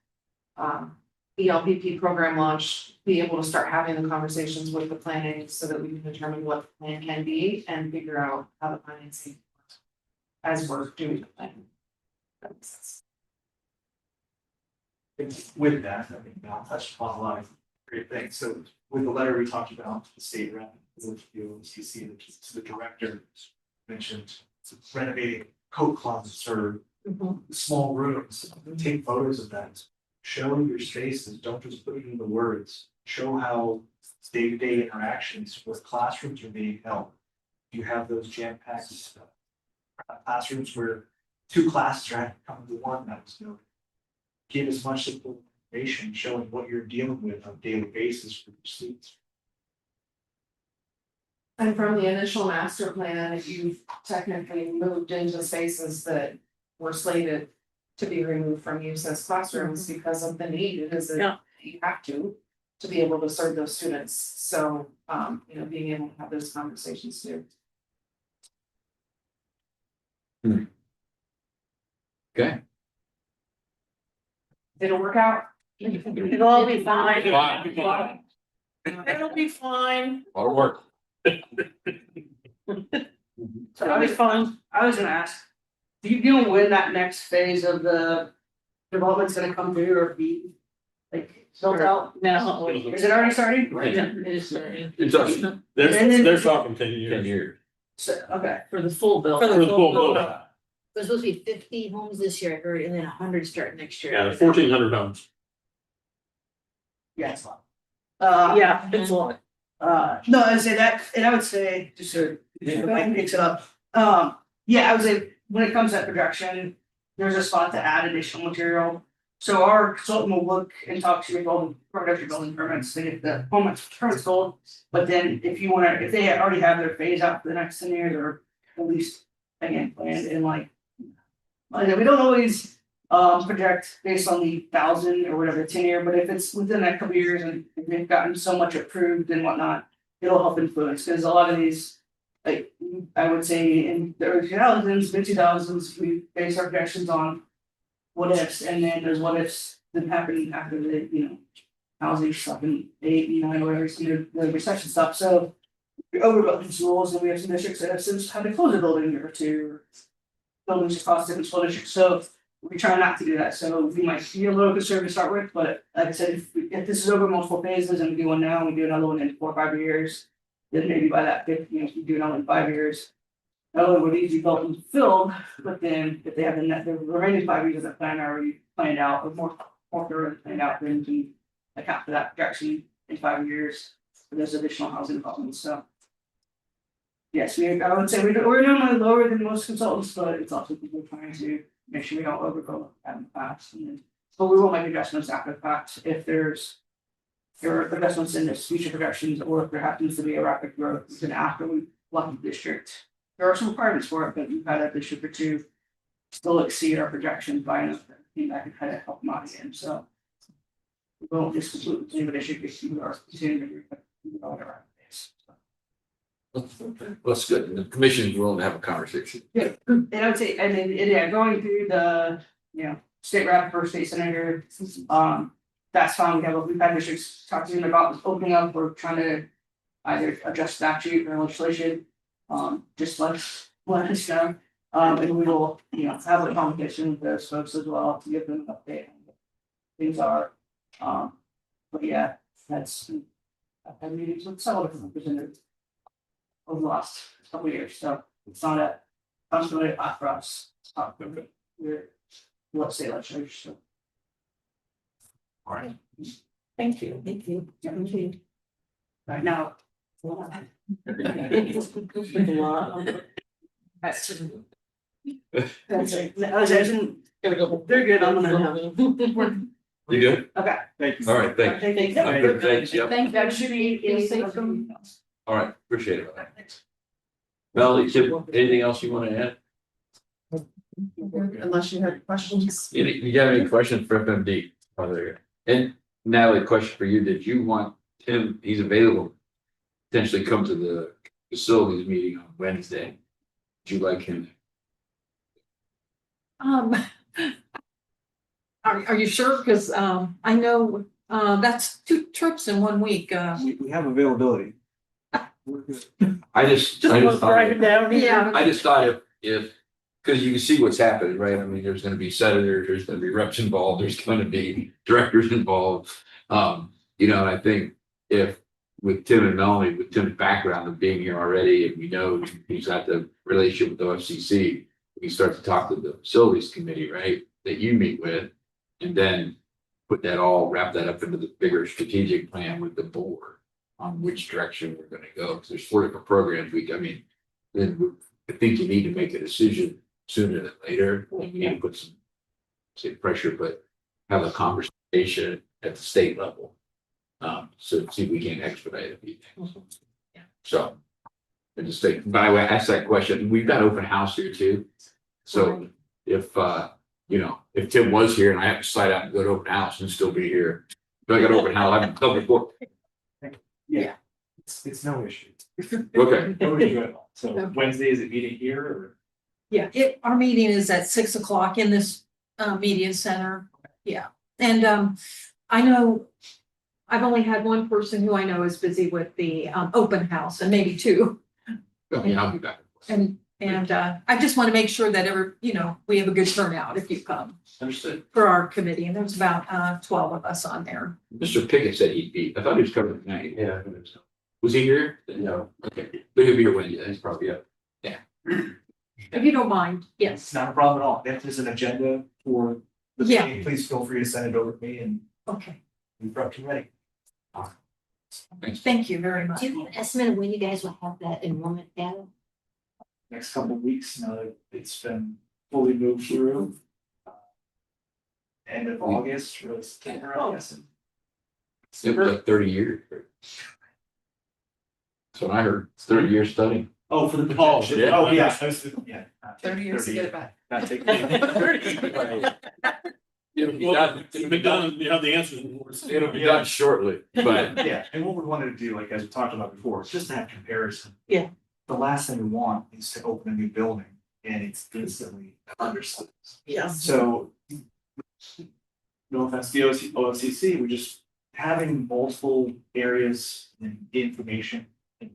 ELPP program launch, be able to start having the conversations with the planning so that we can determine what the plan can be and figure out how the financing. As we're doing the plan. That makes sense. With that, I think I'll touch upon a lot of great things. So with the letter we talked about, the state rep, with the OCC, the director mentioned renovating coat closets or small rooms. Take photos of that. Show your spaces, don't just put it in the words. Show how day-to-day interactions with classrooms are being held. You have those jam-packed classrooms where 2 classes are having to come to one, that was noted. Give as much information showing what you're dealing with on a daily basis for your students. And from the initial master plan, you've technically moved into spaces that were slated to be removed from use as classrooms because of the need, it is that you have to be able to serve those students. So, you know, being able to have those conversations too. Okay. It'll work out. It'll all be fine. Fine. It'll be fine. A lot of work. So I was gonna ask, do you know when that next phase of the development's gonna come through or be like built out? No. Is it already starting? They're talking 10 years. 10 years. So, okay. For the full bill. For the full build. There's supposed to be 50 homes this year, I heard, and then 100 start next year. Yeah, 1,400 homes. Yeah, it's a lot. Yeah, it's a lot. No, I'd say that, and I would say, just to mix it up, yeah, I would say, when it comes to that projection, there's a spot to add additional material. So our consultant will look and talk to you all the production building permits, they get the permits sold. But then if you wanna, if they already have their phase out for the next 10 years, or at least, again, planned in like. We don't always project based on the 1,000 or whatever 10-year, but if it's within that couple of years and they've gotten so much approved and whatnot, it'll help influence, because a lot of these, like, I would say in the early 2000s, mid 2000s, we base our projections on what ifs, and then there's what ifs that happen after the, you know, housing stuff in 89 or whatever, the recession stuff, so we're overbuilt these rules, and we have some districts that have since had to close a building or two, or buildings across different school districts, so we try not to do that, so we might be a little conservative to start with, but like I said, if this is over multiple phases and we do one now, and we do another one in 4 or 5 years, then maybe by that 5th, you know, we do another in 5 years. Not only would these be built and filled, but then if they have the remaining 5 years of that plan already planned out, or more thoroughly planned out, then we can account for that projection in 5 years for those additional housing developments, so. Yes, I would say we're normally lower than most consultants, but it's also people trying to make sure we don't overgo that in the past, and then, but we will make adjustments after the fact if there are investments in this future projections, or if there happens to be a rapid growth, then after we lucky district. There are some requirements for it, but we've had a district or two still exceed our projections by enough that I think I could kind of help them out again, so. We won't just completely leave it issue because we are continuing to do whatever. That's good. The commission is willing to have a conversation. Yeah, and I would say, and then, yeah, going through the, state rep for state senator, that's fine, we've had districts talk to them about this opening up, we're trying to either adjust statute or legislation, just let us know. And we will, have a conversation with those folks as well to give them an update on what things are. But yeah, that's, I've had meetings with several different representatives over the last couple of years, so it's not a, constantly a hot for us. We're, let's say legislature, so. All right. Thank you. Thank you. Right now. That's it. They're good, I'm gonna. You good? Okay. Thank you. All right, thanks. Thank I'm good, thanks, yep. Thank you, that should be. All right, appreciate it. Melanie, Chip, anything else you want to add? Unless you have questions. You got any questions for FMD? Oh, there you go. And Natalie, a question for you. Did you want Tim, he's available, potentially come to the facilities meeting on Wednesday? Would you like him? Are you sure? Because, I know, that's 2 trips in 1 week, We have availability. We're good. I just thought, down. Yeah. I just thought if, because you can see what's happening, right? I mean, there's gonna be senators, there's gonna be reps involved, there's gonna be directors involved. And I think if with Tim and Melanie, with Tim's background of being here already, and we know he's got the relationship with the OFCC, we start to talk to the facilities committee, right? That you meet with, and then put that all, wrap that up into the bigger strategic plan with the board on which direction we're gonna go, because there's 4 different programs then I think you need to make a decision sooner than later. You need to put some, say, pressure, but have a conversation at the state level. So see if we can expedite a few things. So. I just think, by the way, I asked that question. We've got open house here too. So if if Tim was here and I have to slide out and go to open house and still be here, if I got open house, I've come before. Yeah, it's no issue. Okay. No issue at all. So Wednesday is it meeting here or? Yeah, our meeting is at 6 o'clock in this media center. Yeah, and I know I've only had 1 person who I know is busy with the open house, and maybe 2. Yeah, I'll be back. And I just want to make sure that we have a good turnout if you come Understood. for our committee, and there's about 12 of us on there. Mr. Pickett said he'd be, I thought he was coming tonight. Yeah. Was he here? No. Okay, but he'll be here Wednesday. He's probably up. If you don't mind, yes. It's not a problem at all. If there's an agenda for the Yeah. meeting, please feel free to send it over to me and Okay, we're up and ready. Thanks. thank you very much. Do you have an estimate of when you guys will have that enrollment data? Next couple of weeks, now that it's been fully moved through. End of August, really September, I guess. It was like 30 years. So I heard 30 years studying. Oh, for the Oh, projection. yeah. Oh, yeah. Yeah. 30 years to get it back. Not taking. It'll be Well, done. it'll be done, you have the answers. It'll be done shortly, but Yeah, and what we wanted to do, like as we talked about before, is just to have comparison. Yeah. The last thing we want is to open a new building and it's instantly undersized. Yes. So. No offense to the OFCC, we're just having multiple areas and information and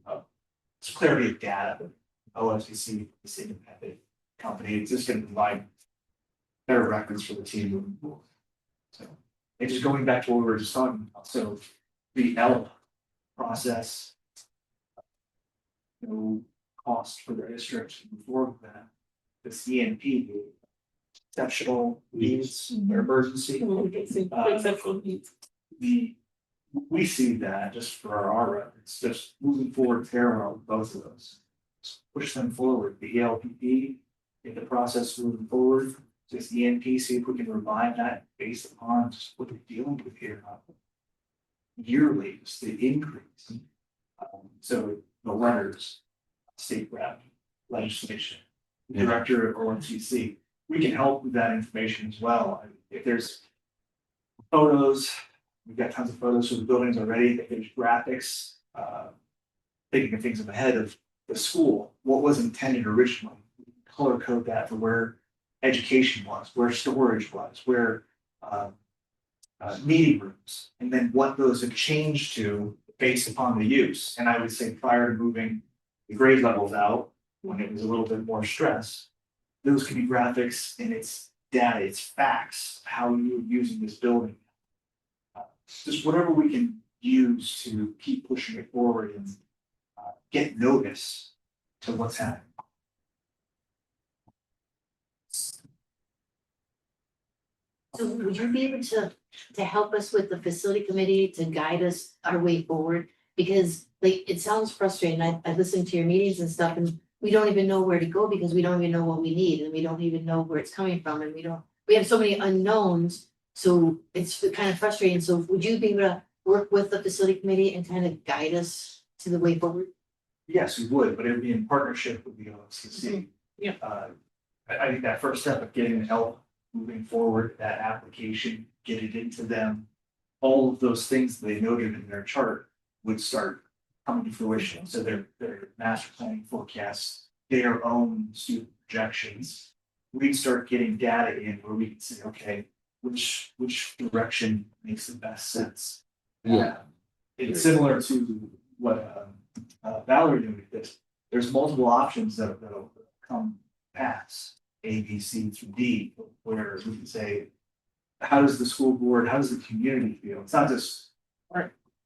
it's clarity of data. OFCC, this independent company, it's just gonna provide better records for the team moving forward. So, and just going back to what we were just talking about, so the L process. No cost for the district before that, the CNP, the exceptional needs or emergency. We see that just for our records, just moving forward parallel with both of those. Push them forward, the ELPP, get the process moving forward, just ENP, see if we can revive that based upon just what we're dealing with here. Yearly, just the increase. So the letters, state rep legislation, director or OMCC. We can help with that information as well. If there's photos, we've got tons of photos from the buildings already, if there's graphics, thinking of things ahead of the school, what was intended originally, color code that for where education was, where storage was, where meeting rooms, and then what those have changed to based upon the use. And I would say prior to moving the grade levels out, when it was a little bit more stress, those could be graphics and it's data, it's facts, how you're using this building. Just whatever we can use to keep pushing it forward and get notice to what's happening. So would you be able to help us with the facility committee to guide us our way forward? Because like, it sounds frustrating. I listened to your meetings and stuff and we don't even know where to go because we don't even know what we need and we don't even know where it's coming from and we have so many unknowns. So it's kind of frustrating. So would you be able to work with the facility committee and kind of guide us to the way forward? Yes, we would, but it would be in partnership with the OFCC. Yeah. I think that first step of getting the help, moving forward, that application, get it into them, all of those things they noted in their chart would start coming to fruition. So their master planning forecasts, their own student projections. We'd start getting data in where we can say, okay, which direction makes the best sense. Yeah. It's similar to what Valerie noted, that there's multiple options that'll come past A, B, C through D, where we can say, how does the school board, how does the community feel? It's not just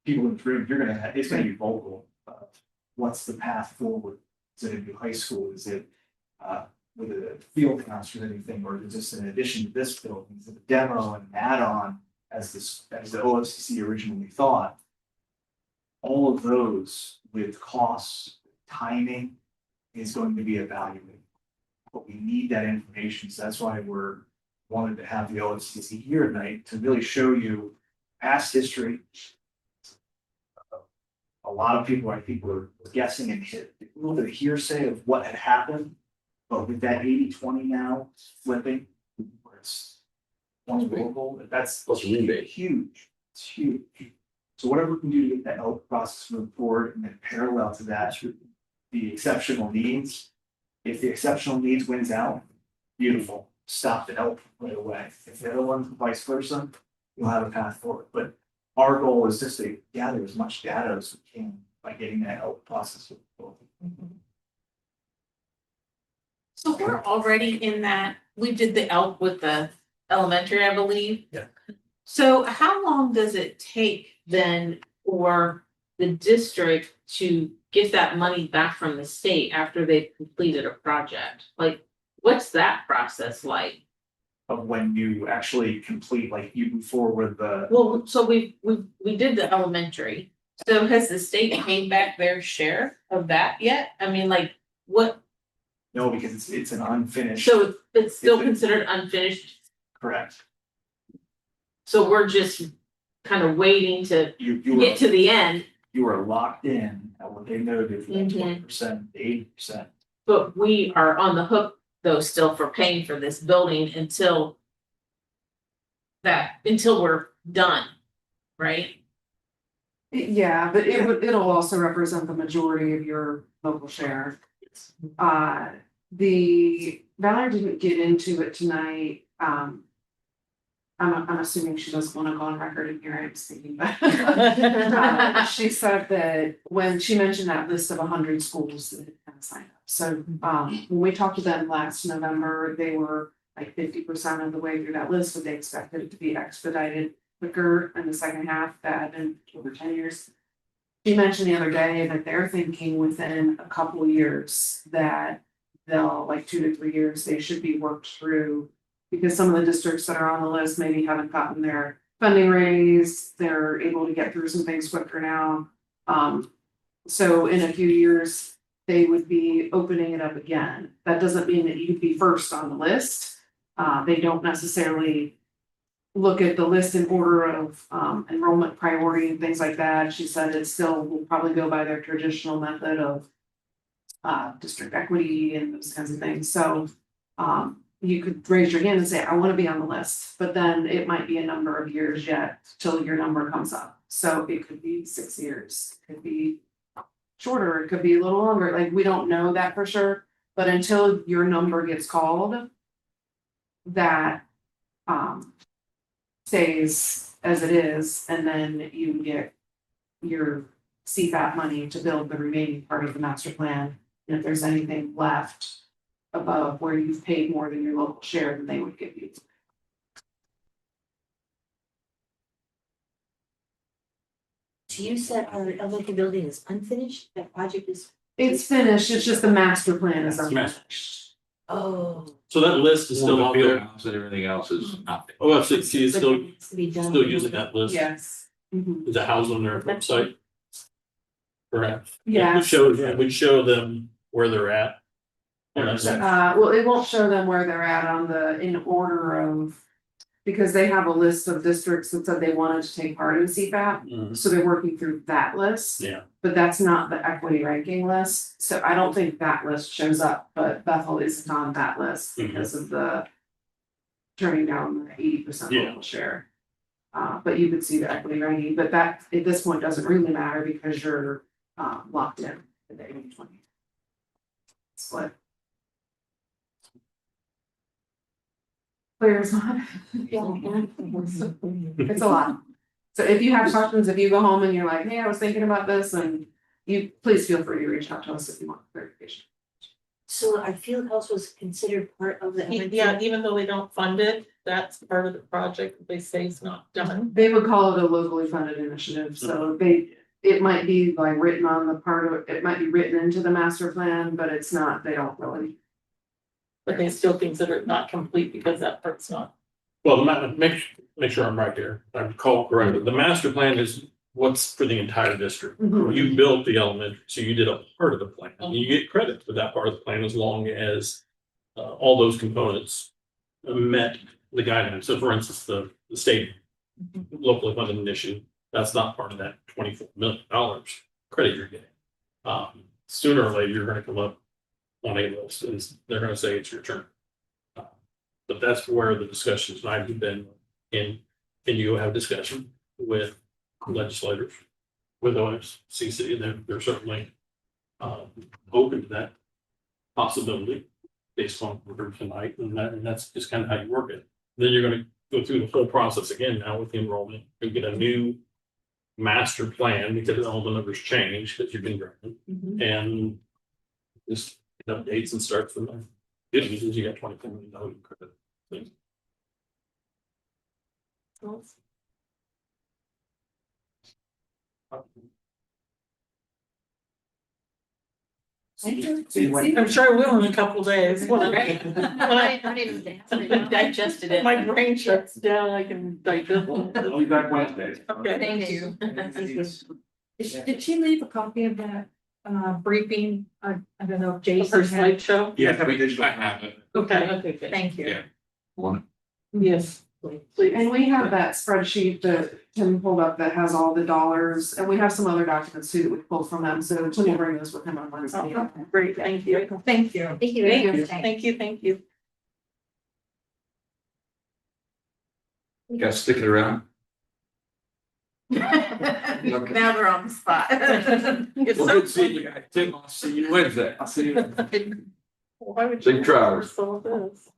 people in the room, it's gonna be vocal. What's the path forward? Is it a new high school? Is it with a field house or anything, or is it just an addition to this building? Is it a demo and an add-on as the OFCC originally thought? All of those with costs, timing is going to be evaluated. But we need that information, so that's why we're wanted to have the OFCC here tonight to really show you past history. A lot of people, I think, were guessing and hit a little bit of hearsay of what had happened. But with that 80-20 now flipping, where it's local, that's huge. It's huge. So whatever we can do to get that help process move forward, and then parallel to that, the exceptional needs. If the exceptional needs wins out, beautiful, stop the help right away. If the other one's vice versa, you'll have a path forward. But our goal is just to gather as much data as we can by getting that help process move forward. So we're already in that, we did the ELP with the elementary, I believe. Yeah. So how long does it take then for the district to get that money back from the state after they've completed a project? Like, what's that process like? Of when you actually complete, like you move forward with the. Well, so we did the elementary. So has the state paid back their share of that yet? I mean, like, what? No, because it's an unfinished. So it's still considered unfinished. Correct. So we're just kind of waiting to You get to the end, you are locked in at what they noted for that 20%, 80%. but we are on the hook though still for paying for this building until we're done, right? Yeah, but it'll also represent the majority of your local share. The Valerie didn't get into it tonight. I'm assuming she doesn't want to go on record in here, I'm speaking, but she said that when she mentioned that list of 100 schools that had kind of signed up. So when we talked to them last November, they were like 50% of the way through that list, but they expected it to be expedited quicker in the second half. That had been over 10 years. She mentioned the other day that they're thinking within a couple of years that they'll, like 2 to 3 years, they should be worked through. Because some of the districts that are on the list maybe haven't gotten their funding raised, they're able to get through some things quicker now. So in a few years, they would be opening it up again. That doesn't mean that you'd be first on the list. They don't necessarily look at the list in order of enrollment priority and things like that. She said it still will probably go by their traditional method of district equity and those kinds of things, so. You could raise your hand and say, I wanna be on the list, but then it might be a number of years yet till your number comes up. So it could be 6 years, it could be shorter, it could be a little longer, like, we don't know that for sure, but until your number gets called. That stays as it is, and then you get your CFAP money to build the remaining part of the master plan. And if there's anything left above where you've paid more than your local share, then they would give you. So you said our elementary building is unfinished, that project is, It's finished, it's just the master plan is unfinished. oh. So that list is still The out field there. house and everything else is not. OFCC is but still, it needs to be done. still using that list. Yes. Mhm. Is it housed on their website? Perhaps. Yes. It would show them where they're at. On that section. Well, it won't show them where they're at on the, in order of. Because they have a list of districts that said they wanted to take part in CFAP, Mhm. so they're working through that list. Yeah. But that's not the equity ranking list, so I don't think that list shows up, but Bethel isn't on that list Mhm. because of the. Turning down the 80% Yeah. local share. But you could see the equity ranking, but that at this point doesn't really matter because you're locked in for the 80-20 split. Clear as mud. It's a lot. So if you have questions, if you go home and you're like, hey, I was thinking about this, and you please feel free to reach out to us if you want clarification. So our field house was considered part of the. Yeah, even though they don't fund it, that's part of the project that they say is not done. They would call it a locally funded initiative, so it might be like written on the part of, it might be written into the master plan, but it's not, they don't really. But they still consider it not complete because that part's not. Well, make sure I'm right here. I recall correctly. The master plan is what's for the entire district. Mhm. You built the elementary, so you did a part of the plan. And you get credit for that part of the plan as long as all those components met the guidelines. So for instance, the state locally funded initiative, that's not part of that $24 million credit you're getting. Sooner or later, you're gonna come up on a list and they're gonna say it's your turn. But that's where the discussions tonight have been in, and you have discussion with legislators, with OFCC, they're certainly open to that possibility based on what we're heard tonight, and that's just kind of how you work it. Then you're gonna go through the whole process again now with the enrollment, you get a new master plan because all the numbers change that you've been driving, and just updates and start from there. Good news is you got $24 million in credit. I'm sure I will in a couple days. When I Digested it. my brain shuts down, I can digest it. I'll be back Wednesday. Okay. Thank you. Did she leave a copy of that briefing? I don't know if Jason Her had. slideshow. Yeah, we did. I have it. Okay. Thank you. Yeah. One. Yes. And we have that spreadsheet that Tim pulled up that has all the dollars, and we have some other documents too that we pulled from them, so Tim will bring those with him on Wednesday. Oh, great, thank you. Thank you. Thank you. Thank you, thank you, thank you. You guys stick it around. Now they're on the spot. It's Well, so good seeing you guys. Tim, I'll see you Wednesday. I'll see you. Why would Big you trousers. force all this?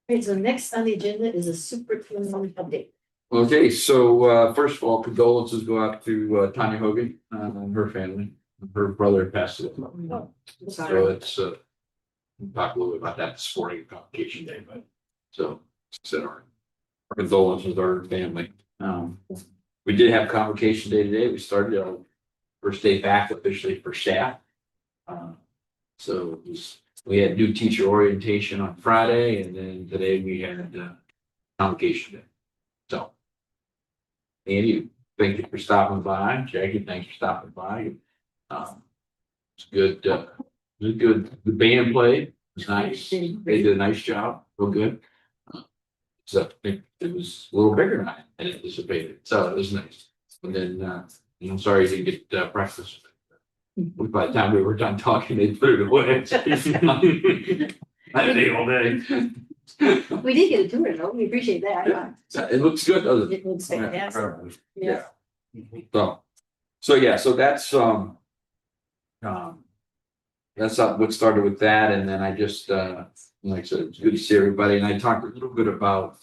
Okay, so next on the agenda is a superintendent update. Okay, so first of all, condolences go out to Tanya Hogan and her family. Her brother passed away. So it's we'll talk a little bit about that this morning, Convocation Day, but so said our condolences to our family. We did have Convocation Day today. We started our first day back officially for staff. So we had new teacher orientation on Friday, and then today we had Convocation Day. So Andy, thank you for stopping by. Jackie, thanks for stopping by. It's good. Good. The band played. It was nice. They did a nice job. Real good. So it was a little bigger than I anticipated. So it was nice. And then I'm sorry you didn't get breakfast. By the time we were done talking, they put it away. I had it all day. We did get a tour though, we appreciate that. It looks good, doesn't it? It looks fantastic. Yeah. So that's what started with that, and then I just, like I said, it's good to see everybody, and I talked a little bit about,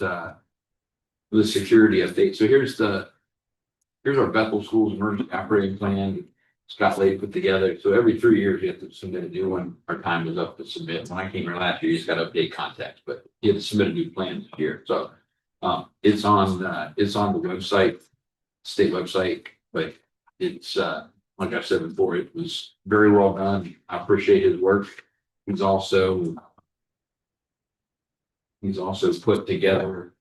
the security update. So here's our Bethel Schools Emergency Operating Plan. Scott Lake put together. So every 3 years you have to submit a new one. Our time was up to submit. When I came here last year, you just got to update contacts, but you have to submit a new plan this year. So it's on the website, state website, but it's like I said before, it was very well done. I appreciate his work. He's also put together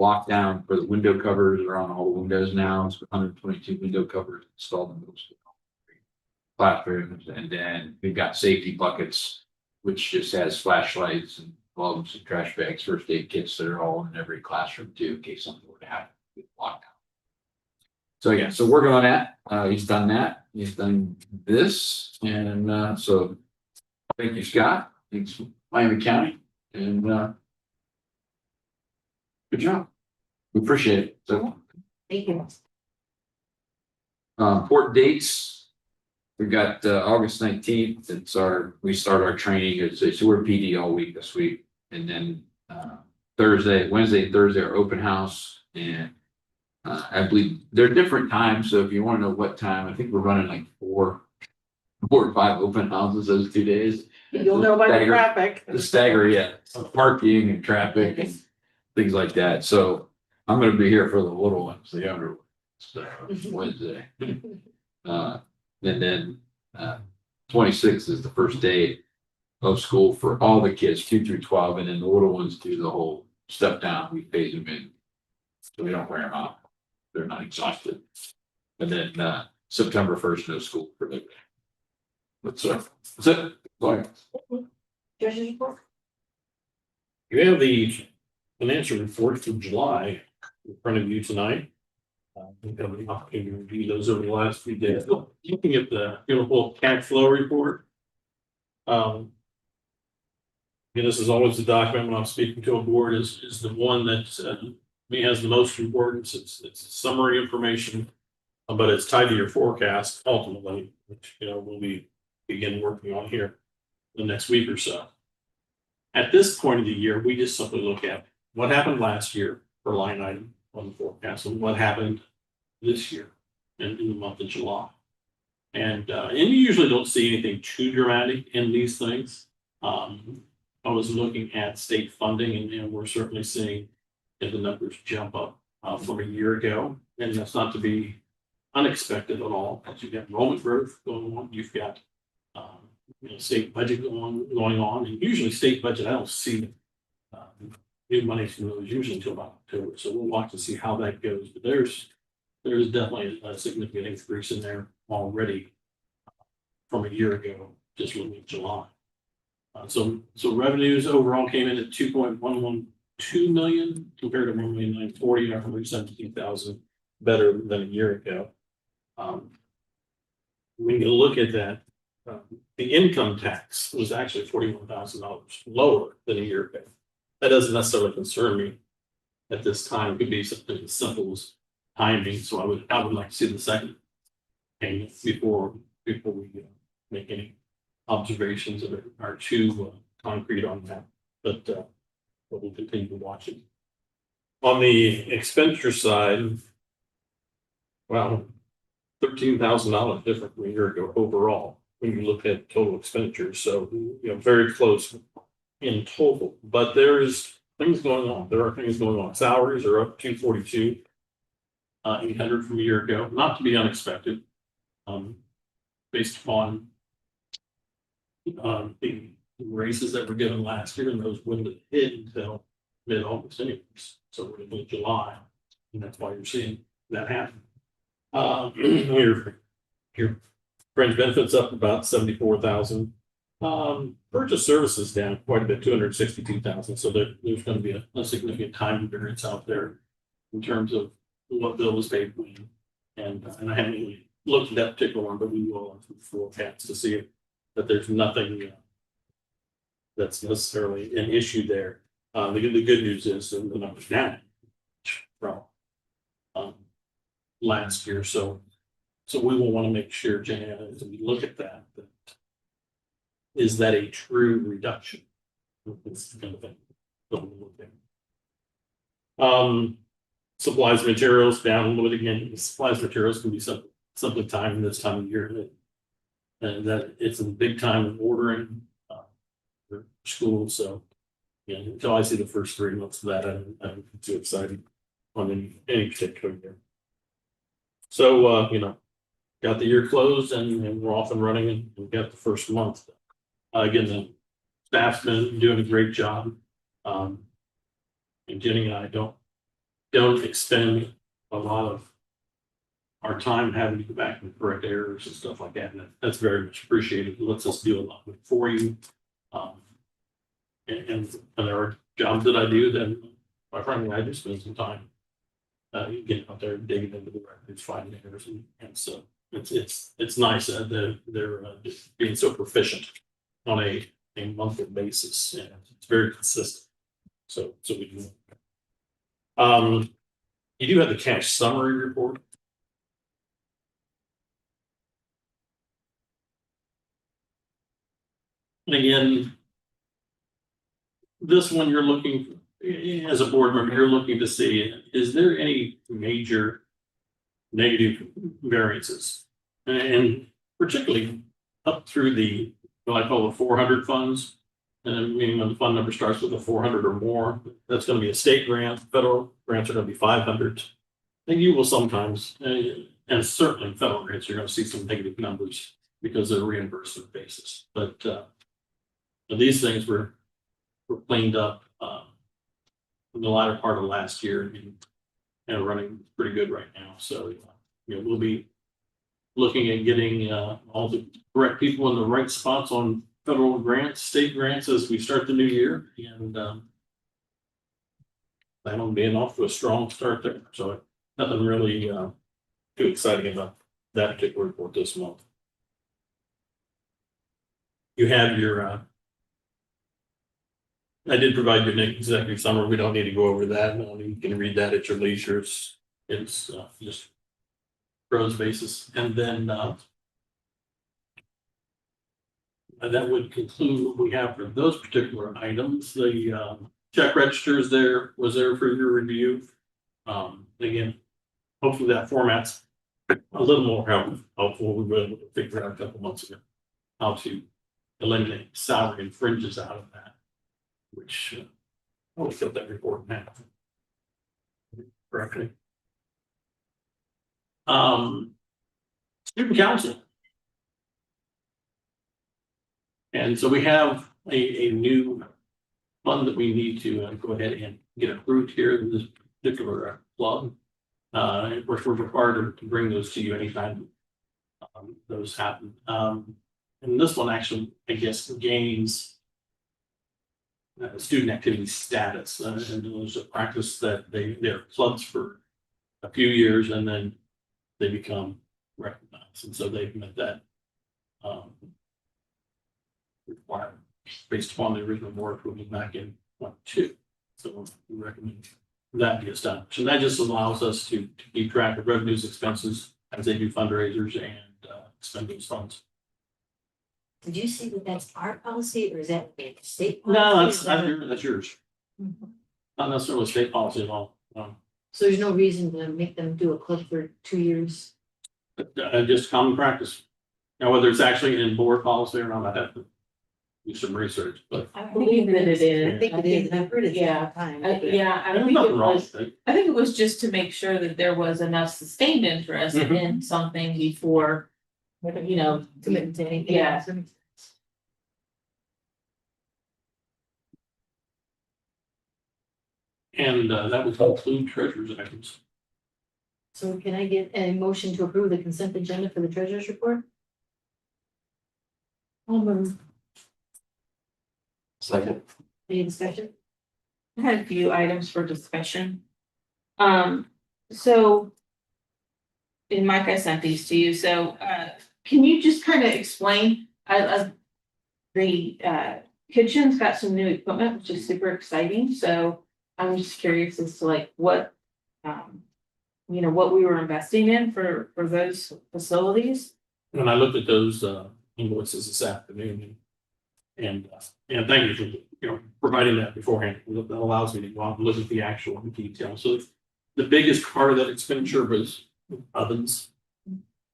lockdown for the window covers are on all the windows now. It's 122 window covers installed in those classrooms, and then we've got safety buckets, which just has flashlights and gloves and trash bags, first aid kits that are all in every classroom too, in case something were to happen with lockdown. So yeah, so working on that. He's done that. He's done this, and so thank you, Scott. Thanks, Miami County, and good job. We appreciate it. So Thank you. important dates. We've got August 19th. We start our training. So we're PD all week this week, and then Wednesday and Thursday are open house, and I believe they're different times. So if you want to know what time, I think we're running like four or five open houses those 2 days. You'll know by the traffic. The stagger, yeah, parking and traffic and things like that. So I'm going to be here for the little ones, the younger ones, so Wednesday. And then 26th is the first day of school for all the kids, 2 through 12, and then the little ones do the whole step down. We phase them in, so we don't wear them out. They're not exhausted. And then September 1st, no school for them. That's it. Sorry. Treasurer's report? You have the financial report for July in front of you tonight. We've had the opportunity to review those over the last few days. Looking at the beautiful cash flow report. And this is always the document when I'm speaking to a board is the one that to me has the most importance. It's summary information, but it's tied to your forecast ultimately, which we'll begin working on here the next week or so. At this point of the year, we just simply look at what happened last year per line item on the forecast and what happened this year in the month of July. And you usually don't see anything too dramatic in these things. I was looking at state funding, and we're certainly seeing the numbers jump up from a year ago. And that's not to be unexpected at all. As you've got enrollment growth going on, you've got state budget going on, and usually state budget, I don't see new money from those usually until about October. So we'll watch to see how that goes. But there's definitely a significant increase in there already from a year ago, just looking at July. So revenues overall came in at 2.112 million compared to 1,940,000, 117,000 better than a year ago. When you look at that, the income tax was actually $41,000 lower than a year ago. That doesn't necessarily concern me at this time. It could be something as simple as timing. So I would like to see the second payment before we make any observations that are too concrete on that. But we'll continue to watch it. On the expenditure side, well, $13,000 different from a year ago overall when you look at total expenditures. So very close in total, but there's things going on. There are things going on. Salaries are up 242, 800 from a year ago, not to be unexpected, based upon the raises that were given last year, and those wouldn't have hit until mid-August anyways. So we're in July, and that's why you're seeing that happen. Your fringe benefits up about 74,000. Purchase services down quite a bit, 262,000. So there's going to be a significant time variance out there in terms of what bill was paid when. And I haven't really looked at that particular one, but we will forecast to see that there's nothing that's necessarily an issue there. The good news is that the numbers down from last year, so we will want to make sure, Jan, as we look at that, is that a true reduction? It's kind of thing. Supplies, materials down a little bit again. Supplies, materials can be something time this time of year that it's a big time of ordering for school. So yeah, until I see the first 3 months of that, I'm too excited on any particular year. So got the year closed and we're off and running, and we got the first month. Again, the staff's been doing a great job. And Jenny and I don't expend a lot of our time having to go back and correct errors and stuff like that. And that's very much appreciated. It lets us do a lot for you. And there are jobs that I do that, quite frankly, I just spend some time getting out there, digging into the records, finding errors, and so it's nice that they're just being so proficient on a monthly basis, and it's very consistent. So we do. You do have the cash summary report. And again, this one you're looking, as a board member, you're looking to see, is there any major negative variances? And particularly up through the, what I call the 400 funds. And meaning when the fund number starts with a 400 or more, that's going to be a state grant. Federal grants are going to be 500. And you will sometimes, and certainly federal grants, you're going to see some negative numbers because they're reimbursement basis. But these things were cleaned up in the latter part of last year and running pretty good right now. So we'll be looking at getting all the correct people in the right spots on federal grants, state grants as we start the new year, and plan on being off to a strong start there. So nothing really too exciting about that particular report this month. You have your I did provide your executive summary. We don't need to go over that. You can read that at your leisure. It's just prose basis. And then that would conclude what we have for those particular items. The check register was there for your review. Again, hopefully that format's a little more helpful. We were able to figure out a couple months ago how to eliminate salary and fringes out of that, which I'll fill that report now. Correctly. Student council. And so we have a new fund that we need to go ahead and get approved here in this particular club. Of course, we're required to bring those to you anytime those happen. And this one actually, I guess, gains student activity status. And there's a practice that they're clubs for a few years and then they become recognized. And so they've met that requirement based upon the original board approval back in 2022. So we recommend that be established. And that just allows us to keep track of revenues, expenses as they do fundraisers and spend those funds. Did you say that that's our policy or is that the state? No, policy? that's yours. Mhm. Not necessarily state policy at all. So there's no reason to make them do a club for 2 years? Just common practice. Now, whether it's actually in board policy or not, I have to do some research, but I believe that it is. I think it is. I've heard it Yeah. all the time. Yeah, I there's think it nothing wrong was, with it. I think it was just to make sure that there was enough sustained interest Mhm. in something before, Commitment to anything. Yeah. And that would include treasurer's items. So can I get a motion to approve the consent agenda for the treasurer's report? Second. Any discussion? I had a few items for discussion. So and Mike, I sent these to you, so, can you just kind of explain, the, kitchen's got some new equipment, which is super exciting, so I'm just curious as to like what, what we were investing in for those facilities. When I looked at those invoices this afternoon, and thank you for, providing that beforehand. That allows me to go out and look at the actual detail. So the biggest part of that expenditure was ovens.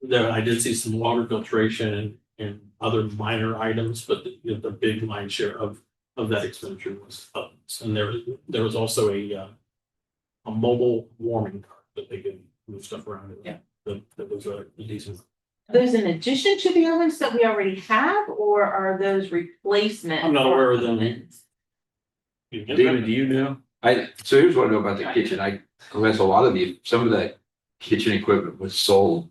There, I did see some water filtration and other minor items, but the big lion's share of that expenditure was ovens. And there was also a mobile warming cart that they could move stuff around in. Yeah. That was a decent. Those in addition to the ovens that we already have, or are those replacement? I'm not aware of them. ovens? David, do you know? So here's what I know about the kitchen. There's a lot of some of that kitchen equipment was sold.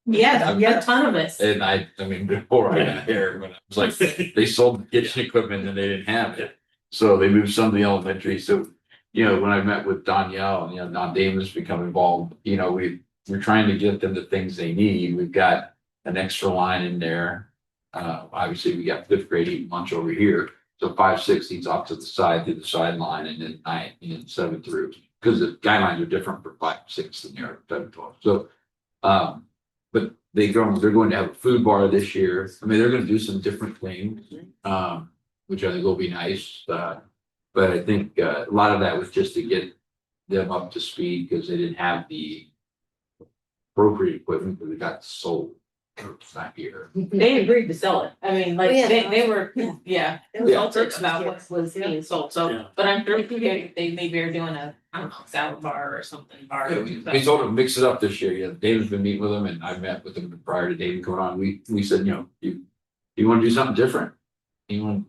Yes, yeah, a ton of it. And I mean, before I got here, when I was like, they sold the kitchen equipment and they didn't have it. So they moved some to the elementary. So, when I met with Danielle, Don Damon's become involved, we're trying to get them the things they need. We've got an extra line in there. Obviously we got 5th grade eating lunch over here. So 5, 6 eats off to the side through the sideline, and then 9 and 7 through, because the guidelines are different for 5, 6 than they are for 7, 12. So, but they're going to have a food bar this year. I mean, they're going to do some different things, which I think will be nice. But I think a lot of that was just to get them up to speed, because they didn't have the appropriate equipment that they got sold. It's not here. They agreed to sell it. I mean, like, Oh, yeah. they were, yeah, It was all consulted purchased, about yeah. what was being sold, so, Yeah. but I'm sure they maybe are doing a, I don't know, salad bar or something bar. We told them mix it up this year. David's been meeting with them, and I met with them prior to David going on. We said, you want to do something different. You want,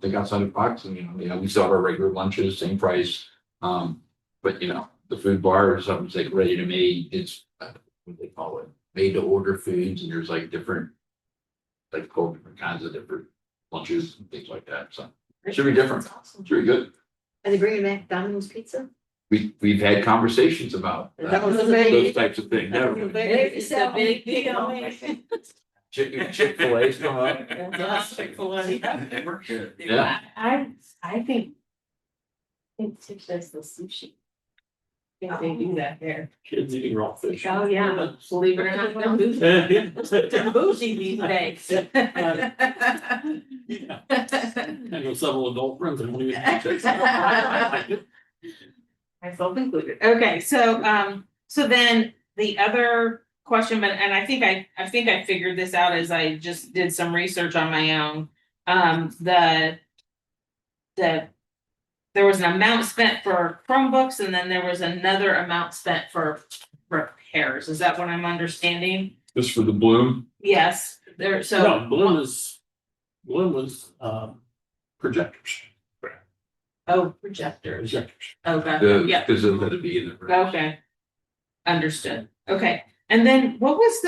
think outside the box, and we still have our regular lunches, same price. But the food bar is something's like ready to make. It's what do they call it? Made to order foods, and there's like different, like 12 different kinds of different lunches and things like that. So it should be different. It's really good. Are they bringing back Domino's pizza? We've had conversations about That was a big- those types of things. It's a big deal. Chick-fil-A's come up. Chick-fil-A. Yeah. I think it's just the sushi. I think they do that there. Kids eating raw fish. Oh, yeah, believe it or not, they're bougie. Yeah. They're bougie these days. Yeah. I know several adult friends that won't even eat it. Myself included. Okay, so then the other question, and I think I figured this out as I just did some research on my own. There was an amount spent for Chromebooks, and then there was another amount spent for repairs. Is that what I'm understanding? Just for the Bloom. Yes, there, so. No, Bloom was projectors. Oh, projectors. Projectors. Okay, yeah. Because it'll let it be in the. Okay. Understood. Okay. And then what was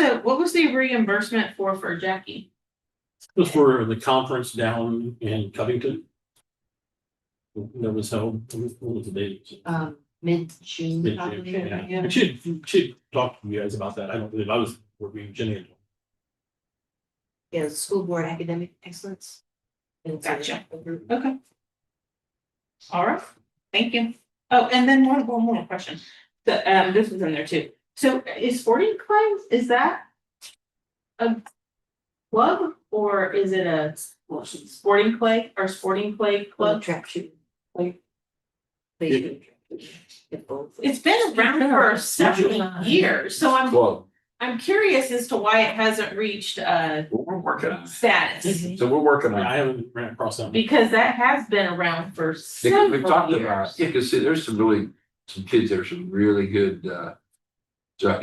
the reimbursement for Jackie? It was for the conference down in Covington. That was held, what was the date? Mid-June. Mid-June, probably, yeah. yeah. And she talked to you guys about that. I don't believe I was working Jenny. Yeah, school board academic excellence. And it's a- Gotcha. Okay. All right, thank you. Oh, and then one more question. This was in there too. So is sporting clay, is that a club or is it a sporting clay or sporting clay Well, club? trap shoot. Like, It's it's been around for several years, so Club. I'm curious as to why it hasn't reached We're working on status. it. So we're working on I it. haven't ran across that. Because that has been around for We've several talked years. about, you can see there's some kids that are some really good, so I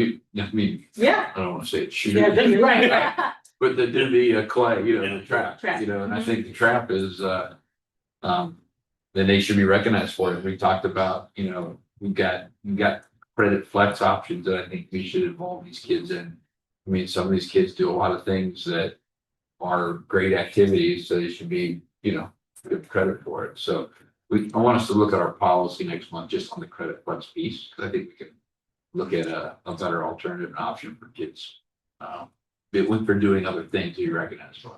mean, Yeah. I don't want to say it's Yeah, shooting, right. but the the clay, the trap, Trap. and I think the trap is, then they should be recognized for it. We talked about, we've got credit flex options that I think we should involve these kids in. I mean, some of these kids do a lot of things that are great activities, so they should be, good credit for it. So I want us to look at our policy next month just on the credit flex piece, because I think we can look at a better alternative option for kids. When for doing other things you recognize for.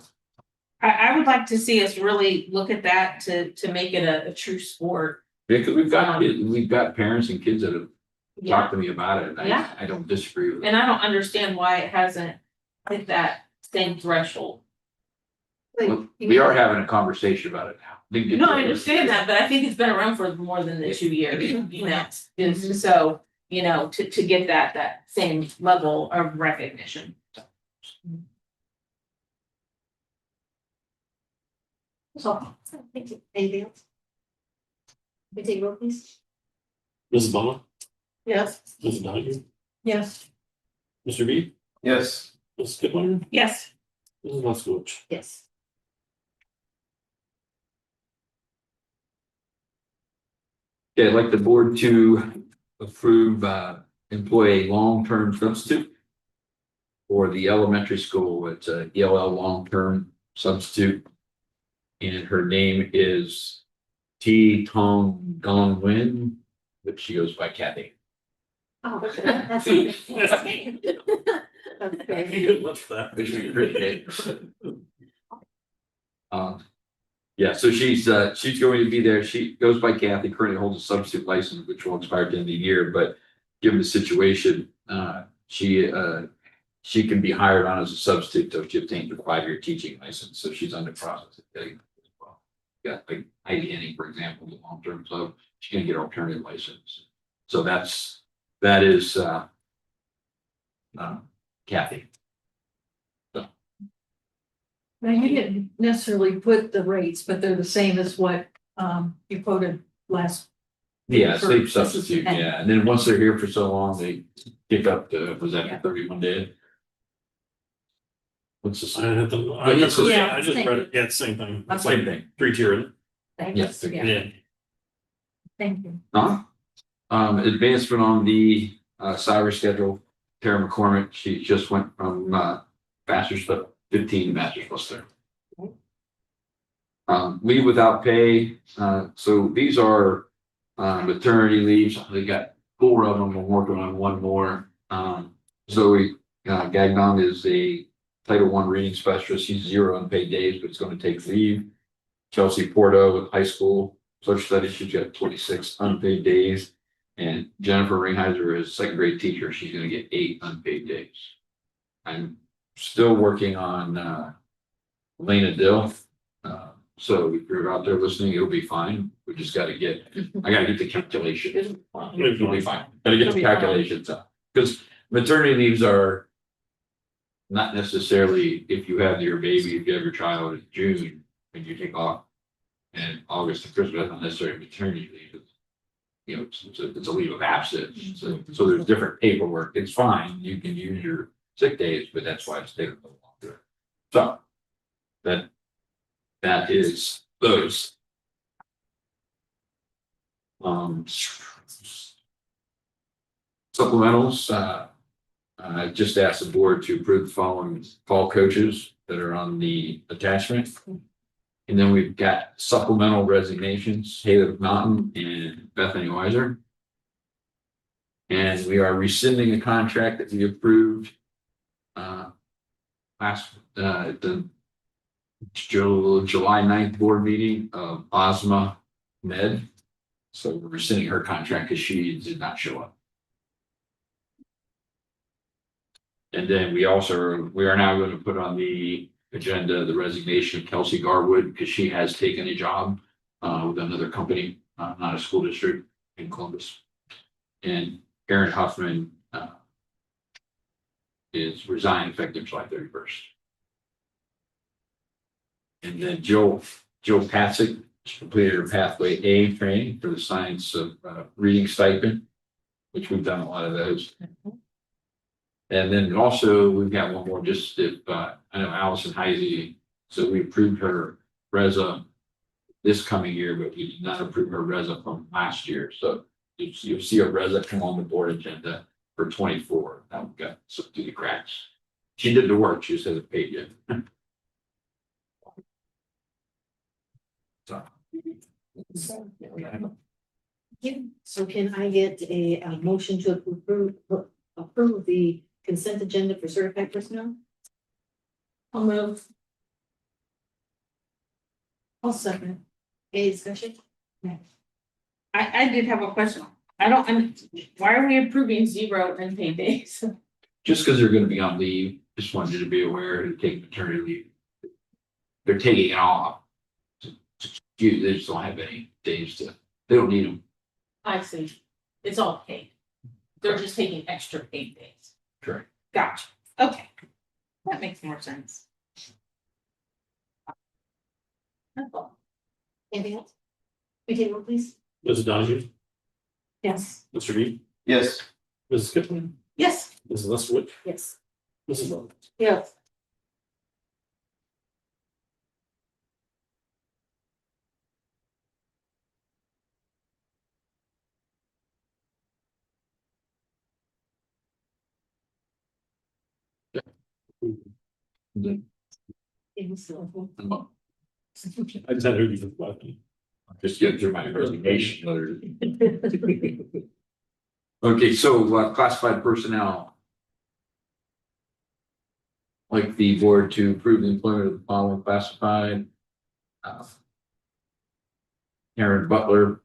I would like to see us really look at that to make it a true sport. Because we've got parents and kids that have Yeah, talked to me about it. Yeah. I don't disagree with it. and I don't understand why it hasn't hit that same threshold. Well, we are having a conversation about it now. Didn't get No, to I it. understand that, but I think it's been around for more than the 2 years, you know, is so, you know, to get that same level of recognition. So, thank you. Anything else? We take roll, please. Mrs. Bowman, Yes. Mrs. Donahue, Yes. Mr. B, Yes. Mrs. Kipling, Yes. Mrs. Moskowitz. Yes. Okay, I'd like the board to approve, employ a long-term substitute for the elementary school. It's a ELL long-term substitute. And her name is T Tong Gong Win, but she goes by Kathy. Oh, that's. Okay. Good luck for that. Which we appreciate. Yeah, so she's going to be there. She goes by Kathy, currently holds a substitute license, which will expire at the end of the year, but given the situation, she can be hired on as a substitute till she obtains a 5-year teaching license, so she's under process of getting it as well. Got like IDNing, for example, the long-term sub, she's gonna get an alternative license. So that is Kathy. Now, you didn't necessarily put the rates, but they're the same as what you quoted last. Yeah, For sleep assistant. substitute, yeah, and then once they're here for so long, they kick up to, was that Yeah. 31 days? What's the I had to, I Yes, just, yeah, I just same. read it, yeah, it's the same thing. It's same like thing? 3-tier. Thank Yes. you. Yeah. Thank you. Advancement on the salary schedule, Tara McCormick, she just went from bachelor's to 15 bachelor's plus there. Leave without pay, so these are maternity leaves, they got 4 of them, we're working on 1 more. Zoe Gagnon is a Title I reading specialist, she's 0 unpaid days, but it's going to take leave. Chelsea Porto with high school social studies, she's got 26 unpaid days. And Jennifer Ringheiser is a 2nd grade teacher, she's gonna get 8 unpaid days. I'm still working on Elena Dill. So if you're out there listening, it'll be fine. We just gotta get, I gotta get the calculation. It'll be fine. Gotta get the calculations up. Because maternity leaves are not necessarily if you have your baby, if you have your child in June and you take off. And August to Christmas, that's not necessarily maternity leave. You know, it's a leave of absence. So there's different paperwork. It's fine. You can use your sick days, but that's why it's taking a little longer. So that is those. Supplementals, I just asked the board to approve the following fall coaches that are on the attachment. And then we've got supplemental resignations, Haley Mountain and Bethany Weiser. And we are rescinding the contract that we approved last at the July 9th board meeting of Ozma Med. So we're rescinding her contract because she did not show up. And then we are now going to put on the agenda the resignation of Kelsey Garwood because she has taken a job with another company, not a school district in Columbus. And Aaron Huffman is resigned effective July 31st. And then Jill Patsick completed her Pathway A training for the science of reading stipend, which we've done a lot of those. And then also we've got one more, just if I know Allison Heisey, so we approved her Reza this coming year, but we did not approve her Reza from last year. So you'll see a Reza come on the board agenda for 24. That we got some through the cracks. She did the work, she just hasn't paid yet. So. So can I get a motion to approve the consent agenda for certified personnel? I'll move. I'll second. Any discussion? I did have a question. Why are we approving 0 unpaid days? Just because they're gonna be on leave, just wanted you to be aware to take maternity leave. They're taking it off. They just don't have any days to, they don't need them. I see. It's all paid. They're just taking extra paid days. Correct. Gotcha. Okay. That makes more sense. That's all. Anything else? We take roll, please. Mrs. Donahue, Yes. Mr. Reed, Yes. Mrs. Skipper, Yes. Mrs. Lestwich, Yes. Mrs. Rollins. Yes. It was so- I just had heard you talking. Just get through my resignation letter. Okay, so classified personnel. Like the board to approve the employment of the following classified. Aaron Butler,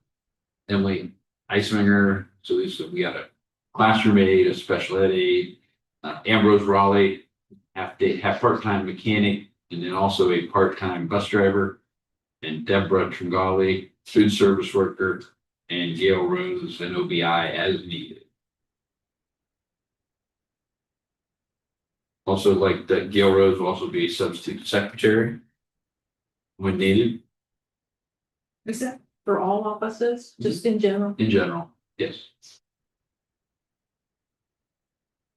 Emily Eisminger, so we got a classroom aide, a special ed aide, Ambrose Raleigh, half part-time mechanic, and then also a part-time bus driver, and Deborah Tringali, food service worker, and Gail Rose, an OBI as needed. Also, like that Gail Rose will also be a substitute secretary when needed, Is that for all offices, just in general? in general, yes.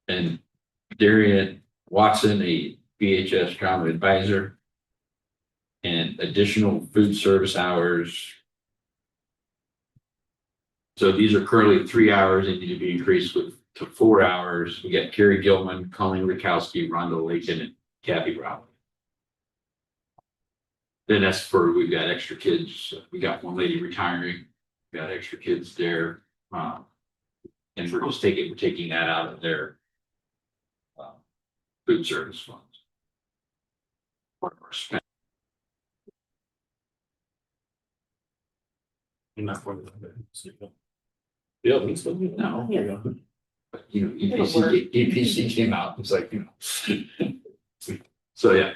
And Darian Watson, a BHS trauma advisor. And additional food service hours. So these are currently 3 hours and need to be increased to 4 hours. We got Carrie Gilman, Colleen Rakowski, Rhonda Lakin, and Kathy Rowley. Then that's for, we've got extra kids. We got one lady retiring. We got extra kids there. And we're taking that out of their food service funds. Part of our spend. I'm not for that. Yeah, it's something. No. Yeah. But, you know, EPC came out, it's like, you know. So, yeah,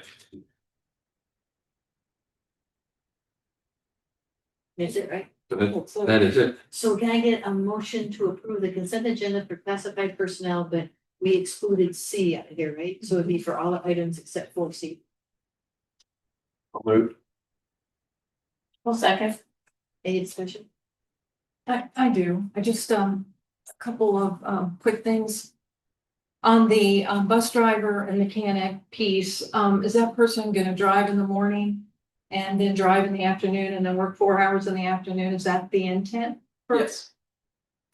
That's it, right? that is it. So can I get a motion to approve the consent agenda for classified personnel, but we excluded C out of here, right? So it'd be for all items except for C. I'll move. Well, second. Any discussion? I do. I just, a couple of, quick things. On the, bus driver and mechanic piece, is that person gonna drive in the morning? And then drive in the afternoon and then work 4 hours in the afternoon? Is that the intent? Yes.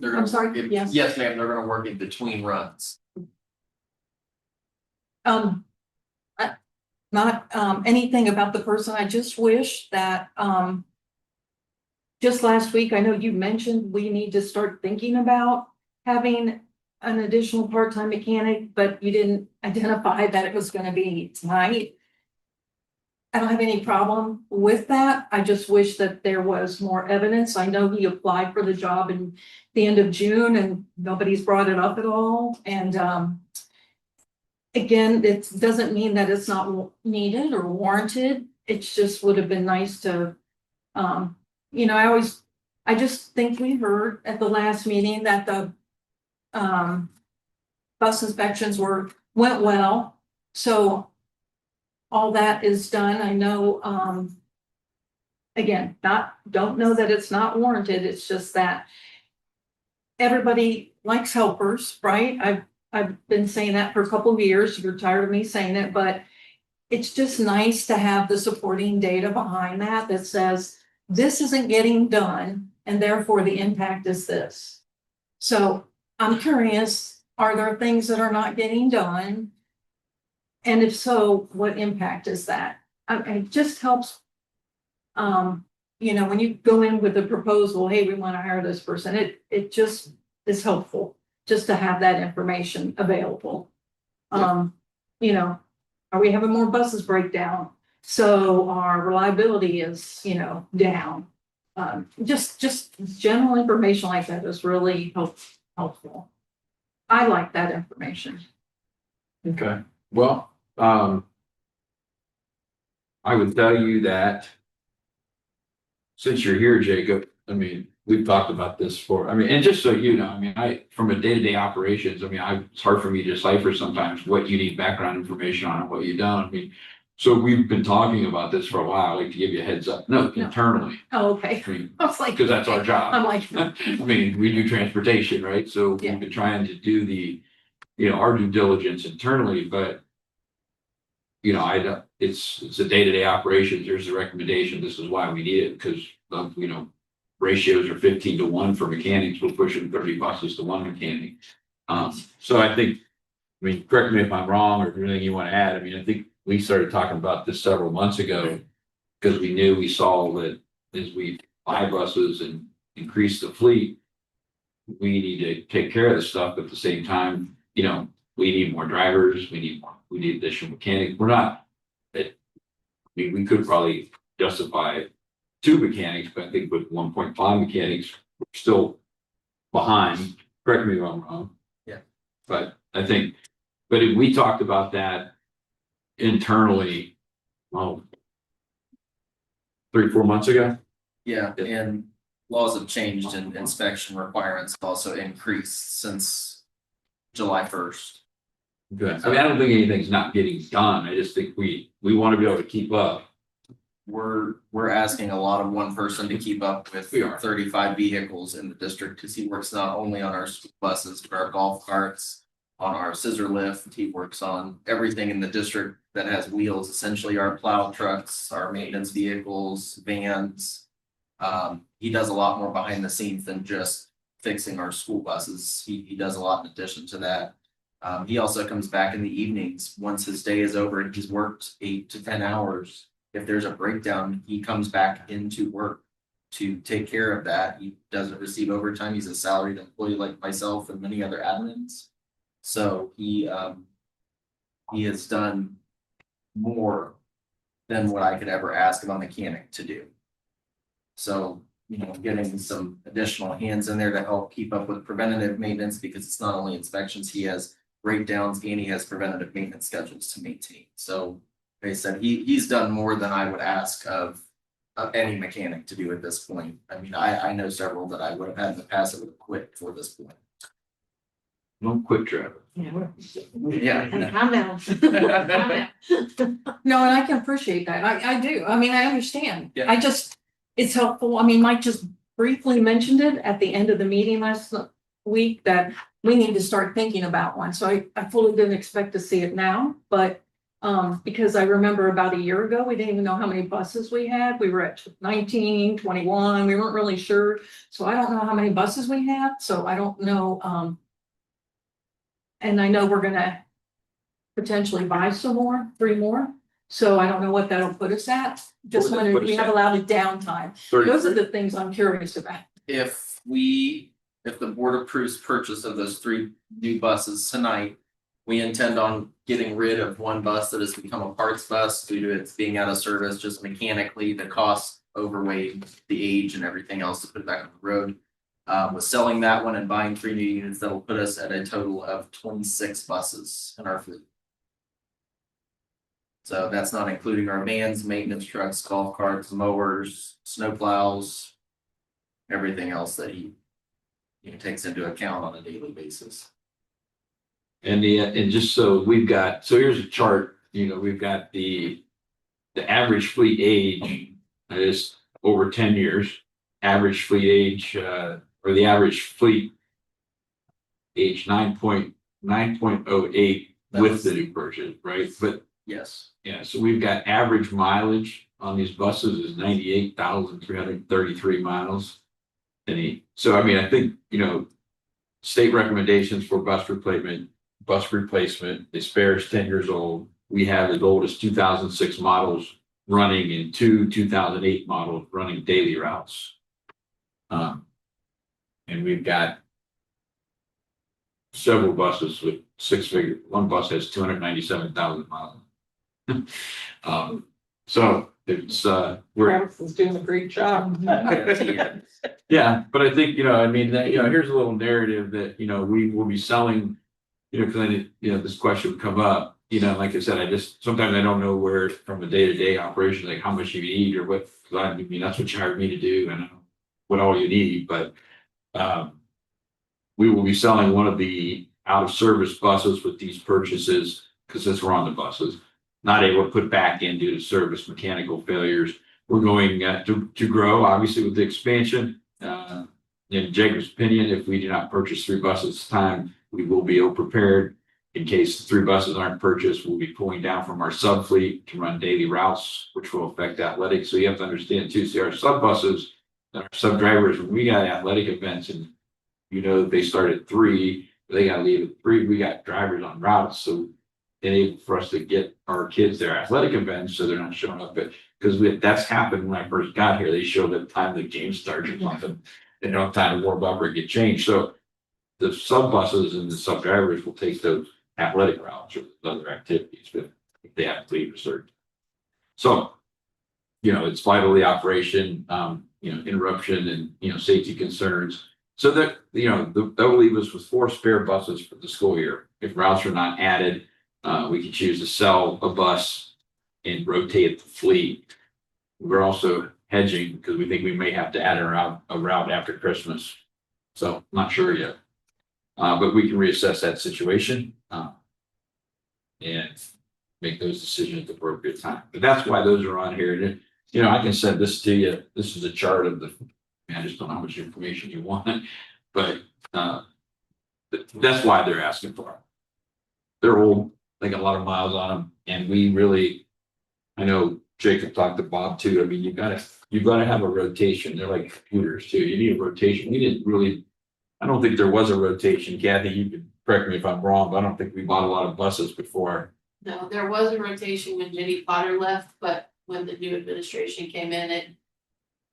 They're gonna I'm sorry, work in- yes. Yes, ma'am, they're gonna work in between runs. Not, anything about the person. I just wish that, just last week, I know you mentioned we need to start thinking about having an additional part-time mechanic, but you didn't identify that it was gonna be tonight. I don't have any problem with that. I just wish that there was more evidence. I know he applied for the job in the end of June and nobody's brought it up at all. And, again, it doesn't mean that it's not needed or warranted. It just would have been nice to, you know, I just think we heard at the last meeting that the bus inspections went well. So all that is done. I know, again, don't know that it's not warranted. It's just that everybody likes helpers, right? I've been saying that for a couple of years. You're tired of me saying it, but it's just nice to have the supporting data behind that says this isn't getting done and therefore the impact is this. So I'm curious, are there things that are not getting done? And if so, what impact is that? It just helps, you know, when you go in with a proposal, hey, we want to hire this person, it just is helpful just to have that information available. You know, are we having more buses break down? So our reliability is, you know, down. Just general information like that is really helpful. I like that information. Okay, well, I would tell you that since you're here, Jacob, I mean, we've talked about this for, I mean, and just so you know, I mean, from a day-to-day operations, I mean, it's hard for me to decipher sometimes what you need background information on and what you don't. I mean, so we've been talking about this for a while, like to give you a heads up, no, internally. Oh, okay. I mean, I was like, because that's our job. I'm like, I mean, we do transportation, right? So Yeah. we've been trying to do our due diligence internally, but you know, I don't, it's a day-to-day operations. There's a recommendation. This is why we need it because you know, ratios are 15-1 for mechanics. We're pushing 30 buses to one mechanic. So I think, I mean, correct me if I'm wrong or if there's anything you want to add. I mean, I think we started talking about this several months ago because we saw that as we buy buses and increase the fleet, we need to take care of this stuff. But at the same time, you know, we need more drivers. We need additional mechanics. We're not, I mean, we could probably justify 2 mechanics, but I think with 1.5 mechanics, we're still behind. Correct me if I'm wrong. Yeah. But I think, but if we talked about that internally, well, 3-4 months ago. Yeah, and laws have changed and inspection requirements have also increased since July 1st. Good. I mean, I don't think anything's not getting done. I just think we want to be able to keep up. We're asking a lot of one person to keep up with We are. 35 vehicles in the district because he works not only on our school buses, but our golf carts, on our scissor lift. He works on everything in the district that has wheels, essentially our plow trucks, our maintenance vehicles, vans. He does a lot more behind the scenes than just fixing our school buses. He does a lot in addition to that. He also comes back in the evenings. Once his day is over and he's worked 8 to 10 hours. If there's a breakdown, he comes back into work to take care of that. He doesn't receive overtime. He's a salaried employee like myself and many other admins. So he has done more than what I could ever ask of a mechanic to do. So, you know, getting some additional hands in there to help keep up with preventative maintenance because it's not only inspections, he has breakdowns and he has preventative maintenance schedules to maintain. So like I said, he's done more than I would ask of any mechanic to do at this point. I mean, I know several that I would have had in the past that would have quit before this point. No quick Trevor. Yeah. Calm down. No, and I can appreciate that. I do. I mean, I understand. Yeah. I just, it's helpful. I mean, Mike just briefly mentioned it at the end of the meeting last week that we need to start thinking about one. So I fully didn't expect to see it now, but because I remember about a year ago, we didn't even know how many buses we had. We were at 19, 21. We weren't really sure. So I don't know how many buses we have. So I don't know. And I know we're gonna potentially buy some more, 3 more. So I don't know what that'll put us at. Just What would wondering that put if we us have at? a lot of downtime. 30. Those are the things I'm curious about. If the board approves purchase of those 3 new buses tonight, we intend on getting rid of one bus that has become a parts bus due to its being out of service, just mechanically, the cost overweighed the age and everything else to put it back on the road. With selling that one and buying 3 new units, that'll put us at a total of 26 buses in our fleet. So that's not including our vans, maintenance trucks, golf carts, mowers, snow plows, everything else that he takes into account on a daily basis. And just so here's a chart, we've got the average fleet age is over 10 years, average fleet age, or the average fleet age 9.08 with the new purchase, right? But Yes. yeah, so we've got average mileage on these buses is 98,333 miles. So I mean, I think, state recommendations for bus replacement, the spare is 10 years old. We have as old as 2006 models running in 2008 model running daily routes. And we've got several buses with six-figure, one bus has 297,000 miles. So it's, we're, Travis is doing a great job. yeah, but I think, I mean, here's a little narrative that, we will be selling, because I did, this question would come up, like I said, sometimes I don't know where from a day-to-day operation, like how much you need or what, 'cause I mean, that's what you hired me to do and what all you need, but, we will be selling one of the out-of-service buses with these purchases, because since we're on the buses, not able to put back in due to service mechanical failures. We're going to grow, obviously, with the expansion. In Jacob's opinion, if we do not purchase 3 buses this time, we will be ill-prepared. In case the 3 buses aren't purchased, we'll be pulling down from our sub fleet to run daily routes, which will affect athletics. So you have to understand too, see our sub buses and our sub drivers, when we got athletic events and they start at 3, they gotta leave at 3. We got drivers on routes, so enable for us to get our kids their athletic events, so they're not showing up because that's happened when I first got here. They showed up time the game starts or something. They don't have time to warm up or get changed. So the sub buses and the sub drivers will take those athletic routes or other activities, but if they have to leave a certain. So, it's vital the operation, interruption and safety concerns. So that, that will leave us with 4 spare buses for the school year. If routes are not added, we can choose to sell a bus and rotate the fleet. We're also hedging because we think we may have to add a route after Christmas. So not sure yet. But we can reassess that situation and make those decisions at the appropriate time. But that's why those are on here. And, I can send this to you. This is a chart of I just don't know how much information you want, but that's why they're asking for it. They're old, they got a lot of miles on them, and I know Jacob talked to Bob too. I mean, you've got to have a rotation. They're like computers too. You need a rotation. I don't think there was a rotation. Kathy, you can correct me if I'm wrong, but I don't think we bought a lot of buses before. No, there was a rotation when Jenny Potter left, but when the new administration came in, it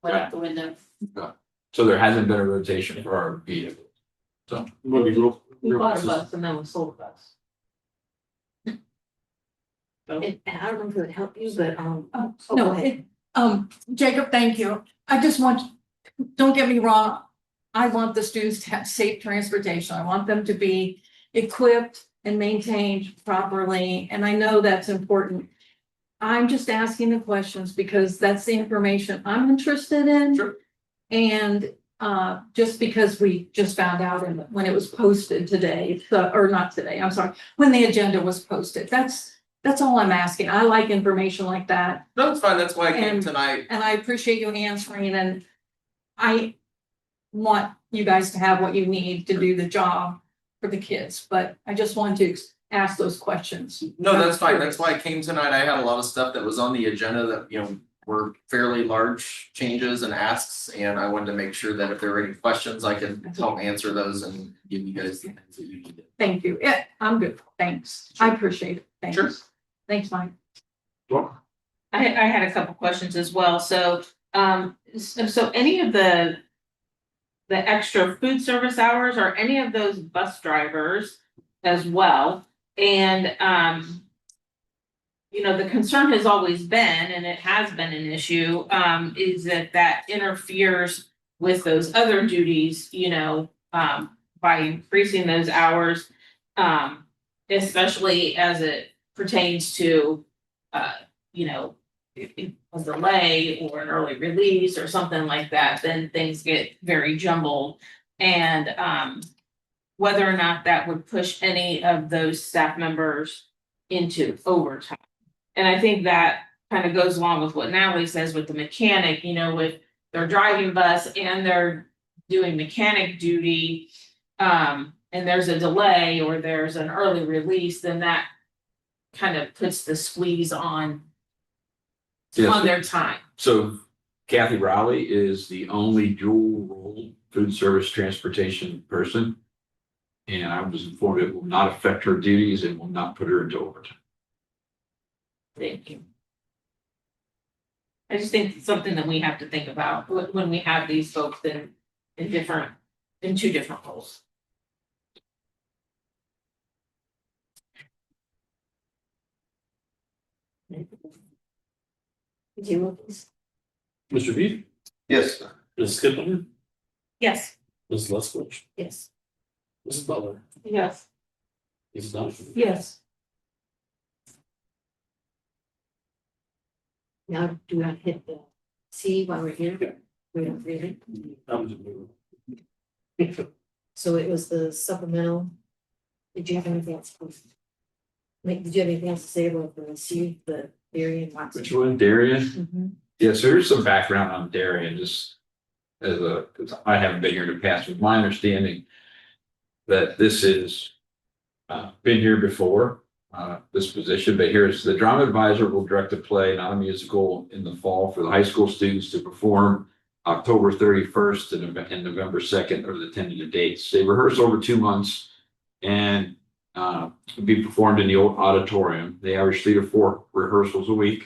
went out the window. So there hasn't been a rotation for our vehicle. So We bought a bus and then we sold a bus. And I don't know if it would help you, but, Oh, go no, ahead. Jacob, thank you. I just don't get me wrong. I want the students to have safe transportation. I want them to be equipped and maintained properly. And I know that's important. I'm just asking the questions because that's the information I'm interested in. Sure. And just because we just found out when it was posted today, or not today, I'm sorry, when the agenda was posted, that's all I'm asking. I like information like that. No, it's fine. That's why I came And- tonight. And I appreciate you answering, and I want you guys to have what you need to do the job for the kids, but I just wanted to ask those questions. No, that's fine. That's why I came tonight. I had a lot of stuff that was on the agenda that, were fairly large changes and asks. And I wanted to make sure that if there were any questions, I could help answer those and give you guys the things that you needed. Thank you. Yeah, I'm good. Thanks. I appreciate it. Thanks. Sure. Thanks, Mike. I had a couple questions as well. So any of the extra food service hours, are any of those bus drivers as well? And the concern has always been, and it has been an issue, is that interferes with those other duties, by increasing those hours, especially as it pertains to, a delay or an early release or something like that, then things get very jumbled. And whether or not that would push any of those staff members into overtime. And I think that kind of goes along with what Natalie says with the mechanic, with their driving bus and they're doing mechanic duty, and there's a delay or there's an early release, then that kind of puts the squeeze on their time. So Kathy Rowley is the only dual role food service transportation person. And I was informed it will not affect her duties and will not put her into overtime. Thank you. I just think it's something that we have to think about when we have these folks in two different roles. Mr. Beef, Yes. Ms. Skipper, Yes. Ms. Leskowitz, Yes. Mrs. Butler, Yes. Mrs. Donovan. Yes. Now, do I hit the C while we're here? Yeah. We don't read it. That was a- So it was the supplemental. Did you have anything else? Like, did you have anything else to say about the C, the Darien Watson? Which one, Darien? Mhm. Yeah, so here's some background on Darien, just as a, because I haven't been here in the past, with my understanding that this is been here before, this position, but here's the drama advisor will direct a play, not a musical, in the fall for the high school students to perform October 31st and November 2nd are the tentative dates. They rehearse over 2 months and be performed in the old auditorium. They average 3 to 4 rehearsals a week.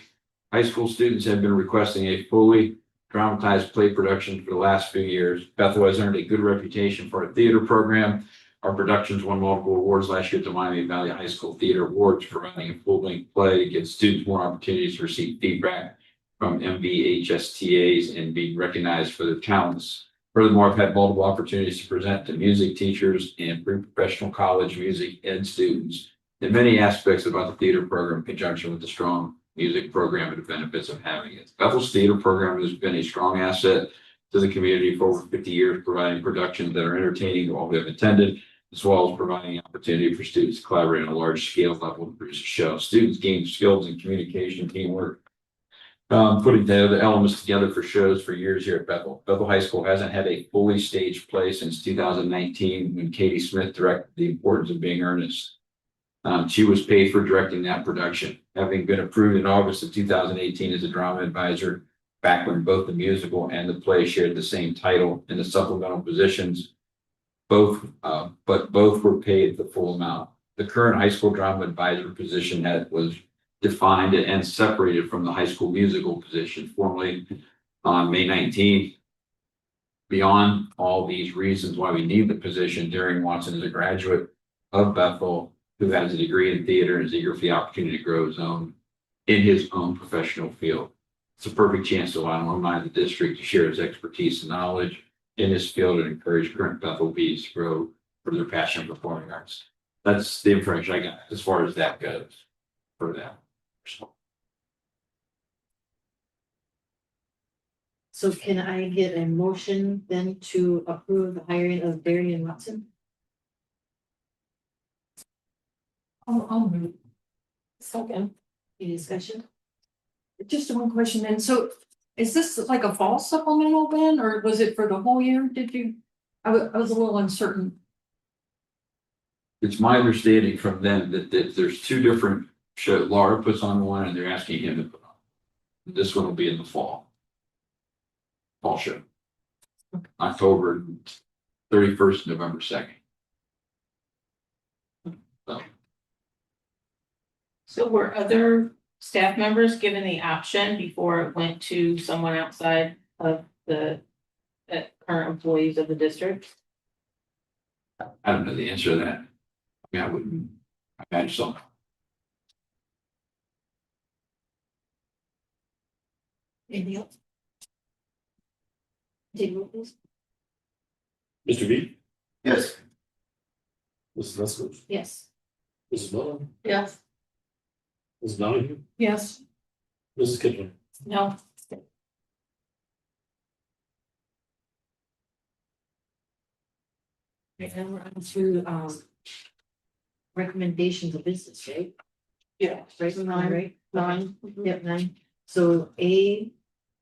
High school students have been requesting a fully dramatized play production for the last few years. Bethel has earned a good reputation for our theater program. Our productions won multiple awards last year at the Miami Valley High School Theater Awards for running a full-length play to give students more opportunities to receive feedback from MVHSTAs and being recognized for their talents. Furthermore, I've had multiple opportunities to present to music teachers and pre-professional college music ed students in many aspects about the theater program in conjunction with the strong music program and the benefits of having it. Bethel's theater program has been a strong asset to the community for over 50 years, providing productions that are entertaining to all who have attended, as well as providing opportunity for students to collaborate on a large scale level to produce a show. Students gain skills in communication, teamwork, putting the elements together for shows for years here at Bethel. Bethel High School hasn't had a fully staged play since 2019 when Katie Smith directed The Importance of Being Earnest. She was paid for directing that production, having been approved in August of 2018 as a drama advisor, back when both the musical and the play shared the same title in the supplemental positions. But both were paid the full amount. The current high school drama advisor position was defined and separated from the high school musical position formally on May 19th. Beyond all these reasons why we need the position, Darien Watson is a graduate of Bethel who has a degree in theater and is eager for the opportunity to grow in his own professional field. It's a perfect chance to allow an alumni of the district to share his expertise and knowledge in this field and encourage current Bethel Bees to grow for their passion for performing arts. That's the information I got as far as that goes for that. So can I get a motion then to approve the hiring of Darien Watson? I'll move. Second. Any discussion? Just one question then. So is this like a fall supplemental then, or was it for the whole year? Did you? I was a little uncertain. It's my understanding from them that there's 2 different shows. Laura puts on one and they're asking him to put on. This one will be in the fall. Fall show. October 31st, November 2nd. So were other staff members given the option before it went to someone outside of the current employees of the district? I don't know the answer to that. I mean, I wouldn't imagine so. Anything else? Take roll please. Mr. B, Yes. Mrs. Leskowitz, Yes. Mrs. Butler, Yes. Mrs. Donovan, Yes. Mrs. Kipling. No. Right now we're on to recommendations of business, right? Yeah. Right, right? 9. Yep, 9. So A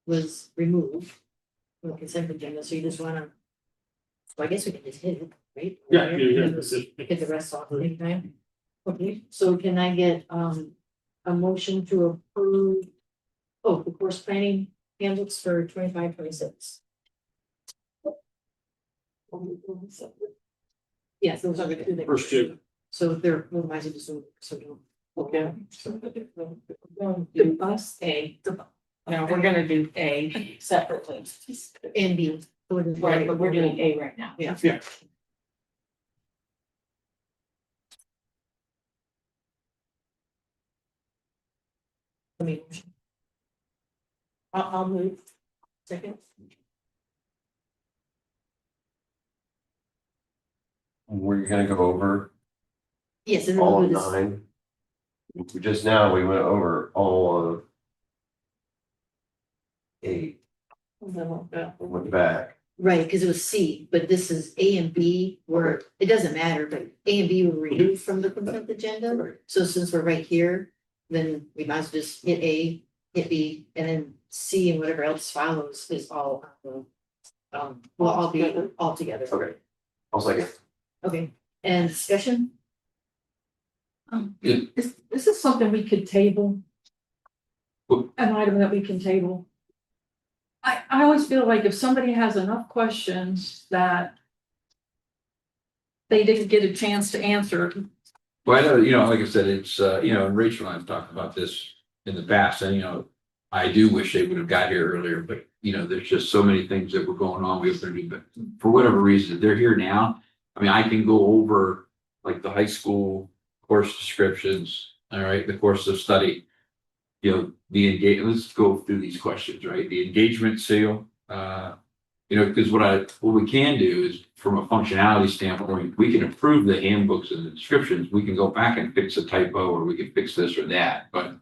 was removed from the consent agenda, so you just wanna. So I guess we can just hit it, right? Yeah, Get the rest off anytime. Okay, so can I get a motion to approve? Oh, the course planning handbooks for 25-26. Yes, those are the 2 that. First 2. So they're otherwise just so don't. Okay. The bus, A, the No, we're gonna do A separately. And B. Right, but we're doing A right now. Yeah. Yeah. Let me. I'll move. Second. We're gonna go over Yes, and then all we'll of do this. 9. Just now, we went over all of 8, went back. Right, because it was C, but this is A and B, where it doesn't matter, but A and B were removed from the consent agenda. So since we're right here, then we might as well just hit A, hit B, and then C and whatever else follows is all. Will all be all together. Okay. I'll second. Okay, and discussion? Yeah. Is this something we could table? Well- An item that we can table? I always feel like if somebody has enough questions that they didn't get a chance to answer. Well, I know, like I said, it's, and Rachel and I've talked about this in the past, and, I do wish they would have got here earlier, but, there's just so many things that were going on. We have to do, but for whatever reason, they're here now. I mean, I can go over like the high school course descriptions, all right, the course of study. Let's go through these questions, right? The engagement seal, because what we can do is from a functionality standpoint, we can approve the handbooks and the descriptions. We can go back and fix a typo, or we can fix this or that, but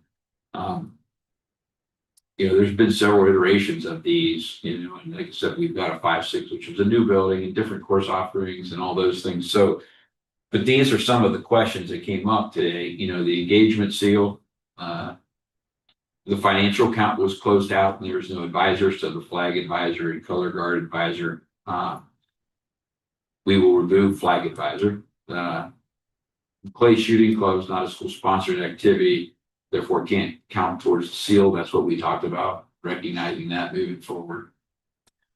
there's been several iterations of these, and like I said, we've got a 5-6, which is a new building and different course offerings and all those things. So, but these are some of the questions that came up today, the engagement seal, the financial account was closed out and there was no advisor, so the flag advisor and color guard advisor, we will remove flag advisor. Clay shooting club is not a school sponsored activity, therefore can't count towards the seal. That's what we talked about, recognizing that moving forward.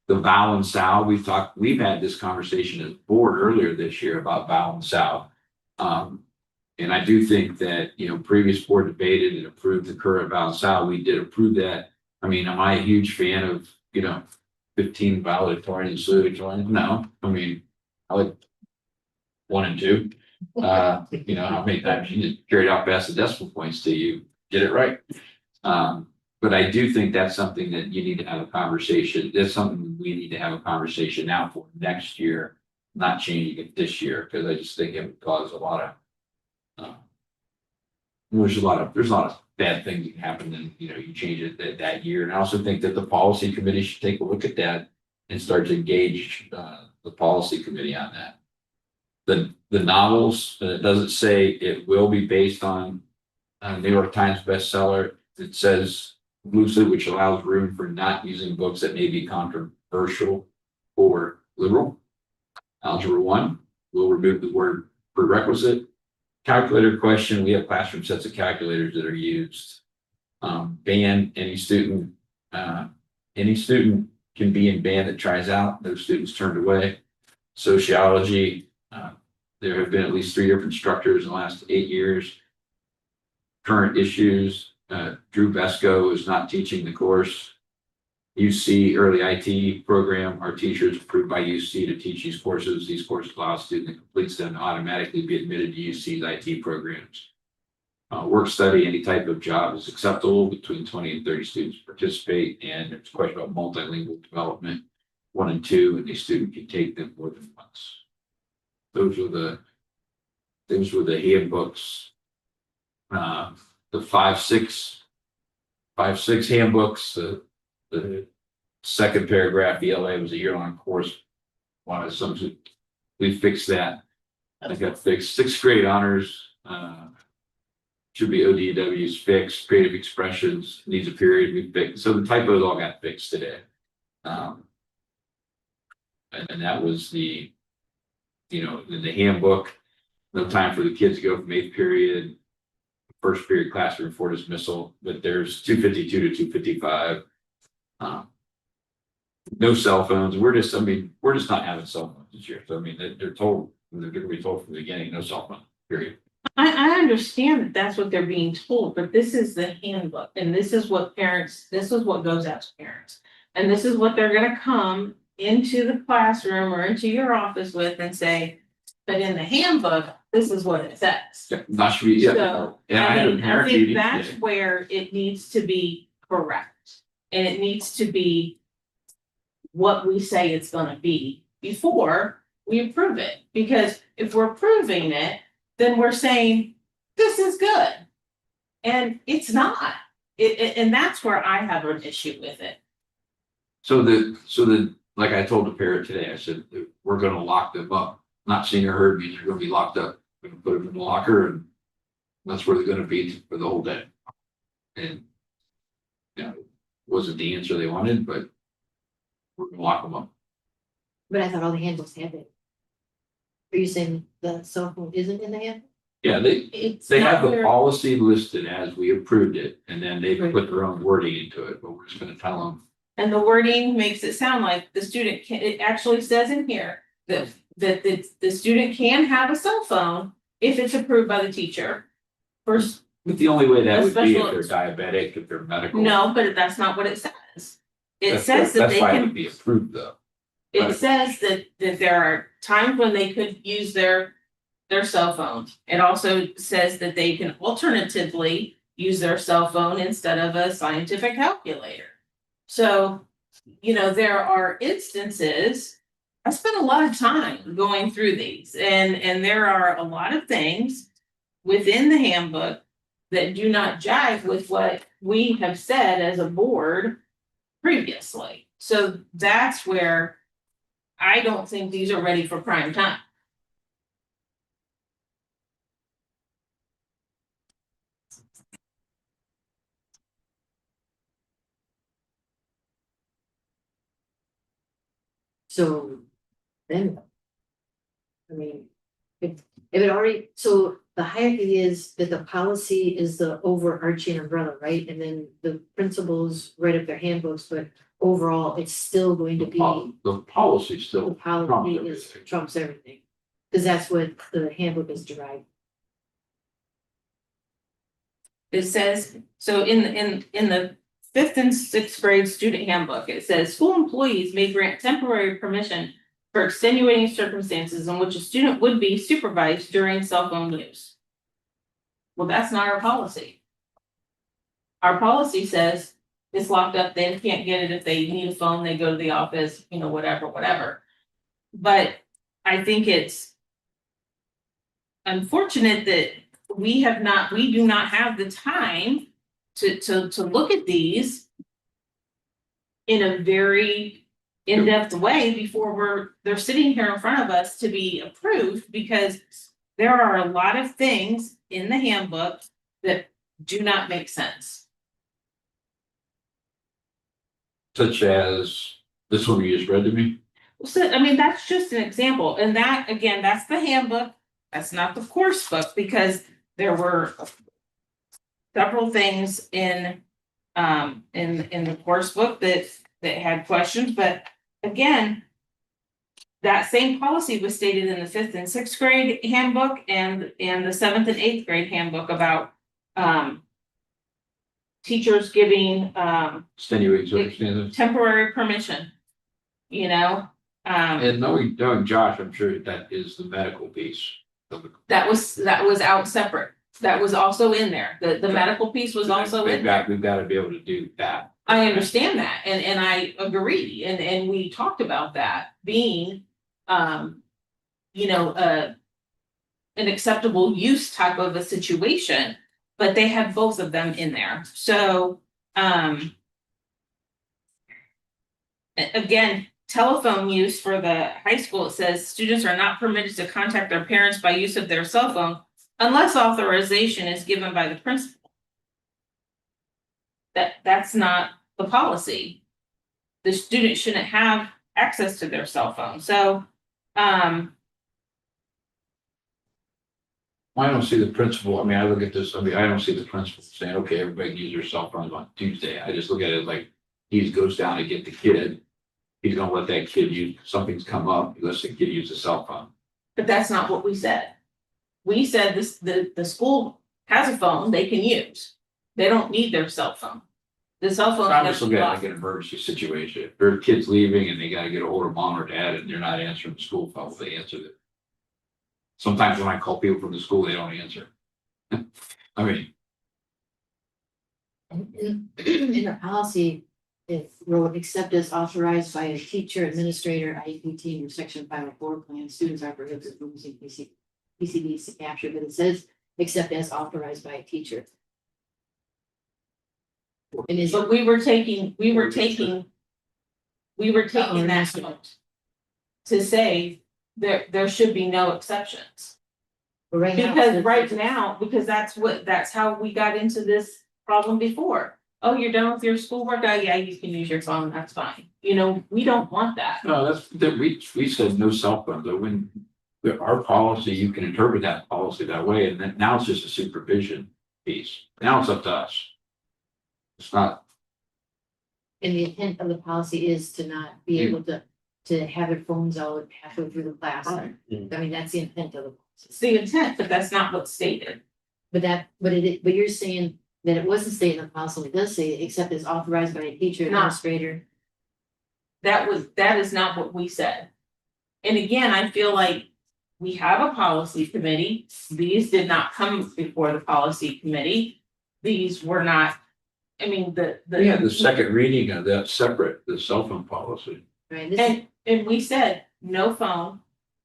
The vow and sow, we've had this conversation as a board earlier this year about vow and sow. And I do think that, previous board debated and approved the current vow and sow. We did approve that. I mean, am I a huge fan of, 15 valedictorian and salutatorian? No, I mean, I like 1 and 2. How many times you just carried out past the decimal points till you get it right. But I do think that's something that you need to have a conversation. That's something we need to have a conversation now for next year, not changing it this year, because I just think it would cause a lot of there's a lot of bad things that can happen and, you change it that year. And I also think that the policy committee should take a look at that and start to engage the policy committee on that. The novels, it doesn't say it will be based on New York Times bestseller. It says loosely, which allows room for not using books that may be controversial or liberal. Algebra 1 will remove the word prerequisite. Calculator question, we have classroom sets of calculators that are used. Band, any student can be in band that tries out, those students turned away. Sociology, there have been at least 3 different instructors in the last 8 years. Current issues, Drew Besco is not teaching the course. UC early IT program, our teachers approved by UC to teach these courses. These courses allow a student that completes them to automatically be admitted to UC's IT programs. Work study, any type of job is acceptable. Between 20 and 30 students participate, and there's a question about multilingual development, 1 and 2, and a student can take them more than once. Those were the handbooks. The 5-6 handbooks, the second paragraph, ELA was a year-long course. We fixed that. I got fixed. 6th grade honors, should be ODWs fixed. Creative expressions needs a period. We fixed. So the typos all got fixed today. And that was in the handbook. No time for the kids to go from 8th period, 1st period classroom for dismissal, but there's 252 to 255. No cell phones. We're just not having cell phones this year. So I mean, they're gonna be told from the beginning, no cell phone, period. I understand that that's what they're being told, but this is the handbook, and this is what parents, this is what goes out to parents. And this is what they're gonna come into the classroom or into your office with and say, but in the handbook, this is what it says. Not sure, yeah. So, And I had a I parent think meeting that's today. where it needs to be correct. And it needs to be what we say it's gonna be before we approve it. Because if we're approving it, then we're saying, this is good. And it's not. And that's where I have an issue with it. So like I told the parent today, I said, we're gonna lock them up. Not seen or heard means they're gonna be locked up. We're gonna put them in the locker and that's where they're gonna be for the whole day. And, you know, wasn't the answer they wanted, but we're gonna lock them up. But I thought all the handbooks had it. Are you saying the cell phone isn't in the handbook? Yeah, It's they not have the where- policy listed as we approved it, and then they Right. put their own wording into it, but we're just gonna tell them. And the wording makes it sound like the student can, it actually says in here that the student can have a cell phone if it's approved by the teacher. First, But the only way that A would be if special- they're diabetic, if they're medical. no, but that's not what it says. It That's- says that that's they why it can. would be approved though. It says that there are times when they could use their cell phones. It also says that they can alternatively use their cell phone instead of a scientific calculator. So, there are instances, I spent a lot of time going through these and there are a lot of things within the handbook that do not jive with what we have said as a board previously. So that's where I don't think these are ready for prime time. So then. I mean, if it already, so the hierarchy is that the policy is the overarching umbrella, right? And then the principals write up their handbooks, but overall, it's still going to be, The policy the still policy trumps is everything. trumps everything. Cause that's what the handbook is derived. It says, so in the 5th and 6th grade student handbook, it says school employees may grant temporary permission for extenuating circumstances in which a student would be supervised during cell phone use. Well, that's not our policy. Our policy says it's locked up, they can't get it if they need a phone, they go to the office, whatever. But I think it's unfortunate that we do not have the time to look at these in a very in-depth way before they're sitting here in front of us to be approved, because there are a lot of things in the handbook that do not make sense. Such as this one you just read to me. So, I mean, that's just an example, and that, again, that's the handbook, that's not the course book, because there were several things in the course book that had questions, but again, that same policy was stated in the 5th and 6th grade handbook and the 7th and 8th grade handbook about teachers giving Extenuating circumstances. temporary permission, And knowing Josh, I'm sure that is the medical piece. that was out separate. That was also in there. The medical piece was also in there. We've got to be able to do that. I understand that, and I agree, and we talked about that being, an acceptable use type of a situation, but they had both of them in there, so, again, telephone use for the high school, it says students are not permitted to contact their parents by use of their cell phone unless authorization is given by the principal. That's not the policy. The student shouldn't have access to their cell phone, so, I don't see the principal, I mean, I look at this, I don't see the principal saying, okay, everybody can use their cell phones on Tuesday. I just look at it like he goes down to get the kid. He's gonna let that kid use, something's come up, he lets the kid use the cell phone. but that's not what we said. we said this, the school has a phone they can use. They don't need their cell phone. The cell phone. I'm just looking at like an emergency situation. If there are kids leaving and they gotta get a hold of mom or dad and they're not answering the school phone, they answer it. Sometimes when I call people from the school, they don't answer. I mean, In the policy, it wrote, except as authorized by a teacher, administrator, IEP team, or section 504 plan, students are prohibited from using PCBs to capture, but it says, except as authorized by a teacher. And is, But we were taking that note to say there should be no exceptions. right now. Because right now, because that's how we got into this problem before. Oh, you're done with your schoolwork? Oh, yeah, you can use your phone, that's fine. You know, we don't want that. no, we said no cell phone, but when our policy, you can interpret that policy that way, and then now it's just a supervision piece. Now it's up to us. It's not, And the intent of the policy is to not be able to have their phones out halfway through the class. Right. I mean, that's the intent of the. It's the intent, but that's not what's stated. But you're saying that it wasn't stated in the policy, it does say, except as authorized by a teacher, No. administrator. That is not what we said. And again, I feel like we have a policy committee. These did not come before the policy committee. These were not, I mean, we had the second reading of that separate, the cell phone policy. Right, this is, and we said, no phone,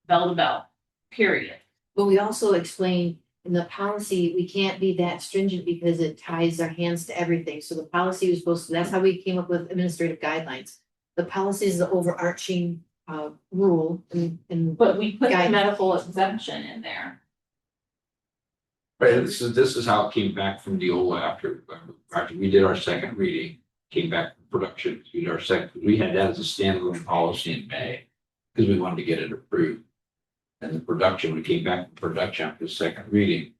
bell to bell, period. but we also explained in the policy, we can't be that stringent because it ties our hands to everything. So the policy was supposed to, that's how we came up with administrative guidelines. The policy is the overarching rule and But we put the Guidance. medical exemption in there. Right, this is how it came back from Neola after we did our second reading, came back from production, we did our second, we had that as a standalone policy in May. Because we wanted to get it approved. And the production, when it came back from production after the second reading.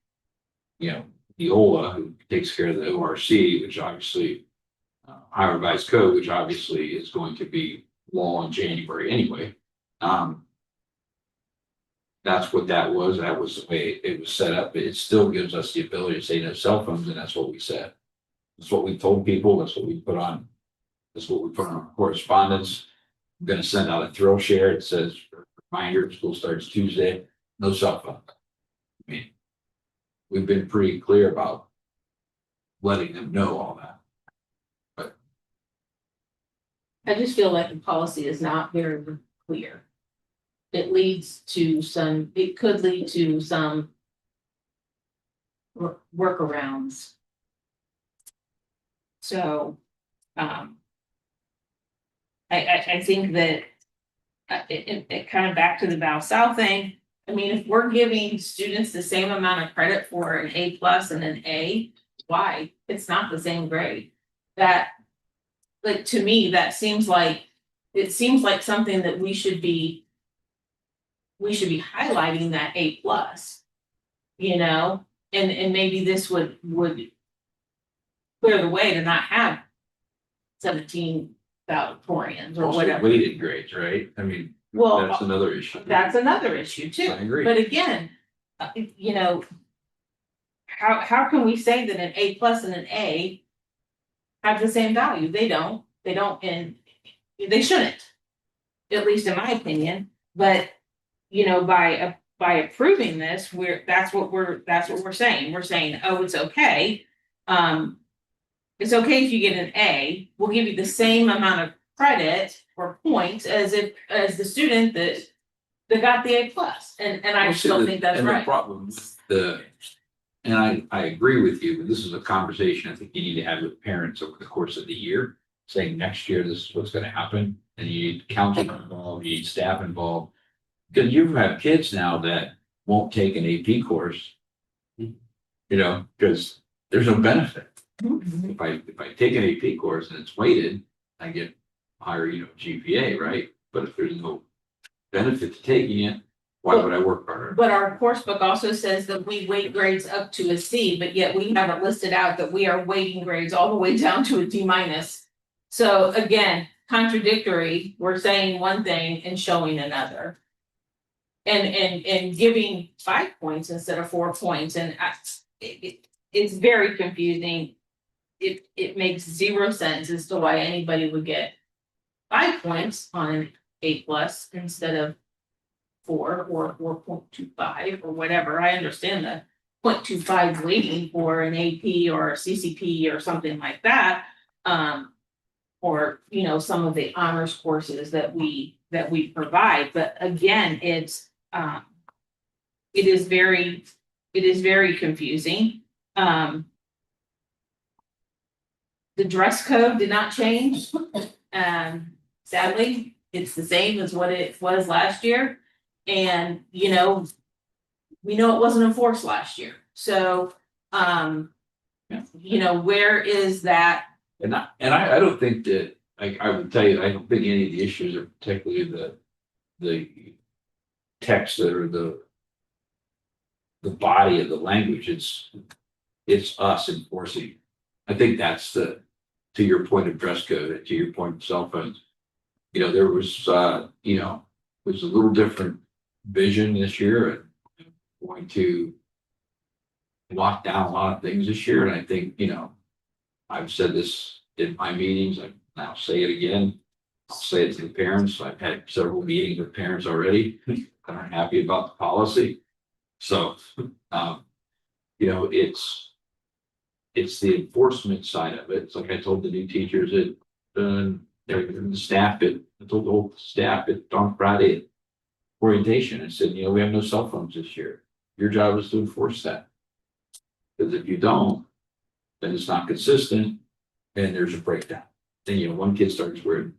You know, Neola, who takes care of the ORC, which obviously. High revised code, which obviously is going to be law in January anyway. That's what that was. That was the way it was set up. It still gives us the ability to say no cell phones, and that's what we said. That's what we told people. That's what we put on. That's what we put on our correspondence. I'm gonna send out a thrill share. It says, reminder, school starts Tuesday, no cell phone. I mean, we've been pretty clear about letting them know all that. I just feel like the policy is not very clear. It leads to some, it could lead to some workarounds. So, I think that it kind of back to the Val South thing. I mean, if we're giving students the same amount of credit for an A+ and an A, why? It's not the same grade. That, like, to me, that seems like, it seems like something that we should be highlighting that A+, you know, and maybe this would clear the way to not have 17 valedictorians or Also whatever. weighted grades, right? I mean, Well, that's another issue. that's another issue too. I agree. But again, you know, how can we say that an A+ and an A have the same value? They don't, and they shouldn't, at least in my opinion. But, you know, by approving this, that's what we're saying. We're saying, oh, it's okay. It's okay if you get an A. We'll give you the same amount of credit or points as the student that got the A+. And I Well, just see, don't think that's and the right. problem with and I agree with you, but this is a conversation I think you need to have with parents over the course of the year. Saying next year, this is what's gonna happen, and you need counselors involved, you need staff involved. Because you have kids now that won't take an AP course. You know, because there's no benefit. Mhm. If I take an AP course and it's weighted, I get higher, GPA, right? But if there's no benefit to taking it, why would I work harder? But our course book also says that we weight grades up to a C, but yet we have it listed out that we are weighting grades all the way down to a D-. So again, contradictory, we're saying one thing and showing another. and giving 5 points instead of 4 points, and it's very confusing. It makes zero sense as to why anybody would get 5 points on an A+ instead of 4 or 4.25 or whatever. I understand the 0.25 weighting for an AP or a CCP or something like that. Or, you know, some of the honors courses that we provide, but again, it is very confusing. The dress code did not change. Sadly, it's the same as what it was last year. And, you know, we know it wasn't enforced last year. So, you know, where is that? And I don't think that, I would tell you, I don't think any of the issues are particularly the text or the body of the language. It's us enforcing. I think that's to your point of dress code, and to your point of cell phones. You know, there was, you know, it was a little different vision this year, and going to lock down a lot of things this year. And I think, you know, I've said this in my meetings, I now say it again. I'll say it to the parents. I've had several meetings with parents already that aren't happy about the policy. So, you know, it's the enforcement side of it. It's like I told the new teachers at the staff I told the whole staff on Friday at orientation. I said, you know, we have no cell phones this year. Your job is to enforce that. Because if you don't, then it's not consistent and there's a breakdown. Then, you know, one kid starts wearing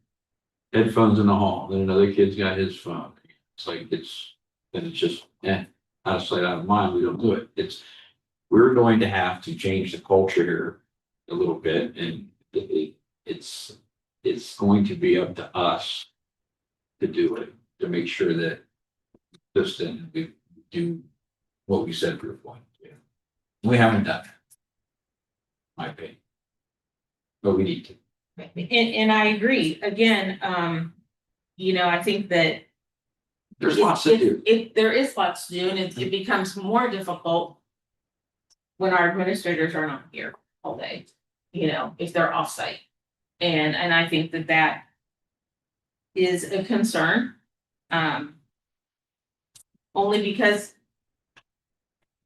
headphones in the hall, then another kid's got his phone. It's like, it's just, out of sight, out of mind, we don't do it. We're going to have to change the culture here a little bit, and it's going to be up to us to do it, to make sure that we do what we said we were going to do. We haven't done that, in my opinion. But we need to. And I agree. Again, you know, I think that There's lots to do. There is lots to do, and it becomes more difficult when our administrators are not here all day, you know, if they're offsite. And I think that is a concern. Only because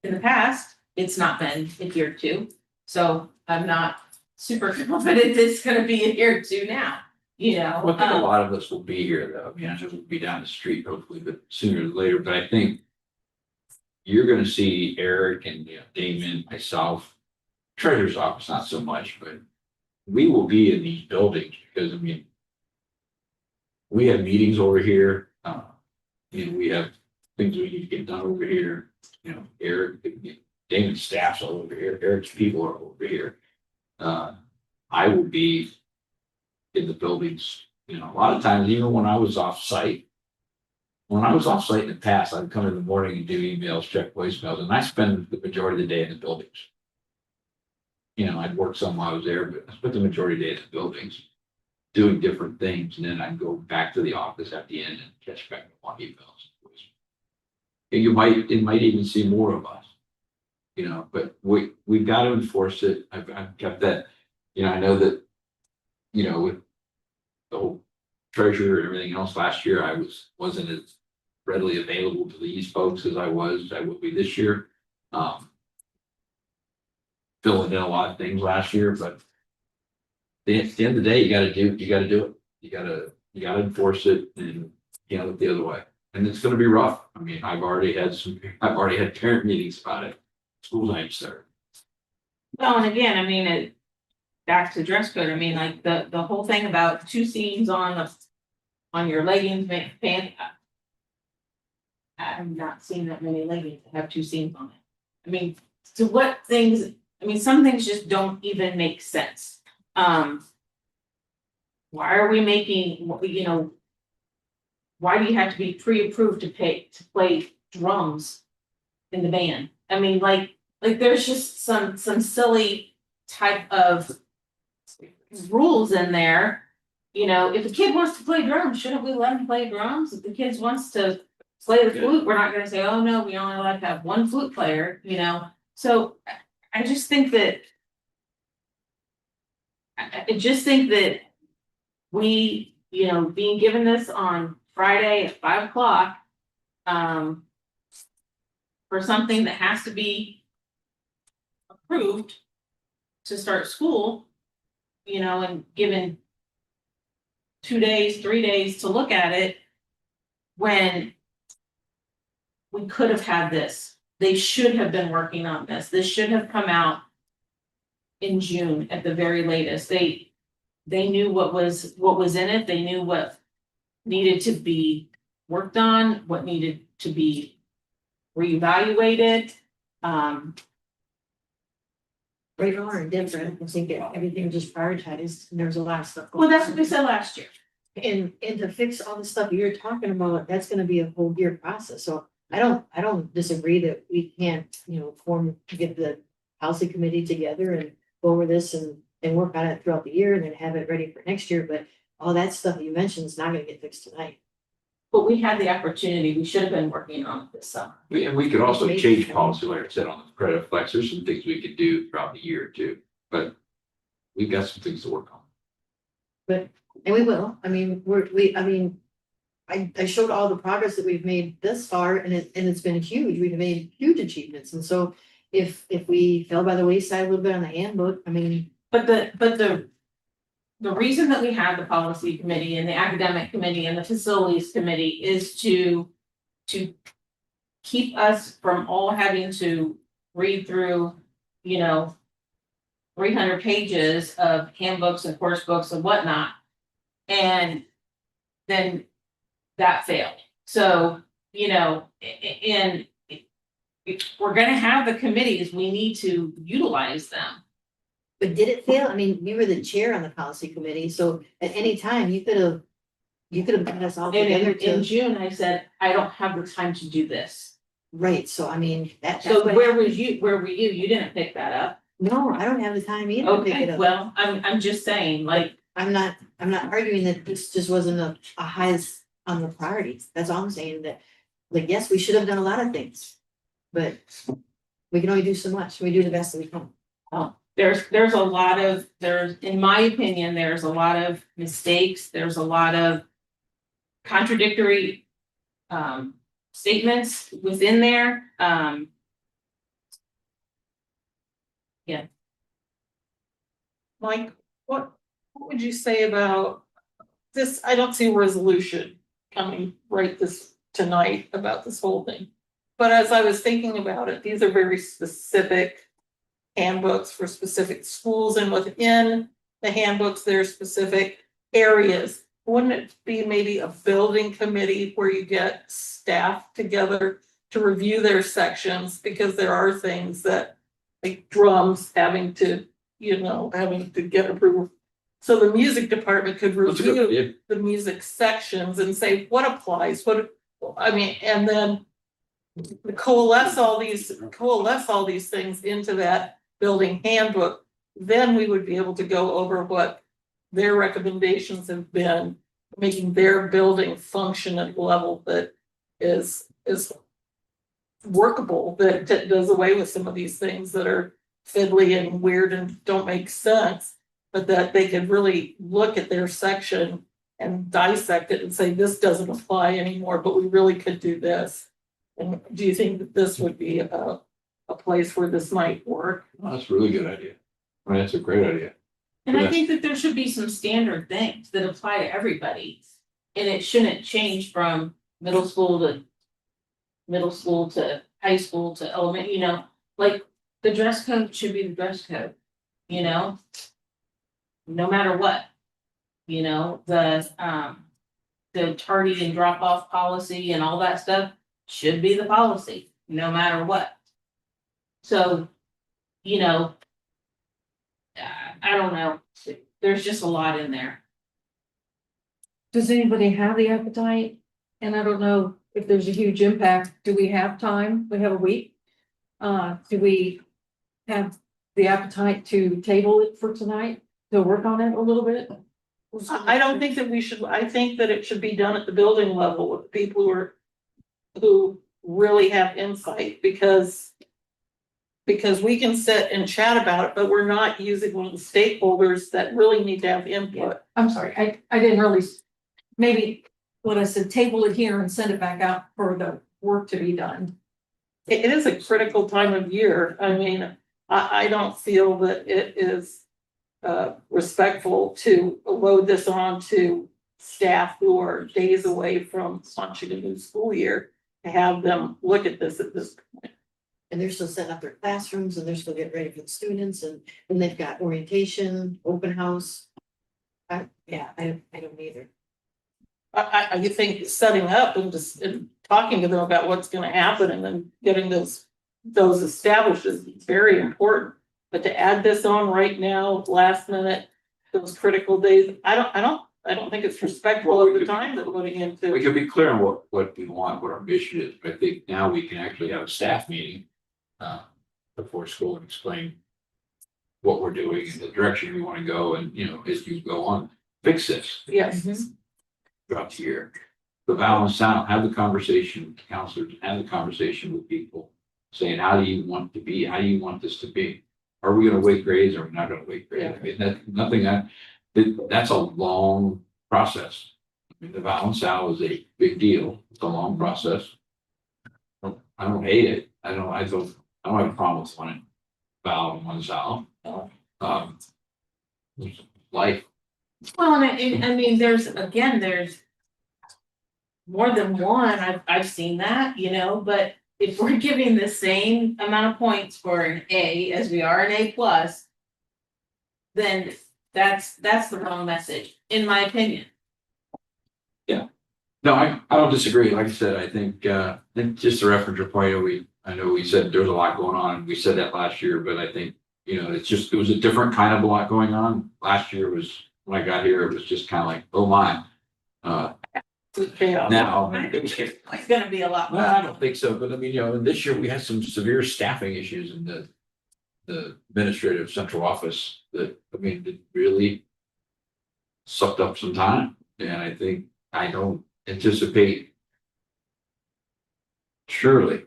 in the past, it's not been adhered to. So I'm not super confident it's gonna be adhered to now, you know. Well, I think a lot of us will be here though. I mean, I just will be down the street hopefully, but sooner or later. But I think you're gonna see Eric and, you know, Damon, myself, treasurer's office, not so much, but we will be in these buildings because, I mean, we have meetings over here. You know, we have things we need to get done over here. You know, Eric, Damon's staff's all over here. Eric's people are over here. I will be in the buildings, you know, a lot of times, even when I was off site. When I was off site in the past, I'd come in the morning and do emails, check voicemails, and I spend the majority of the day in the buildings. You know, I'd work some while I was there, but I spent the majority of the day in the buildings doing different things, and then I'd go back to the office at the end and catch back on emails. And it might even see more of us, you know, but we've got to enforce it. I've kept that, you know, I know that, you know, with the whole treasurer and everything else last year, I wasn't as readily available to these folks as I will be this year. Filling in a lot of things last year, but at the end of the day, you gotta do it. You gotta enforce it, and you can't look the other way. And it's gonna be rough. I mean, I've already had parent meetings about it. School's ain't started. Well, and again, I mean, back to dress code, I mean, like the whole thing about 2 seams on your leggings, pants. I've not seen that many leggings that have 2 seams on it. I mean, so what things, I mean, some things just don't even make sense. Why are we making, you know, why do you have to be pre-approved to play drums in the band? I mean, like there's just some silly type of rules in there. You know, if a kid wants to play drums, shouldn't we let him play drums? If the kid wants to play the flute, we're not gonna say, oh no, we only allowed to have one flute player, you know, so I just think that. I just think that we, you know, being given this on Friday at 5 o'clock. For something that has to be approved to start school, you know, and given 2 days, 3 days to look at it, when we could have had this. They should have been working on this. This should have come out in June at the very latest. They knew what was in it. They knew what needed to be worked on, what needed to be reevaluated. Right on or different, I think that everything just prioritized, and there's a lot of stuff. Well, going that's on. what they said last year. And to fix all the stuff you're talking about, that's gonna be a whole year process, so I don't disagree that we can't, you know, get the policy committee together and go over this and work on it throughout the year and then have it ready for next year, but all that stuff you mentioned is not gonna get fixed tonight. But we had the opportunity. We should have been working on it this summer. And we could also change policy, like I said, on the credit flex. There's some things we could do throughout the year too, but we've got some things to work on. And we will, I mean, I showed all the progress that we've made thus far, and it's been huge, we've made huge achievements, and so if we fell by the wayside a little bit on the handbook, I mean. But the reason that we have the policy committee and the academic committee and the facilities committee is to keep us from all having to read through, you know, 300 pages of handbooks and course books and whatnot. And then that failed. So, you know, and if we're gonna have the committees, we need to utilize them. But did it fail? I mean, you were the chair on the policy committee, so at any time you could have got us all And together in to, June, I said, I don't have the time to do this. right, so I mean, that's So what- where were you? You didn't pick that up. No, I don't have the time either to pick it Okay, up. well, I'm just saying, like, I'm not arguing that this just wasn't a highest on the priorities, that's all I'm saying, that, like, yes, we should have done a lot of things. But we can only do so much, we do the best that we can. there's a lot of, in my opinion, there's a lot of mistakes, there's a lot of contradictory statements within there. Mike, what would you say about this? I don't see a resolution coming right this tonight about this whole thing. But as I was thinking about it, these are very specific handbooks for specific schools, and within the handbooks, there are specific areas. Wouldn't it be maybe a building committee where you get staff together to review their sections? Because there are things that, like drums having to get approval. So the music department could That's a good review idea. the music sections and say what applies, and then coalesce all these things into that building handbook. Then we would be able to go over what their recommendations have been, making their building function at a level that is workable, that does away with some of these things that are fiddly and weird and don't make sense, but that they could really look at their section and dissect it and say, this doesn't apply anymore, but we really could do this. And do you think that this would be a place where this might work? Oh, that's a really good idea. I mean, that's a great idea. And I Yeah. think that there should be some standard things that apply to everybody. And it shouldn't change from middle school to high school to elementary, like the dress code should be the dress code, no matter what. The tardy and drop off policy and all that stuff should be the policy, no matter what. So, I don't know, there's just a lot in there. Does anybody have the appetite? And I don't know if there's a huge impact. Do we have time? We have a week? Do we have the appetite to table it for tonight, to work on it a little bit? I don't think that we should, I think that it should be done at the building level with the people who are who really have insight, because we can sit and chat about it, but we're not using one of the stakeholders that really need to have input. I'm sorry, I didn't really, maybe what I said, table it here and send it back out for the work to be done. It is a critical time of year. I mean, I don't feel that it is respectful to load this on to staff who are days away from launching a new school year, to have them look at this point. And they're still setting up their classrooms and they're still getting ready for the students and they've got orientation, open house. I don't either. I think setting up and just and talking to them about what's gonna happen and then getting those established is very important. But to add this on right now, last minute, those critical days, I don't think it's respectful of the time that we're putting We into. can be clear on what we want, what our mission is, but I think now we can actually have a staff meeting. Before school and explain. What we're doing and the direction we want to go, and as you go on, fix this Yes, throughout the year. The balance out, have the conversation with counselors, have the conversation with people. Saying, how do you want to be? How do you want this to be? Are we gonna weight grades or are we not gonna weight grades? I mean, that's a long process. I mean, the balance out is a big deal. It's a long process. I don't hate it. I don't have a problem with one valve and one valve. Life. Well, and I mean, there's more than one, I've seen that, but if we're giving the same amount of points for an A as we are an A plus, then that's the wrong message, in my opinion. No, I don't disagree. Like I said, I think just a reference point, I know we said there's a lot going on. We said that last year, but I think, it was a different kind of a lot going on. Last year was, when I got here, it was just kind of like, oh my. Now. It's gonna be a lot more. Well, I don't think so, but I mean, this year we had some severe staffing issues in the administrative central office that, it really sucked up some time. And I don't anticipate surely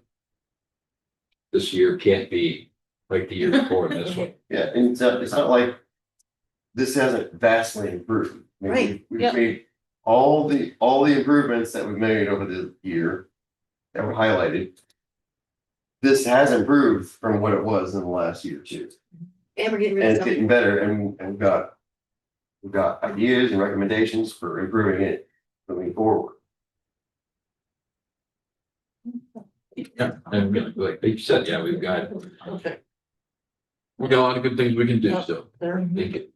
this year can't be like the year before this one. Yeah, and it's not like this hasn't vastly improved. I mean, Right, We've yep. made all the improvements that we've made over the year that were highlighted. This has improved from what it was in the last year or two. And we're getting And rid it's of getting better and we've got ideas and recommendations for improving it moving forward. Yeah, and like you said, yeah, we've got a lot of good things we can do, so make it.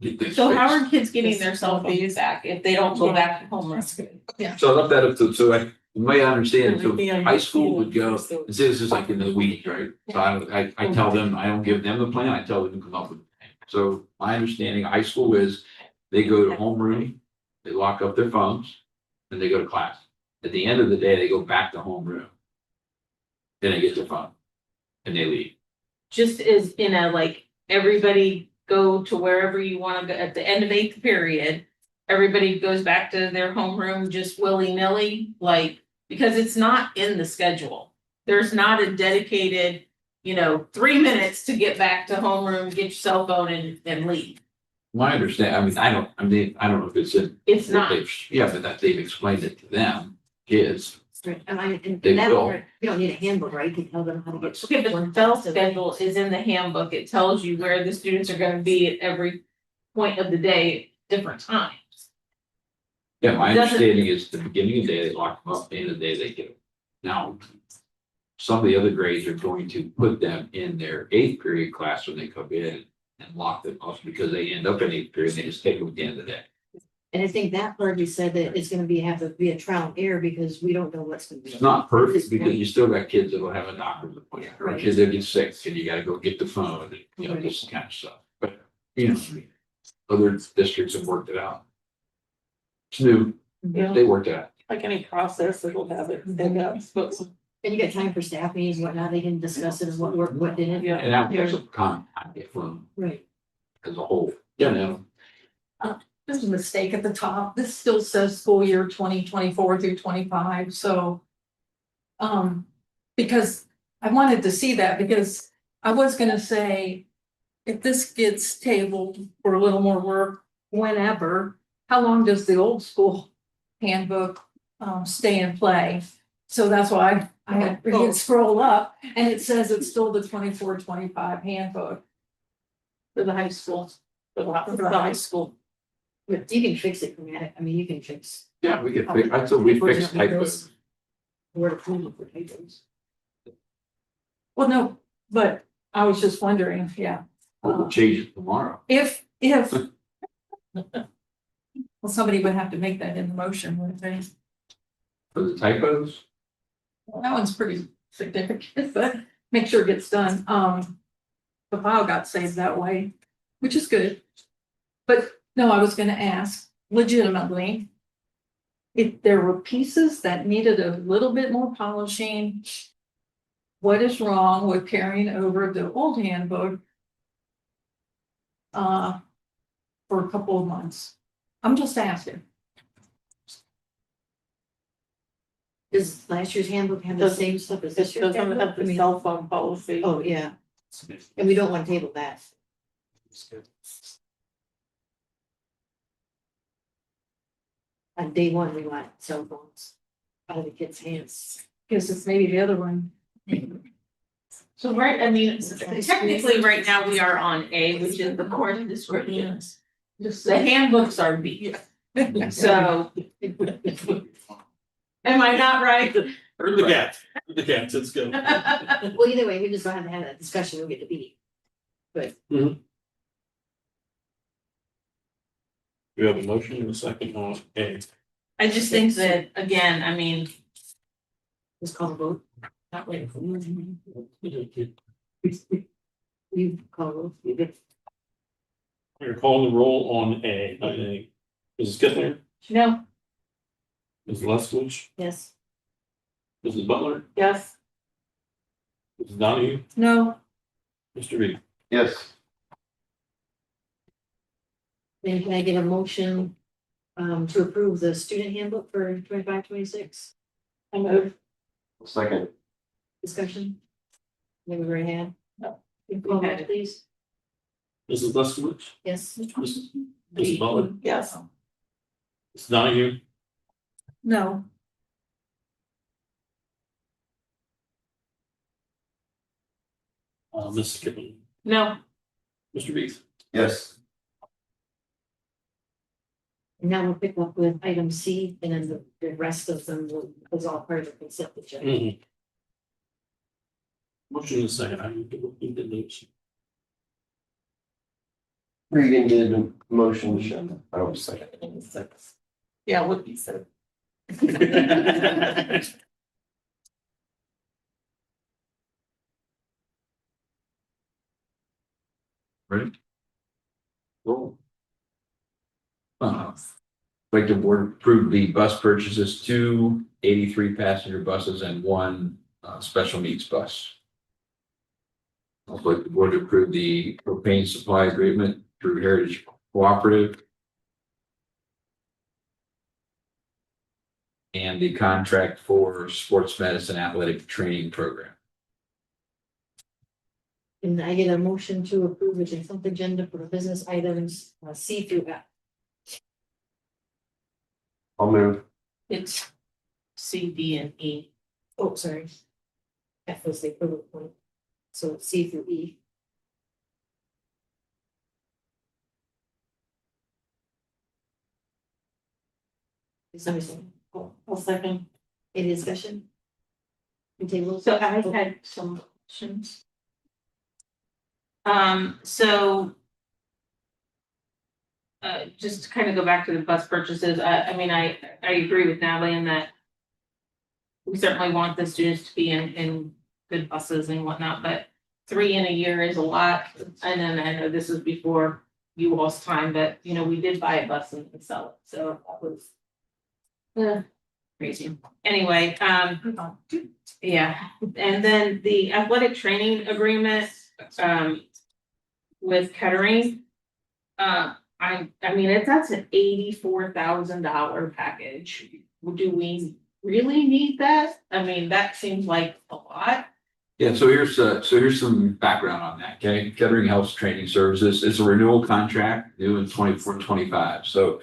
Get this So how fixed. are kids getting their cell phones back if they don't go back to homeroom? So I left that up to, so I, you may understand, so high school would go, and say this is like in the week, right? So I tell them, I don't give them the plan, I tell them to come up with. a plan. So my understanding, high school is, they go to homeroom, they lock up their phones, and they go to class. At the end of the day, they go back to homeroom. Then they get their phone, and they leave. Just as in a, like, everybody go to wherever you wanna go at the end of 8th period. Everybody goes back to their homeroom just willy-nilly, because it's not in the schedule. There's not a dedicated, 3 minutes to get back to homeroom, get your cell phone and leave. My understanding, I don't know if it's in. It's what not. Yeah, but that they've explained it to them, kids. and They that, will. you don't need a handbook, right? You can tell them how to get. Okay, but the bell schedule is in the handbook. It tells you where the students are gonna be at every point of the day, different times. Yeah, my Doesn't- understanding is the beginning of the day, they lock them up, the end of the day, they get them. Now, some of the other grades are going to put them in their 8th period class when they come in and lock them up because they end up in 8th period, they just take them at the end of the day. And I think that part we said that it's gonna have to be a trial and error because we don't know what's gonna be. It's not perfect because you still got kids that will have a doctor's appointment, or kids that get sick and you gotta go get the phone, and, this kind of stuff. But, other districts have worked it out. It's new, Yeah, they worked it out. like any process, it'll have it, but And you got time for staff meetings, and whatnot, they can discuss it and what worked, what didn't. yeah. And that was a comment from Right. as a whole, There's a mistake at the top. This still says school year 2024 through 25, so Because I wanted to see that, because I was gonna say, if this gets tabled for a little more work, whenever, how long does the old school handbook stay in play? So that's why I had to scroll up, and it says it's still the 24-25 handbook For the high school. For the high school. But you can fix it, I mean, you can fix. Yeah, we could fix, I thought we fixed typos. Word approval for typos. Well, no, but I was just wondering, yeah, We'll change it tomorrow. if. Well, somebody would have to make that in the motion, wouldn't they? For the typos, Well, that one's pretty significant, but make sure it gets done. The file got saved that way, which is good. But no, I was gonna ask legitimately, if there were pieces that needed a little bit more polishing, what is wrong with carrying over the old handbook for a couple of months? I'm just asking. Does last year's handbook have the same stuff as this This year's doesn't handbook? have the cell phone policy. Oh, yeah, and we don't want to table that. On day one, we want cell phones out of the kids' hands. Guess it's maybe the other one. So right, I mean, technically, right now, we are on A, which is the course descriptions. The handbooks are B. So. Am I not right? Or the cats, let's go. Well, either way, we just don't have to have that discussion, we'll get to B. But We have a motion and a second on A. I just think that, again, I mean, let's call a vote. Not waiting for you. You call a vote, you get. We're calling the roll on A, I think. Mrs. Kittler, No, Mrs. Leskowitz, Yes. Mrs. Butler, Yes. Mrs. Donahue, no, Mr. Reed. Yes, Then can I get a motion to approve the student handbook for 25-26? I move. second, Discussion? Maybe we're ahead. No. Call vote, please. Mrs. Leskowitz, Yes. Mrs. Butler, Yes. Mrs. Donahue, no, Mrs. Kittler, no, Mr. Reed. yes, And now we'll pick up with item C, and then the rest of them was all part of the consent agenda. Motion and a second, I need to look into those. Regan did a motion, I don't second. Yeah, what you said. Ready? Roll. Like the board approved the bus purchases, 2 83 passenger buses and 1 special needs bus. Also like the board to approve the propane supply agreement through Heritage Cooperative. And the contract for sports medicine athletic training program. And I get a motion to approve the consent agenda for the business items C through F. I'll move, it's C, D, and E. Oh, sorry. F was the approval point. So C through E. Is somebody saying? I'll second. Any discussion? And tables? So I had some questions. So. Just to kind of go back to the bus purchases, I mean, I agree with Natalie in that. We certainly want the students to be in good buses and whatnot, but 3 in a year is a lot. And then I know this was before you all's time, but you know, we did buy a bus and sell it, so that was. Crazy. Anyway, yeah, and then the athletic training agreement, with Kettering. I mean, that's an $84,000 package. Do we really need that? I mean, that seems like a lot. Yeah, so here's some background on that, okay? Kettering Health Training Services, it's a renewal contract due in 24-25. So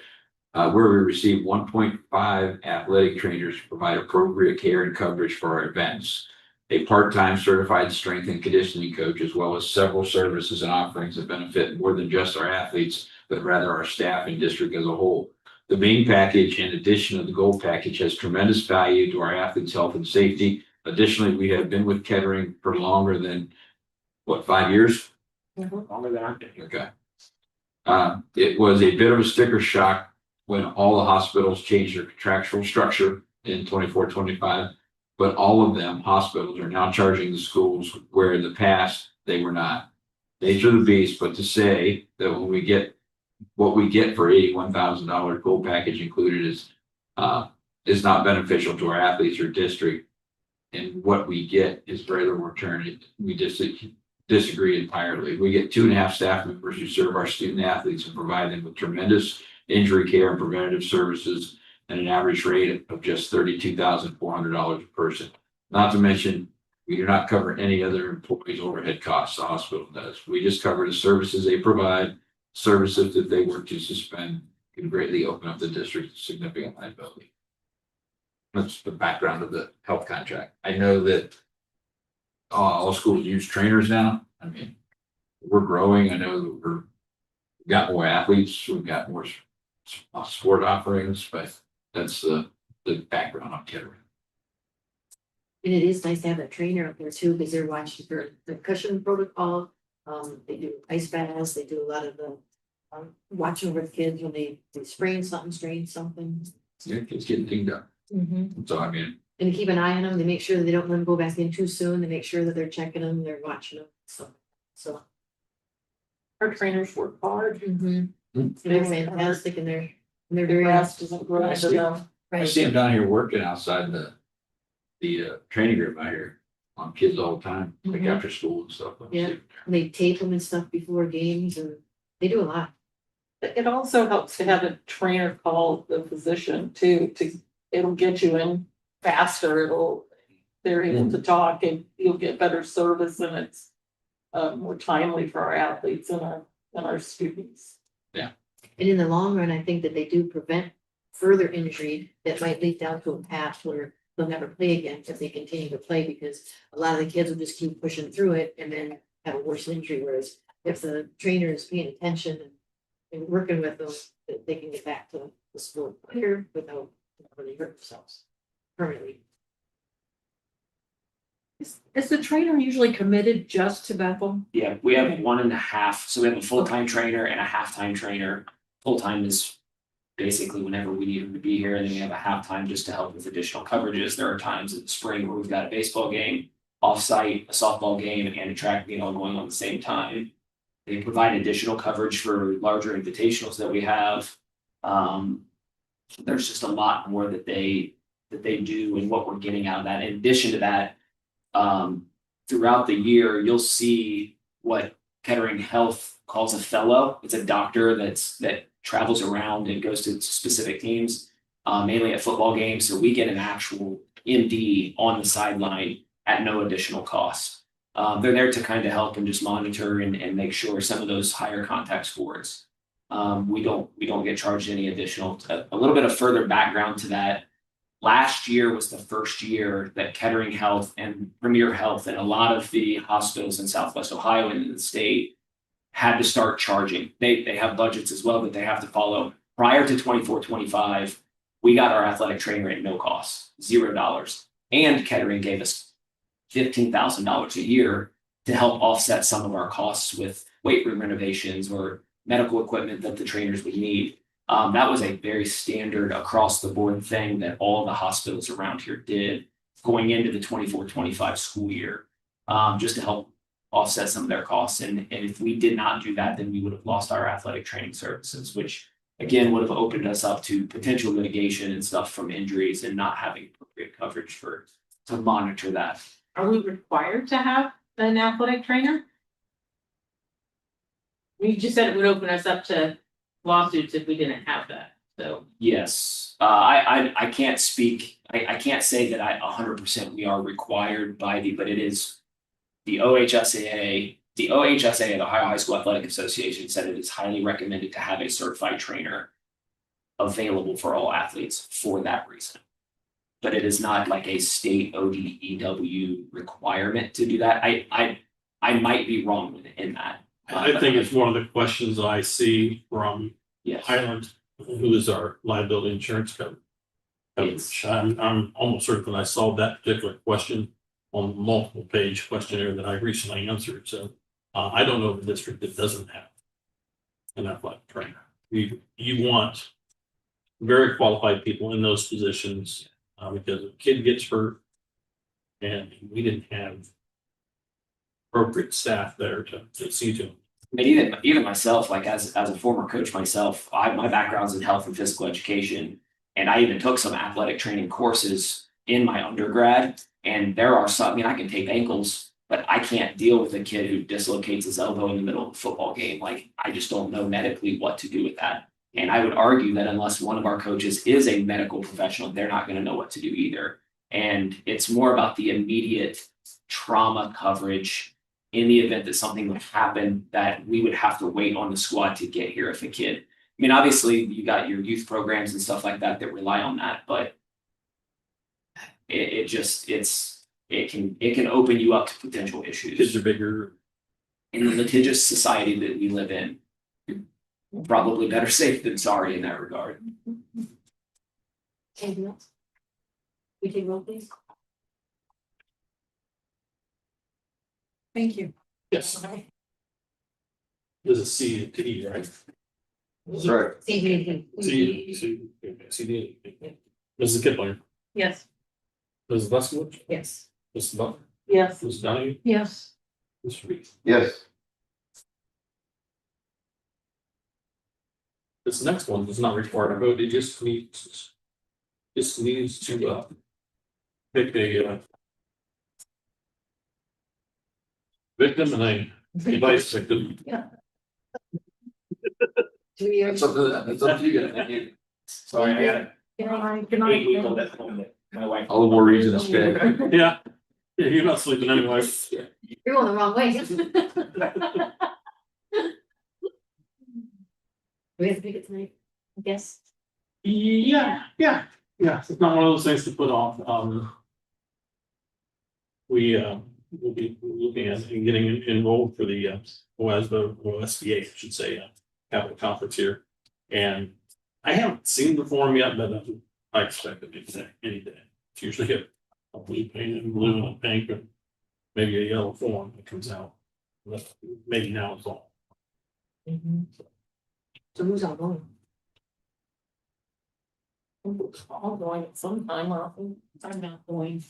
where we receive 1.5 athletic trainers to provide appropriate care and coverage for our events. A part-time certified strength and conditioning coach, as well as several services and offerings that benefit more than just our athletes, but rather our staff and district as a whole. The main package, in addition to the gold package, has tremendous value to our athletes' health and safety. Additionally, we have been with Kettering for longer than, what, 5 years? Longer than I've been here. Okay. It was a bit of a sticker shock when all the hospitals changed their contractual structure in 24-25. But all of them, hospitals, are now charging the schools where in the past they were not. Nature of the beast, but to say that when we get what we get for $81,000 gold package included is not beneficial to our athletes or district. And what we get is very little return. We disagree entirely. We get 2.5 staff members who serve our student athletes and provide them with tremendous injury care and preventative services at an average rate of just $32,400 per person. Not to mention, we do not cover any other employees' overhead costs the hospital does. We just cover the services they provide, services that they were to suspend can greatly open up the district to significant liability. That's the background of the health contract. I know that all schools use trainers now. I mean, we're growing. I know that we've got more athletes, we've got more sport offerings, but that's the background on Kettering. And it is nice to have a trainer up there too, because they're watching for the concussion protocol. They do ice baths, they do a lot of the watching over the kids when they sprain something, strain something. Yeah, kids getting dinged up. Mm-hmm. So I mean, And to keep an eye on them, they make sure that they don't let them go back in too soon, they make sure that they're checking them, they're watching them, so. Our trainers work hard. Mm-hmm. They're fantastic and they're The very. grass doesn't grow I into see. them. I see them down here working outside the training room out here on kids all the time, like Mhm. after school and stuff. Yeah. And they tape them and stuff before games and they do a lot. It also helps to have a trainer call the physician too, it'll get you in faster, they're able to talk and you'll get better service and it's more timely for our athletes and our students. And in the long run, I think that they do prevent further injury that might lead down to a path where they'll never play again if they continue to play, because a lot of the kids will just keep pushing through it and then have a worse injury. Whereas if the trainer is paying attention and working with them, that they can get back to the sport quicker without really hurt themselves permanently. Is the trainer usually committed just to Bethel? Yeah, we have 1.5, so we have a full-time trainer and a half-time trainer. Full-time is basically whenever we need them to be here, and then we have a half-time just to help with additional coverages. There are times in the spring where we've got a baseball game, off-site, a softball game, and a track meet all going on the same time. They provide additional coverage for larger invitationals that we have. There's just a lot more that they do and what we're getting out of that. In addition to that, throughout the year, you'll see what Kettering Health calls a fellow. It's a doctor that travels around and goes to specific teams, mainly at football games. So we get an actual MD on the sideline at no additional cost. They're there to kind of help and just monitor and make sure some of those higher contact sports. We don't get charged any additional. A little bit of further background to that. Last year was the first year that Kettering Health and Premier Health and a lot of the hospitals in Southwest Ohio and in the state had to start charging. They have budgets as well that they have to follow. Prior to 24-25, we got our athletic trainer at no cost, $0. And Kettering gave us $15,000 a year to help offset some of our costs with weight room renovations or medical equipment that the trainers would need. That was a very standard across the board thing that all the hospitals around here did going into the 24-25 school year, just to help offset some of their costs. And if we did not do that, then we would have lost our athletic training services, which again would have opened us up to potential litigation and stuff from injuries and not having appropriate coverage to monitor that. Are we required to have an athletic trainer? You just said it would open us up to lawsuits if we didn't have that. So, yes, I can't speak, I can't say that 100% we are required by but it is the OHSAA, the Ohio High School Athletic Association said it is highly recommended to have a certified trainer available for all athletes for that reason. But it is not like a state ODEW requirement to do that. I might be wrong in that. I think it's one of the questions I see from Yes. Highland, who is our liability insurance coverage. Yes. I'm almost certain I solved that particular question on the multiple page questionnaire that I recently answered. So I don't know of a district that doesn't have an athletic trainer. You want very qualified people in those positions because if a kid gets hurt and we didn't have appropriate staff there to see to them. And even myself, like as a former coach myself, my background's in health and physical education. And I even took some athletic training courses in my undergrad. And there are some, I mean, I can tape ankles, but I can't deal with a kid who dislocates his elbow in the middle of a football game. Like, I just don't know medically what to do with that. And I would argue that unless one of our coaches is a medical professional, they're not going to know what to do either. And it's more about the immediate trauma coverage in the event that something would happen that we would have to wait on the squad to get here if a kid. I mean, obviously you got your youth programs and stuff like that rely on that, but it can open you up to potential issues. Kids are bigger. In the litigious society that we live in, you're probably better safe than sorry in that regard. Anything else? We take roll, please. Thank you. Yes. There's a C to E, right? That's right. CD. Mrs. Kipling, Yes. Mrs. Leskowitz, Yes. Mrs. Butler, Yes. Mrs. Donahue, Yes. Mr. Reed. Yes. This next one does not require a vote, it just needs to pick a victim and a device victim. That's up to you guys. Sorry, I got it. Good night. 8 week old at home that my wife. All the more reason to stay. Yeah, you're not sleeping anyway. You're going the wrong way. We have to pick it tonight, I guess. Yeah. It's not one of those things to put off. We will be looking at and getting enrolled for the OSBA, I should say, capital conference here. And I haven't seen the form yet, but I expect it any day. It's usually a blue paint and blue and pink and maybe a yellow form that comes out. Maybe now it's all. So who's all going? All going at some time, I'm not going.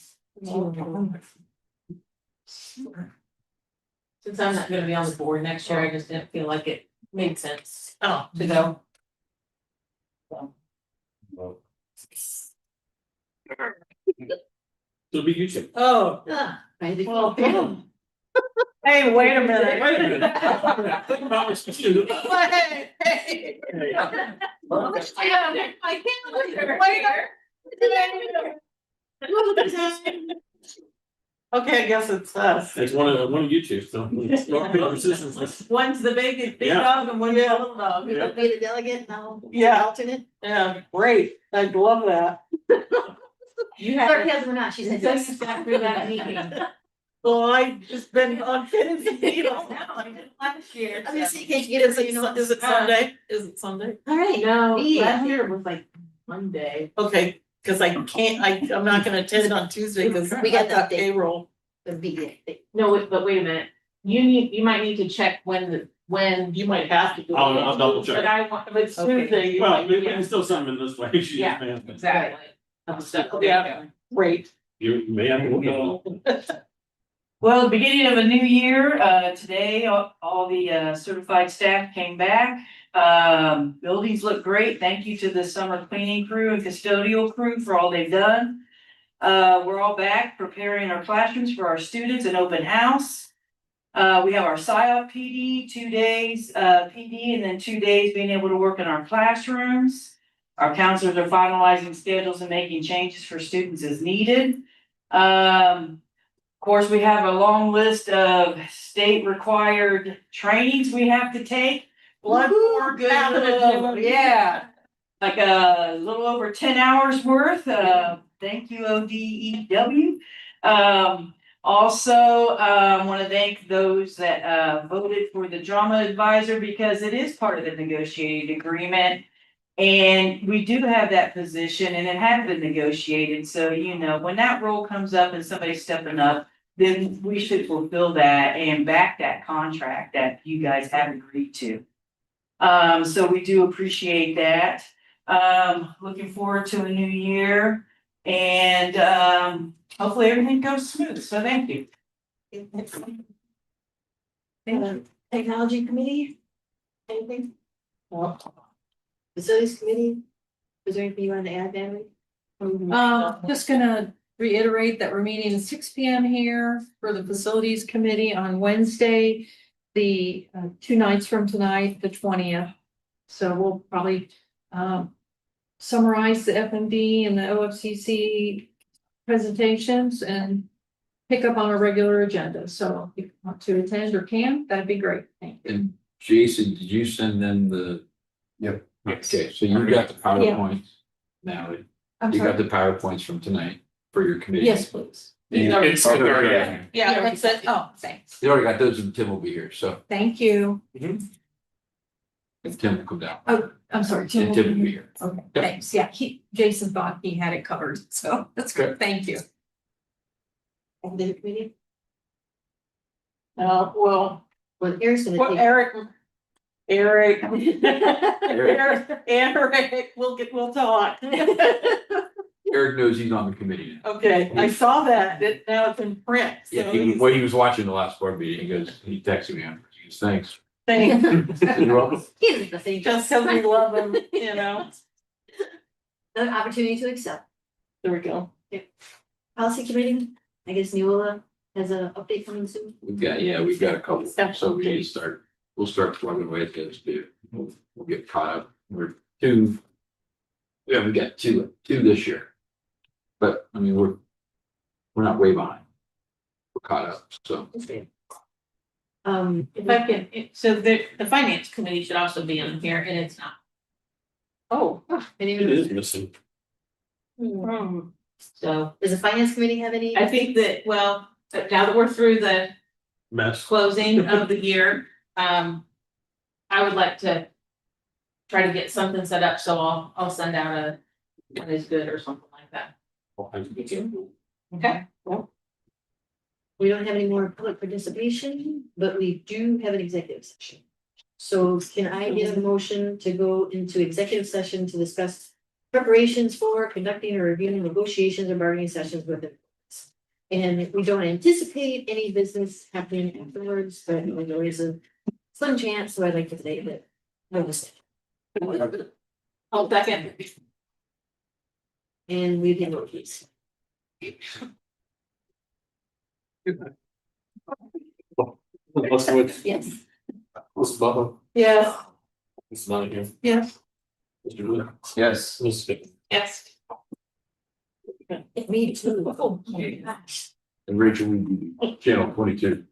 Since I'm not gonna be on the board next year, I just didn't feel like it made sense Oh, to go. It'll be YouTube. Oh, Well, hey, wait a minute. Wait a minute. Think about what you do. Hey. I can't Okay, I guess it's us. It's one of YouTube, so. Rock, paper, scissors. One's the big Yeah. dog and one's the little dog. You're gonna be the delegate now? Yeah. Alternate? Yeah, great. I'd love that. You had Sarcasm or not, she said so you yes. sat through that meeting. Well, I've just been on pins and needles. Last year. I was gonna say, can't you get us, you know? Is it Sunday? Is it Sunday? All right. No, Yeah. last year it was like Monday. Okay, cause I can't, I'm not gonna attend on Tuesday because We got I got the update. payroll. The big. No, but wait a minute. You might need to check when You might have to do it. I'll double But check. I want, but it's Okay. Tuesday. you Well, might- we can still send them in this way. Yeah. Exactly. Yeah, great. You may have to look at it. Well, the beginning of a new year, today, all the certified staff came back. Buildings look great. Thank you to the summer cleaning crew and custodial crew for all they've done. We're all back preparing our classrooms for our students and open house. We have our SIOP PD, 2 days, PD, and then 2 days being able to work in our classrooms. Our counselors are finalizing schedules and making changes for students as needed. Of course, we have a long list of state required trainings we have to take. Blood for good, yeah. Like a little over 10 hours worth. Thank you, ODEW. Also, want to thank those that voted for the drama advisor because it is part of the negotiated agreement. And we do have that position and it has been negotiated. So, you know, when that role comes up and somebody's stepping up, then we should fulfill that and back that contract that you guys have agreed to. So we do appreciate that. Looking forward to a new year and hopefully everything goes smooth. So thank you. Technology committee? Anything? Facilities committee? Is there anything you wanted to add, Natalie? Just gonna reiterate that we're meeting at 6 p.m. here for the facilities committee on Wednesday. The 2 nights from tonight, the 20th. So we'll probably summarize the FMD and the OFCC presentations and pick up on a regular agenda. So if you want to attend or can, that'd be great. Thank you. And Jason, did you send them the? Yep. Okay, so you got the PowerPoints now. I'm You got sorry. the PowerPoints from tonight for your committee. Yes, please. It's already. Yeah, that's it. Oh, thanks. You already got those and Tim will be here, so Thank you. Tim will come down. Oh, I'm sorry. And Tim will be here. Okay, Yep. thanks. Yeah, Jason thought he had it covered, so that's good. Thank you. And the committee? Well, Well, Eric's gonna what take. Eric, Eric. we'll talk. Eric knows he's on the committee now. Okay, I saw that, now it's in print, Yeah, so he was watching the last board meeting. He texted me afterwards. He goes, thanks. thanks, You're welcome. He doesn't the same. just because we love him, you know, Another opportunity to accept. there we go. Policy committee, I guess Neola has an update coming soon. We've got a couple, so we need to start, we'll start plugging away at those two. We'll get caught up. We haven't got two this year. But I mean, we're not way behind. We're caught up, so. If I can, so the finance committee should also be on here and it's not. Oh. It is missing. So Does the finance committee have any? I think that, well, now that we're through the Mess. closing of the year, I would like to try to get something set up, so I'll send out a what is good or something like that. Okay. We don't have any more public participation, but we do have an executive session. So can I get a motion to go into executive session to discuss preparations for conducting or reviewing negotiations or bargaining sessions with employees? And we don't anticipate any business happening afterwards, but there's always a slim chance, so I'd like to say that. I'll second. And we can vote, please. Yes. Ms. Butler, Yes. Ms. Monahan, Yes. Mr. Lewis, Yes. Ms. Spiegel. Yes. Me too. Oh, my gosh. And Rachel, we do channel 22.